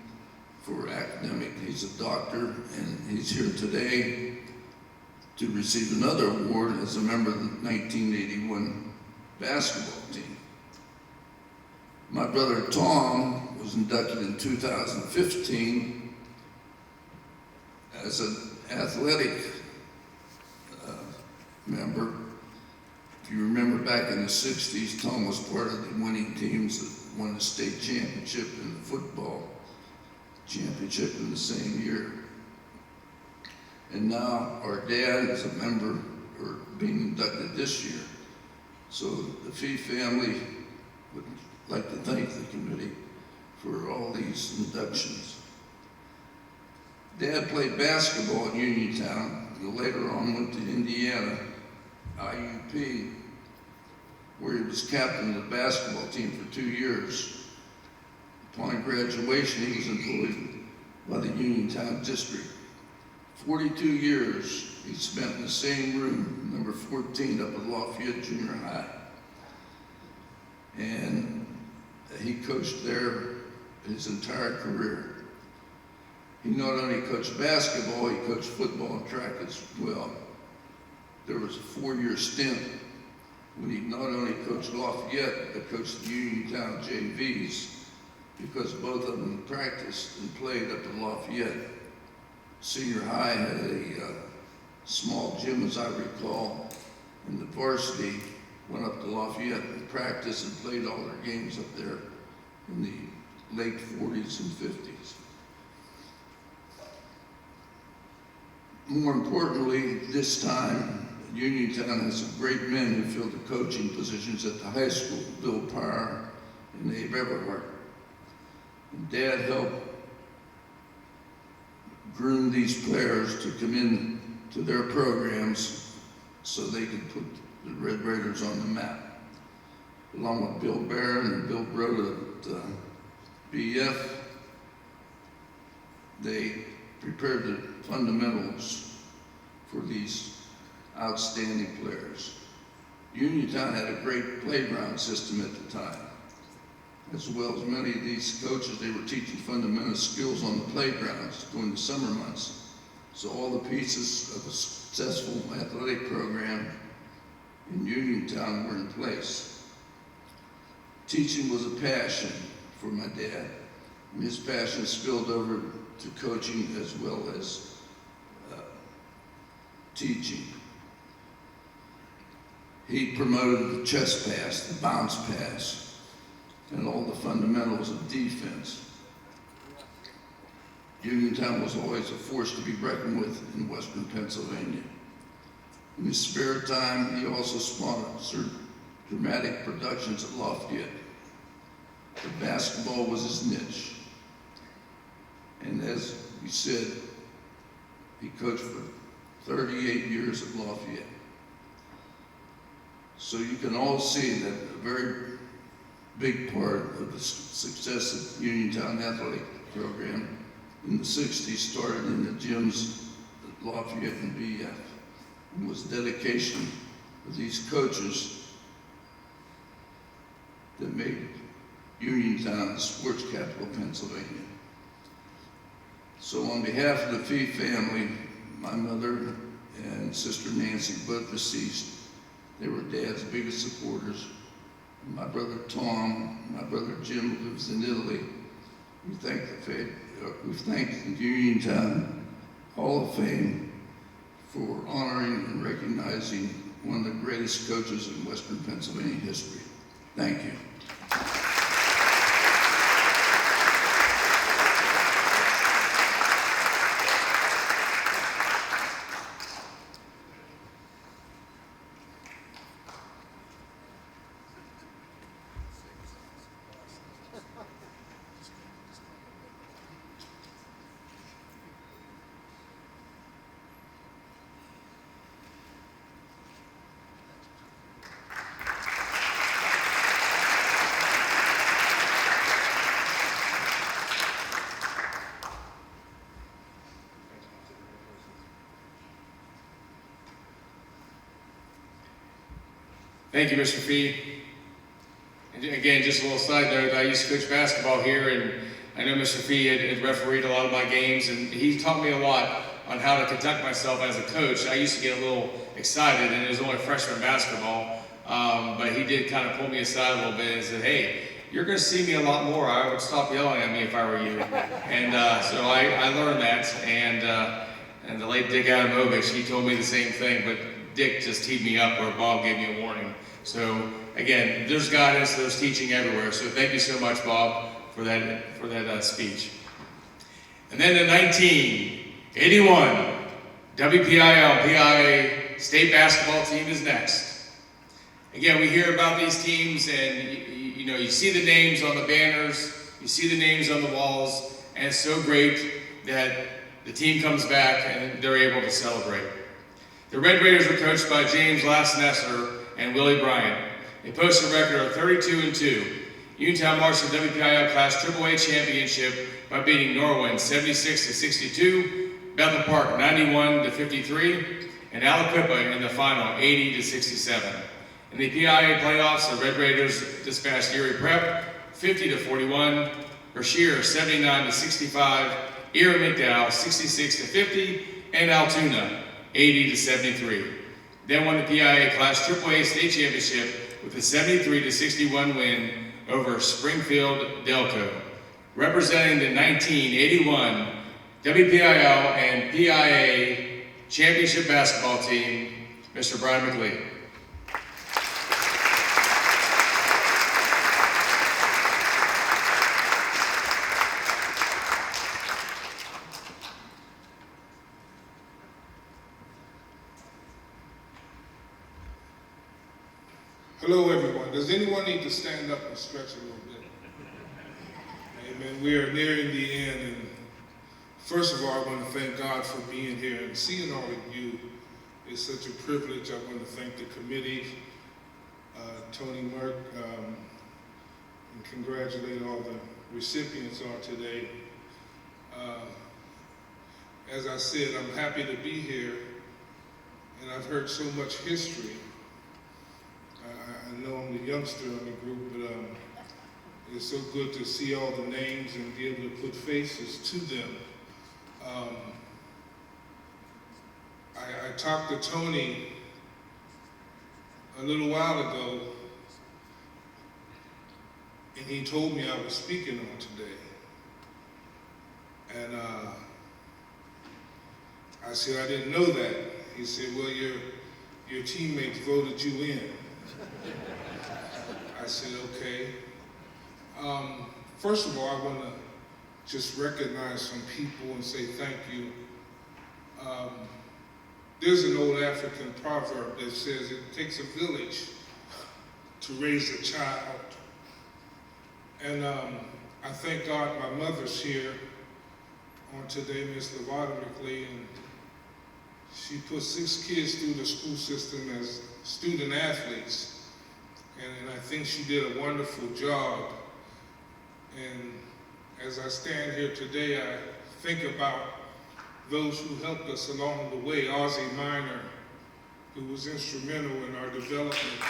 for academic. He's a doctor, and he's here today to receive another award as a member of the 1981 basketball team. My brother Tom was inducted in 2015 as an athletic member. If you remember back in the 60s, Tom was part of the winning teams that won the state championship in the football championship in the same year. And now our dad is a member, or being inducted this year. So the Fee family would like to thank the committee for all these inductions. Dad played basketball at Uniontown later on went to Indiana, IUP, where he was captain of the basketball team for 2 years. Upon graduation, he was employed by the Uniontown District. 42 years he spent in the same room, number 14, up at Lafayette Junior High. And he coached there his entire career. He not only coached basketball, he coached football and track as well. There was a 4-year stint when he not only coached Lafayette, but coached the Uniontown JVs, because both of them practiced and played up at Lafayette. Senior high had a small gym, as I recall, and the varsity went up to Lafayette and practiced and played all their games up there in the late 40s and 50s. More importantly, this time, Uniontown has some great men who filled the coaching positions at the high school, Bill Parr and Abe Everhart. And Dad helped groom these players to come in to their programs so they could put the Red Raiders on the map. Along with Bill Barron and Bill Broda at BF, they prepared the fundamentals for these outstanding players. Uniontown had a great playground system at the time. As well as many of these coaches, they were teaching fundamental skills on the playgrounds during the summer months. So all the pieces of a successful athletic program in Uniontown were in place. Teaching was a passion for my dad, and his passion spilled over to coaching as well as teaching. He promoted the chest pass, the bounce pass, and all the fundamentals of defense. Uniontown was always a force to be reckoned with in Western Pennsylvania. In his spare time, he also sponsored dramatic productions at Lafayette. The basketball was his niche. And as we said, he coached for 38 years at Lafayette. So you can all see that a very big part of the success of Uniontown athletic program in the 60s started in the gyms at Lafayette and BF, and was dedication of these coaches that made Uniontown the sports capital of Pennsylvania. So on behalf of the Fee family, my mother and sister Nancy, both deceased, they were Dad's biggest supporters. My brother Tom, my brother Jim, who lives in Italy. We thank the Uniontown Hall of Fame for honoring and recognizing one of the greatest coaches in Western Pennsylvania history. Thank you. Thank you, Mr. Fee. And again, just a little side note, I used to coach basketball here, and I know Mr. Fee had refereed a lot of my games, and he taught me a lot on how to conduct myself as a coach. I used to get a little excited, and it was only freshman basketball, but he did kind of pull me aside a little bit and said, hey, you're going to see me a lot more. I would stop yelling at me if I were you. And so I learned that, and the late Dick Adamovich, he told me the same thing, but Dick just teed me up where Bob gave me a warning. So again, there's guidance, there's teaching everywhere. So thank you so much, Bob, for that speech. And then in 1981, WPIL PIA state basketball team is next. Again, we hear about these teams, and you see the names on the banners, you see the names on the walls, and it's so great that the team comes back and they're able to celebrate. The Red Raiders were coached by James Lasnesser and Willie Bryant. They posted a record of 32-2. Uniontown marched the WPIL Class AAA Championship by beating Norwin 76-62, Bethel Park 91-53, and Aliquippa in the final 80-67. In the PIA playoffs, the Red Raiders dispatched Erie Prep 50-41, Brashear 79-65, Erie McDowell 66-50, and Altoona 80-73. Then won the PIA Class AAA State Championship with a 73-61 win over Springfield Delco. Representing the 1981 WPIL and PIA Championship basketball team, Mr. Brian McLeod. Hello, everyone. Does anyone need to stand up and stretch a little bit? Amen. We are nearing the end, and first of all, I want to thank God for being here and seeing all of you. It's such a privilege. I want to thank the committee, Tony Merck, and congratulate all the recipients on today. As I said, I'm happy to be here, and I've heard so much history. I know I'm the youngster in the group, but it's so good to see all the names and be able to put faces to them. I talked to Tony a little while ago, and he told me I was speaking on today. And I said, I didn't know that. He said, well, your teammates voted you in. I said, okay. First of all, I want to just recognize some people and say thank you. There's an old African proverb that says it takes a village to raise a child. And I thank God my mother's here on today, Miss Lavada McLean, and she put 6 kids through the school system as student athletes. And I think she did a wonderful job. And as I stand here today, I think about those who helped us along the way. Ozzie Minor, who was instrumental in our development.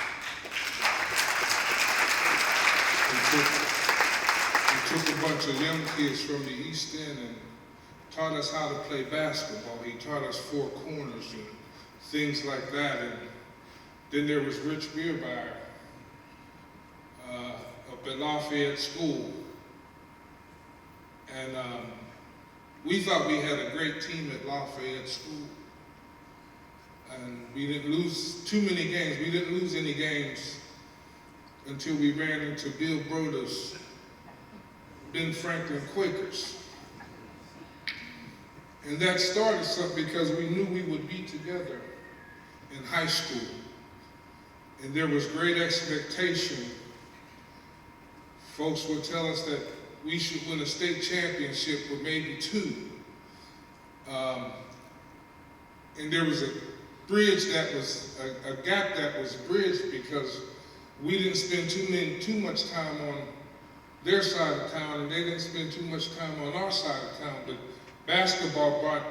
He took a bunch of young kids from the East End and taught us how to play basketball. He taught us 4 corners and things like that. And then there was Rich Beermeyer up at Lafayette School. And we thought we had a great team at Lafayette School. And we didn't lose too many games. We didn't lose any games until we ran into Bill Broder's Ben Franklin Quakers. And that started something because we knew we would be together in high school. And there was great expectation. Folks would tell us that we should win a state championship or maybe 2. And there was a bridge that was, a gap that was bridged because we didn't spend too much time on their side of town and they didn't spend too much time on our side of town. But basketball brought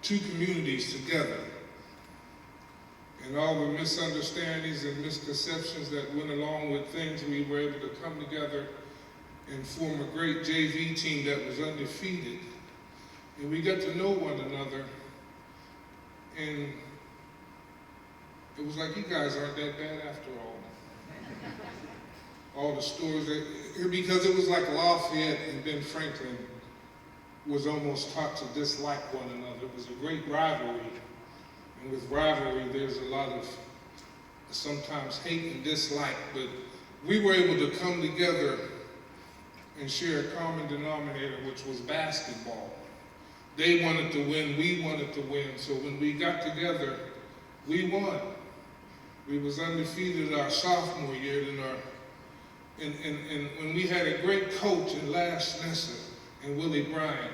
2 communities together. And all the misunderstandings and misconceptions that went along with things, we were able to come together and form a great JV team that was undefeated. And we got to know one another. And it was like, you guys aren't that bad after all. All the stories, because it was like Lafayette and Ben Franklin was almost taught to dislike one another. It was a great rivalry. And with rivalry, there's a lot of sometimes hate and dislike, but we were able to come together and share a common denominator, which was basketball. They wanted to win, we wanted to win. So when we got together, we won. We was undefeated our sophomore year and when we had a great coach in Lash Nesser and Willie Bryant.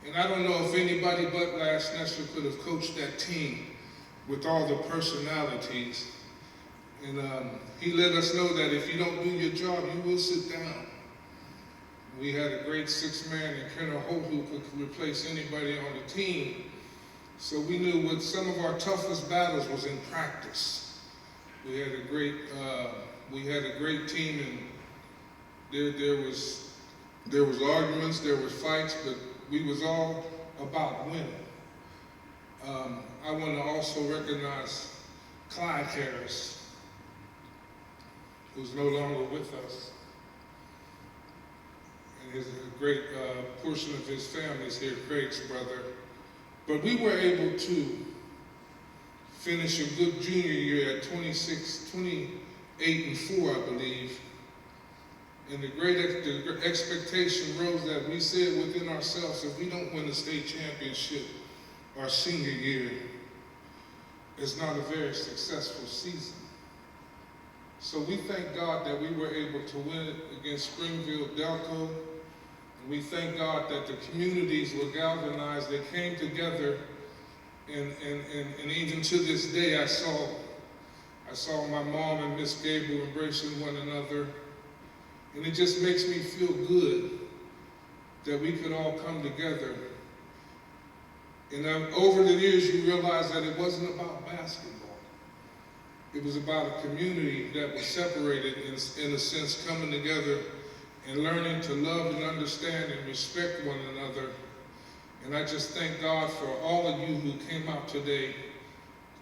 And I don't know if anybody but Lash Nesser could have coached that team. with all the personalities. And he let us know that if you don't do your job, you will sit down. We had a great six-man in Kenner Holt who could replace anybody on the team. So we knew what some of our toughest battles was in practice. We had a great team, and there was arguments, there was fights, but we was all about winning. I want to also recognize Clyde Harris, who's no longer with us. And a great portion of his family is here, Craig's brother. But we were able to finish a good junior year at 28-4, I believe. And the expectation rose that we said within ourselves, if we don't win the state championship our senior year, it's not a very successful season. So we thank God that we were able to win it against Springfield Delco. And we thank God that the communities were galvanized, they came together, and even to this day I saw my mom and Miss Gable embracing one another. And it just makes me feel good that we could all come together. And over the years you realize that it wasn't about basketball. It was about a community that was separated in a sense, coming together and learning to love and understand and respect one another. And I just thank God for all of you who came out today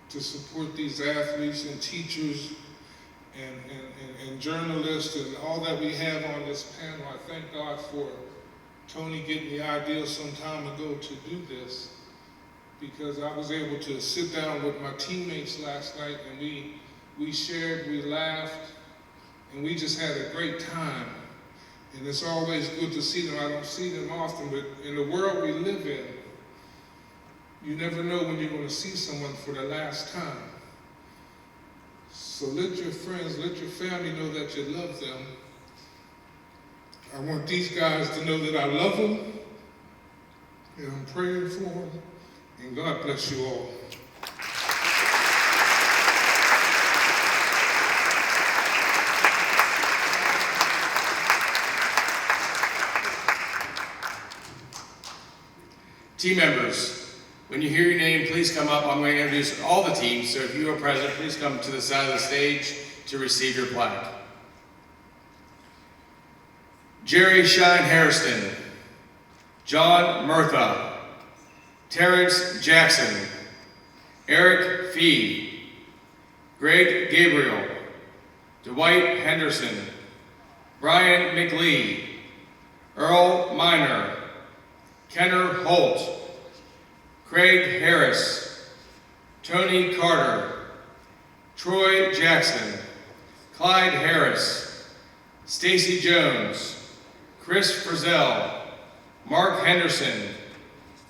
to support these athletes and teachers and journalists and all that we have on this panel. I thank God for Tony getting the idea some time ago to do this, because I was able to sit down with my teammates last night and we shared, we laughed, and we just had a great time. And it's always good to see them. I don't see them often, but in the world we live in, you never know when you're going to see someone for the last time. So let your friends, let your family know that you love them. I want these guys to know that I love them, and I'm praying for them, and God bless you all. Team members, when you hear your name, please come up. I'm going to introduce all the teams, so if you are present, please come to the side of the stage to receive your plaque. Jerry Shine Harrison, John Murtha, Terrence Jackson, Eric Fee, Greg Gabriel, Dwight Henderson, Brian McLee, Earl Miner, Kenner Holt, Craig Harris, Tony Carter, Troy Jackson, Clyde Harris, Stacy Jones, Chris Frizzell, Mark Henderson,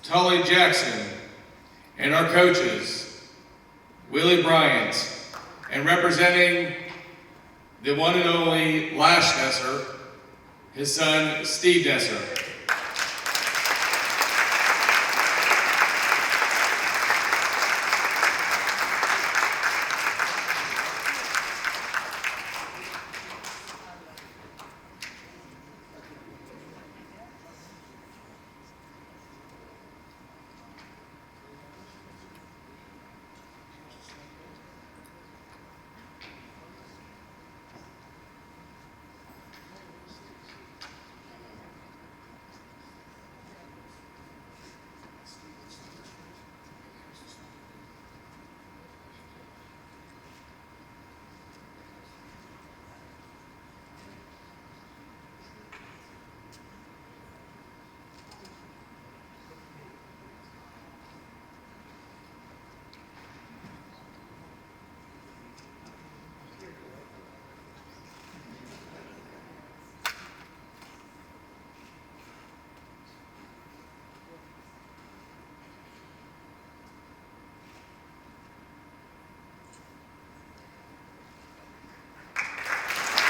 Tully Jackson, and our coaches, Willie Bryant, and representing the one and only Lash Nesser, his son, Steve Nesser.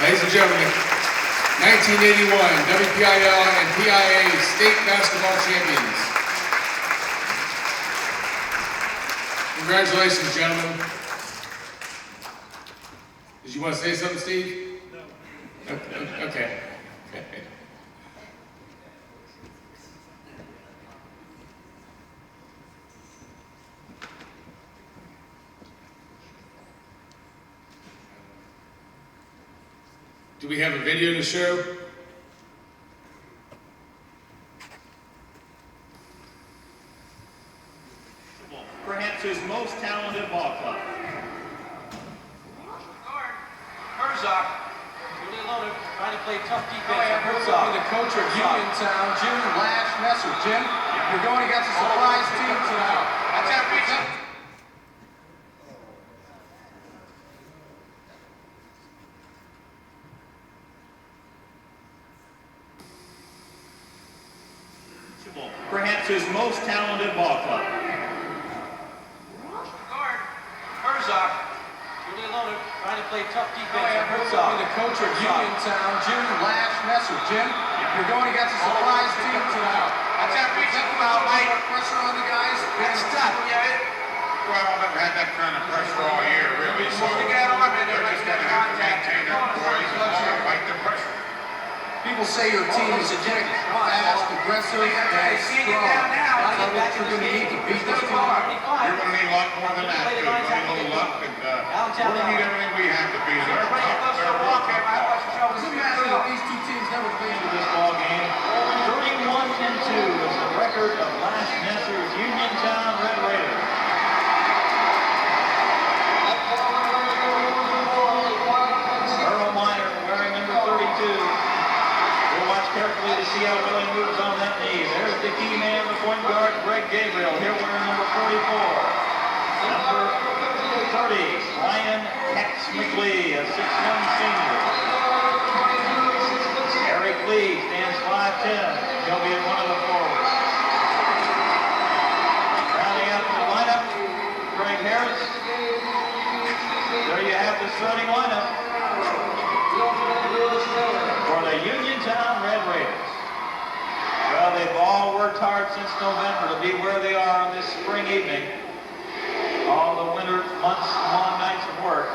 Ladies and gentlemen, 1981 WPIL and PIA state basketball champions. Congratulations, gentlemen. Did you want to say something, Steve? No. Okay. Do we have a video to show? Perhaps his most talented ball club. Herzog, really loaded, trying to play tough defense. Oh, yeah, Herzog, the coach of Uniontown, Jim Lash Messer. Jim, you're going against a surprise team tonight. That's everything. Perhaps his most talented ball club. Herzog, really loaded, trying to play tough defense. Oh, yeah, Herzog, the coach of Uniontown, Jim Lash Messer. Jim, you're going against a surprise team tonight. That's everything. Pressure on the guys. That's tough, yeah. Well, I've never had that kind of pressure all year, really. So they're just going to have to maintain their poise and fight the pressure. People say your team is quick, fast, aggressive, and strong. That's what you're going to need to beat this team. You're going to need a lot more than that, too. You're going to need a little luck, and we're going to need everything we have to beat them. Doesn't matter that these two teams never played in this ball game. 31-2 is the record of Lash Messer's Uniontown Red Raiders. Earl Minor wearing number 32. Carefully to see how it really moves on that knee. There's the key man, the point guard, Greg Gabriel, here wearing number 44. Number 30, Ryan Tex McLee, a 6'1" senior. Eric Lee stands 5'10". He'll be at one of the forwards. Rounding out the lineup, Craig Harris. There you have the starting lineup for the Uniontown Red Raiders. Well, they've all worked hard since November to be where they are on this spring evening. All the winter months, long nights of work.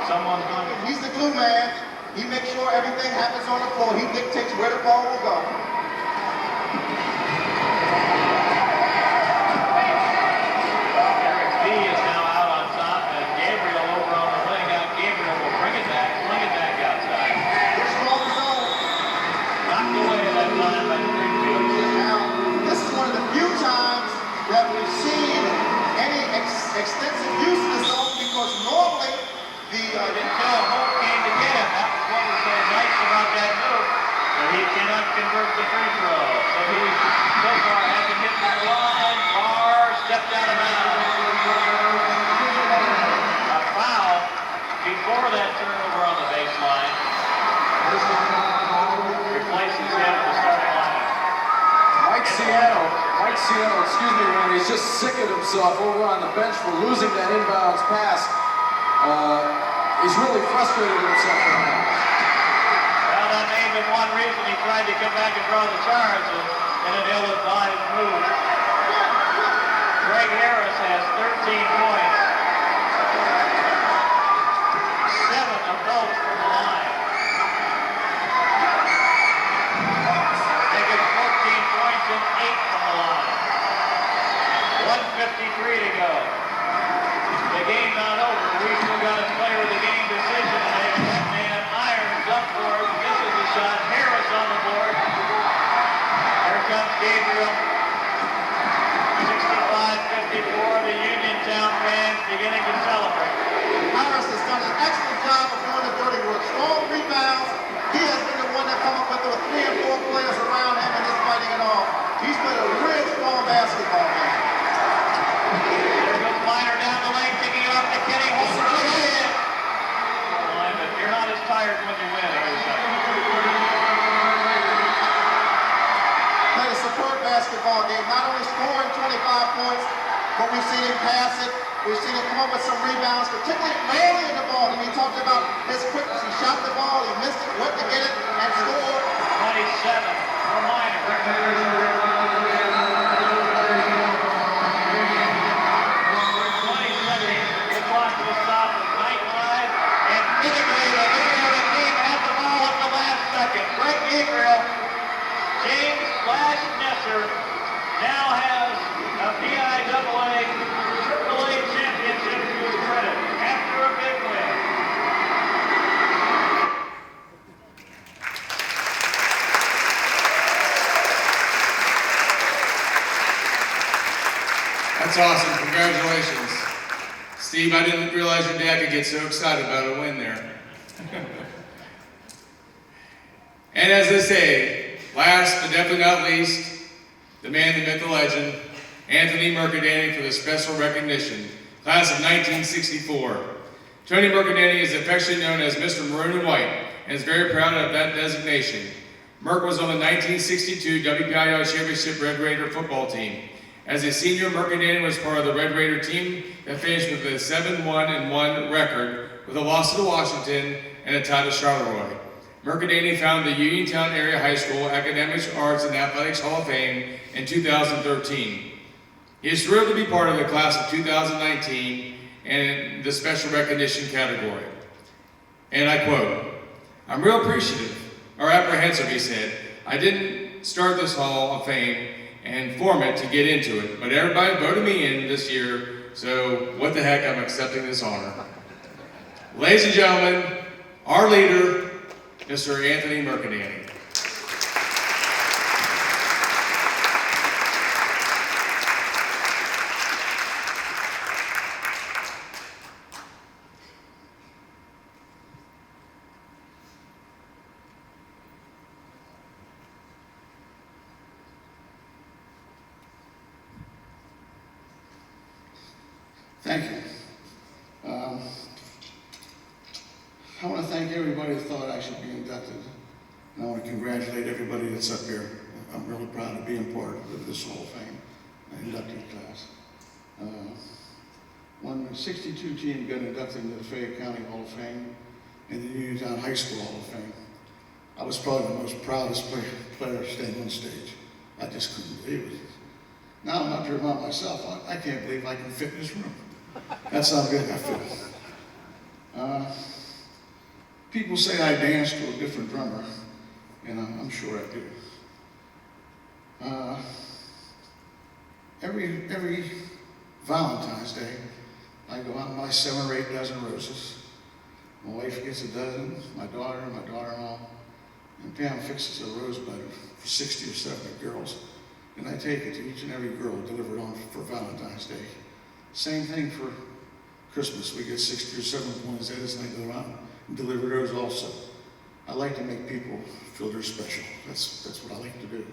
Someone's going to... He's the glue man. He makes sure everything happens on the floor. He dictates where the ball will go. Eric B is now out on top, and Gabriel over on the wing. Out Gabriel will bring it back, fling it back outside. Knocked away that time by Springfield. Now, this is one of the few times that we've seen any extensive use of the zone, because normally the... Until Hope came to get him. That was what was so nice about that move. But he cannot convert the free throw. So he so far hasn't hit the line. Barr stepped out of bounds. A foul before that turnover on the baseline. Replaces him in the starting lineup. Mike Siano, excuse me, Randy, he's just sick of himself over on the bench for losing that inbounds pass. He's really frustrated with himself right now. Well, that may have been one reason he tried to come back and draw the charge in an ill-advised move. Greg Harris has 13 points. 7 of those from the line. Making 14 points and 8 from the line. 1:53 to go. The game not over. We still got a player with a game decision to make. That man irons up for it. Misses the shot. Harris on the board. Here comes Gabriel. 65-54. The Uniontown fans beginning to celebrate. Harris has done an excellent job of doing the dirty work. Strong rebounds. He has been the one that come up with the 3 and 4 players around him and is fighting it off. He's been a real strong basketball man. There goes Minor down the lane, kicking it off to Kenny. Holds it in. But you're not as tired when you win. Played a superb basketball game. Not only scoring 25 points, but we've seen him pass it. We've seen him come up with some rebounds, particularly early in the ball. And we talked about his quickness. He shot the ball, he missed it, went to get it, and scored. 27 for Minor. Nesser now has a PIAA AAA championship to his credit after a big win. That's awesome. Congratulations. Steve, I didn't realize your dad could get so excited about a win there. And as they say, last but definitely not least, the man, the myth, the legend, Anthony Mercadante for the special recognition, class of 1964. Tony Mercadante is affectionately known as Mr. Maroon and White and is very proud of that designation. Merc was on the 1962 WPIAL Championship Red Raider football team. As a senior, Mercadante was part of the Red Raider team that finished with a 7-1-1 record with a loss to Washington and a tie to Charleroi. Mercadante founded the Uniontown Area High School Academics, Arts, and Athletics Hall of Fame in 2013. He is thrilled to be part of the class of 2019 and the special recognition category. And I quote, "I'm real appreciative, or apprehensive," he said. "I didn't start this Hall of Fame and form it to get into it, but everybody voted me in this year, so what the heck, I'm accepting this honor." Ladies and gentlemen, our leader, Mr. Anthony Mercadante. Thank you. I want to thank everybody who thought I should be inducted. And I want to congratulate everybody that's up here. I'm really proud of being part of this Hall of Fame inductee class. When the 62 team got inducted into the Fayette County Hall of Fame and the Uniontown High School Hall of Fame, I was probably the most proudest player standing on stage. I just couldn't believe it. Now I'm up here by myself. I can't believe I can fit in this room. That's how good I feel. People say I dance to a different drummer, and I'm sure I do. Every Valentine's Day, I go out and buy 7 or 8 dozen roses. My wife gets a dozen, my daughter-in-law, and Pam fixes a rosebud for 60 or 70 girls, and I take it to each and every girl delivered on for Valentine's Day. Same thing for Christmas. We get 60 or 70 poinsettias, and I go around and deliver those also. I like to make people feel they're special. That's what I like to do.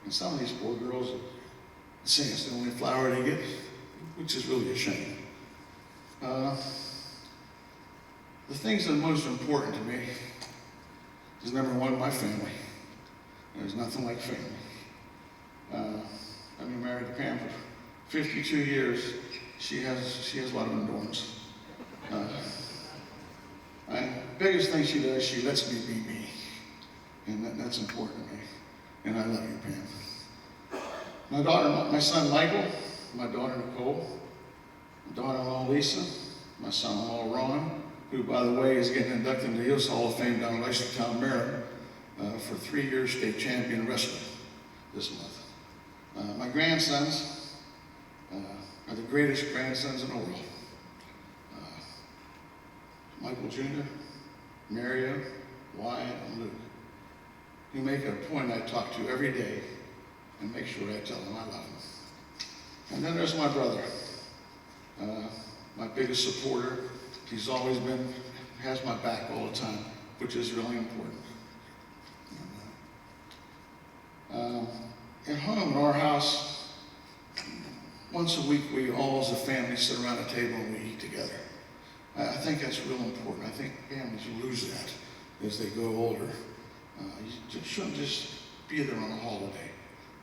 And some of these poor girls say it's the only flower they get, which is really a shame. The things that are most important to me is, number one, my family. There's nothing like family. I've been married to Pam for 52 years. She has a lot of endurance. The biggest thing she does, she lets me be me. And that's important to me. And I love you, Pam. My son Michael, my daughter Nicole, my daughter-in-law Lisa, my son-in-law Ron, who, by the way, is getting inducted into the UHS Hall of Fame down in Reisterstown, Maryland, for 3-year state champion wrestler this month. My grandsons are the greatest grandsons in the world. Michael Jr., Mario, Wyatt, and Luke. You make it a point I talk to every day and make sure I tell them I love them. And then there's my brother, my biggest supporter. He's always has my back all the time, which is really important. At home, in our house, once a week we all as a family sit around a table and we eat together. I think that's real important. I think families lose that as they grow older. You shouldn't just be there on a holiday.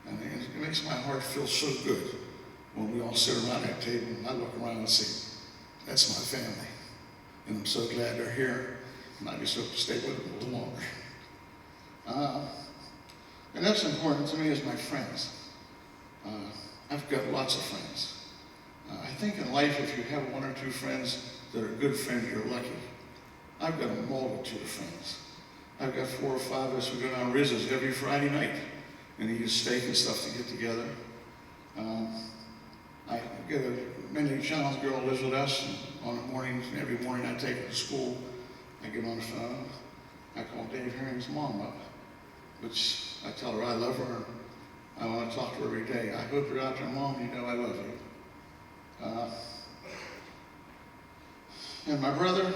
And it makes my heart feel so good when we all sit around that table and I look around and say, that's my family. And I'm so glad they're here, and I just hope to stay with them a little longer. And that's important to me as my friends. I've got lots of friends. I think in life, if you have 1 or 2 friends that are good friends, you're lucky. I've got a multitude of friends. I've got 4 or 5 of us who go down Riz's every Friday night. and eat a steak and stuff to get together. I get a Mindy Challenge girl lives with us, and on the mornings, every morning I take her to school. I get on the phone, I call Dave Herring's mom up, which I tell her I love her, and I want to talk to her every day. I hope you're out there, Mom, you know I love you. And my brother,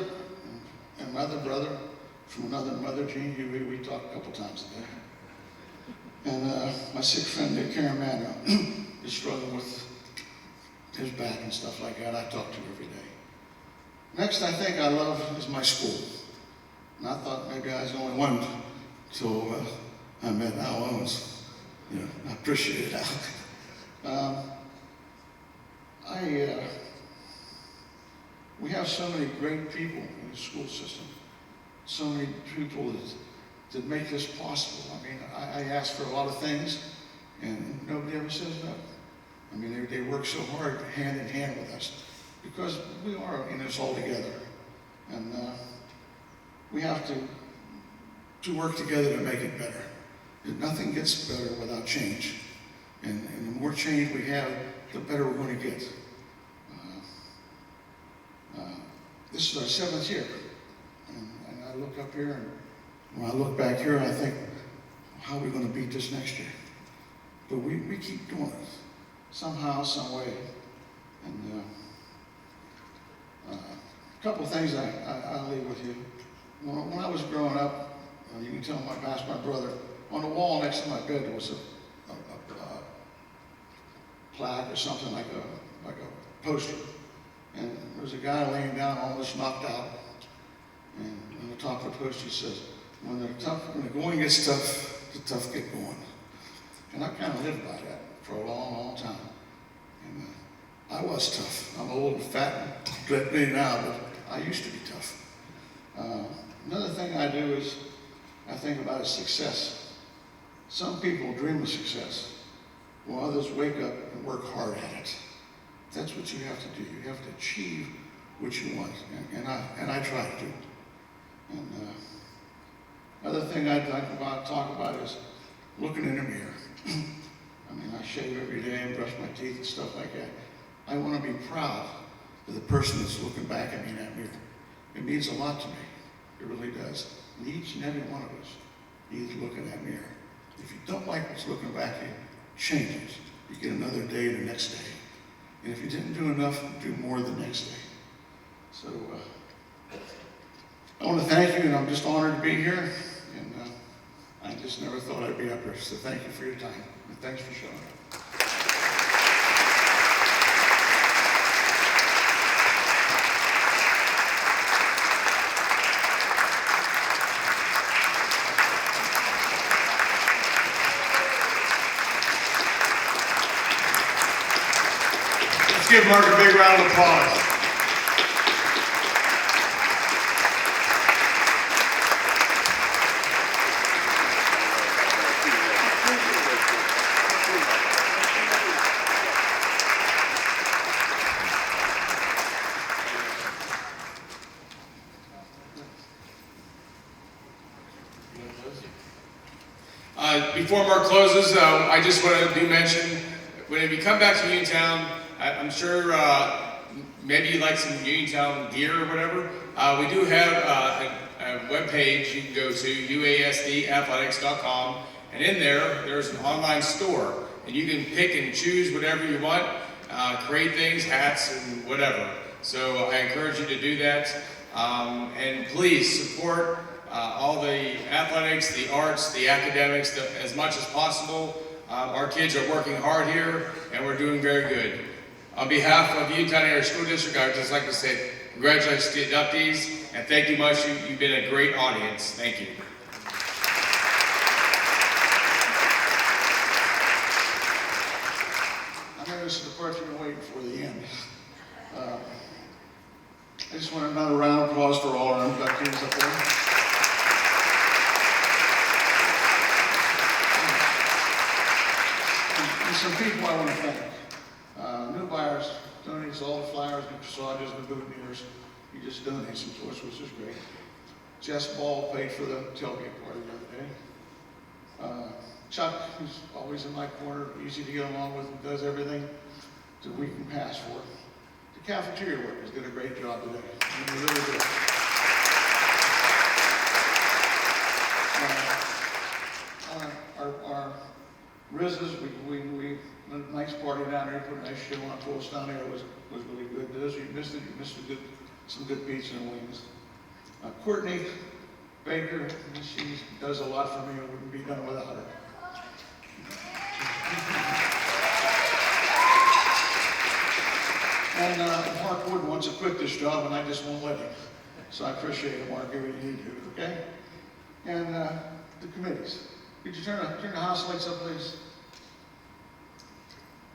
and my other brother from another mother, Gene Huey, we talk a couple times a day. And my sick friend, Nick Caramano, is struggling with his back and stuff like that. I talk to him every day. Next, I think I love is my school. And I thought maybe I was the only one until I met Al Owens. You know, I appreciate Al. We have so many great people in the school system. So many people that make this possible. I mean, I ask for a lot of things, and nobody ever says no. I mean, they work so hard hand in hand with us because we are in this all together. And we have to work together to make it better. And nothing gets better without change. And the more change we have, the better we're going to get. This is our 7th year. And I look up here, and when I look back here, I think, how are we going to beat this next year? But we keep doing it. Somehow, some way. And a couple of things I'll leave with you. When I was growing up, you can tell my brother, on the wall next to my bed there was a plaque or something like a poster. And there was a guy laying down almost knocked out. And on the top of the poster he says, when the going gets tough, the tough get going. And I kind of lived by that for a long, long time. And I was tough. I'm old and fat and let me now, but I used to be tough. Another thing I do is I think about is success. Some people dream of success, while others wake up and work hard at it. That's what you have to do. You have to achieve what you want, and I try to do. And other thing I'd like to talk about is looking in the mirror. I mean, I shave every day and brush my teeth and stuff like that. I want to be proud of the person that's looking back at me in that mirror. It means a lot to me. It really does. And each and every one of us needs to look in that mirror. If you don't like what's looking back at you, change it. You get another day the next day. And if you didn't do enough, do more the next day. So I want to thank you, and I'm just honored to be here. And I just never thought I'd be up here. So thank you for your time, and thanks for showing up. Let's give Mark a big round of applause. Before Mark closes, I just want to mention, when you come back to Uniontown, I'm sure maybe you like some Uniontown gear or whatever. We do have a web page you can go to, uasdathletics.com, and in there's an online store, and you can pick and choose whatever you want, create things, hats, and whatever. So I encourage you to do that, and please support all the athletics, the arts, the academics, as much as possible. Our kids are working hard here, and we're doing very good. On behalf of Uniontown Area School District, I would just like to say congratulations to the inductees, and thank you much. You've been a great audience. Thank you. I know this is the part you've been waiting for, the end. I just want another round of applause for all our inductees up there. And some people I want to thank. New buyers donates all the flowers, the corsage, the boutonnieres. He just donates them to us, which is great. Jess Ball paid for the tailgate party the other day. Chuck, who's always in my corner, easy to get along with, and does everything that we can pass for. The cafeteria workers did a great job today. They really did. Our Rizzes, we had a nice party down there, put a nice show on for us down there. It was really good. Those of you missed it, you missed some good pizza and wings. Courtney Baker, she does a lot for me. I wouldn't be done without her. And Mark Wood wants to quit this job, and I just won't let him. So I appreciate it, Mark, everything you do, okay? And the committees. Could you turn the house lights up, please?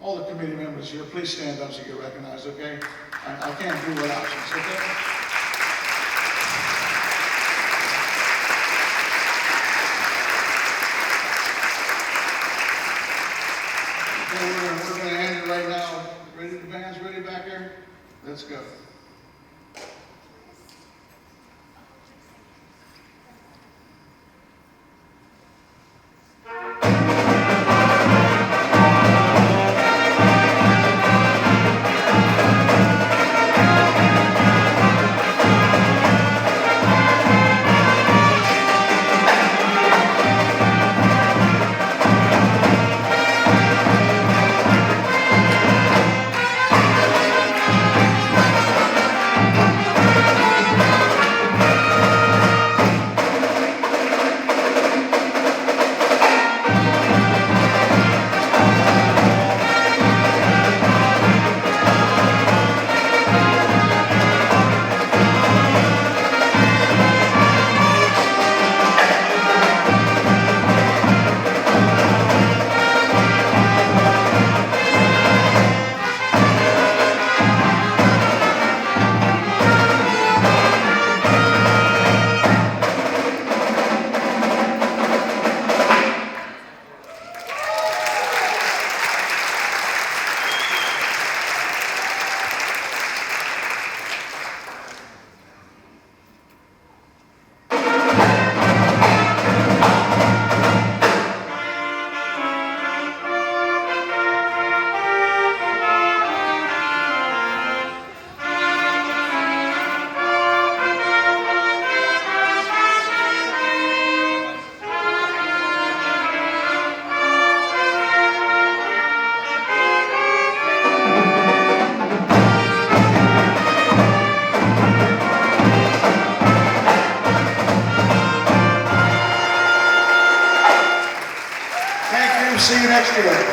All the committee members here, please stand up so you get recognized, okay? I can't do without you, okay? We're going to end it right now. Ready? The band's ready back there? Let's go. See you next year.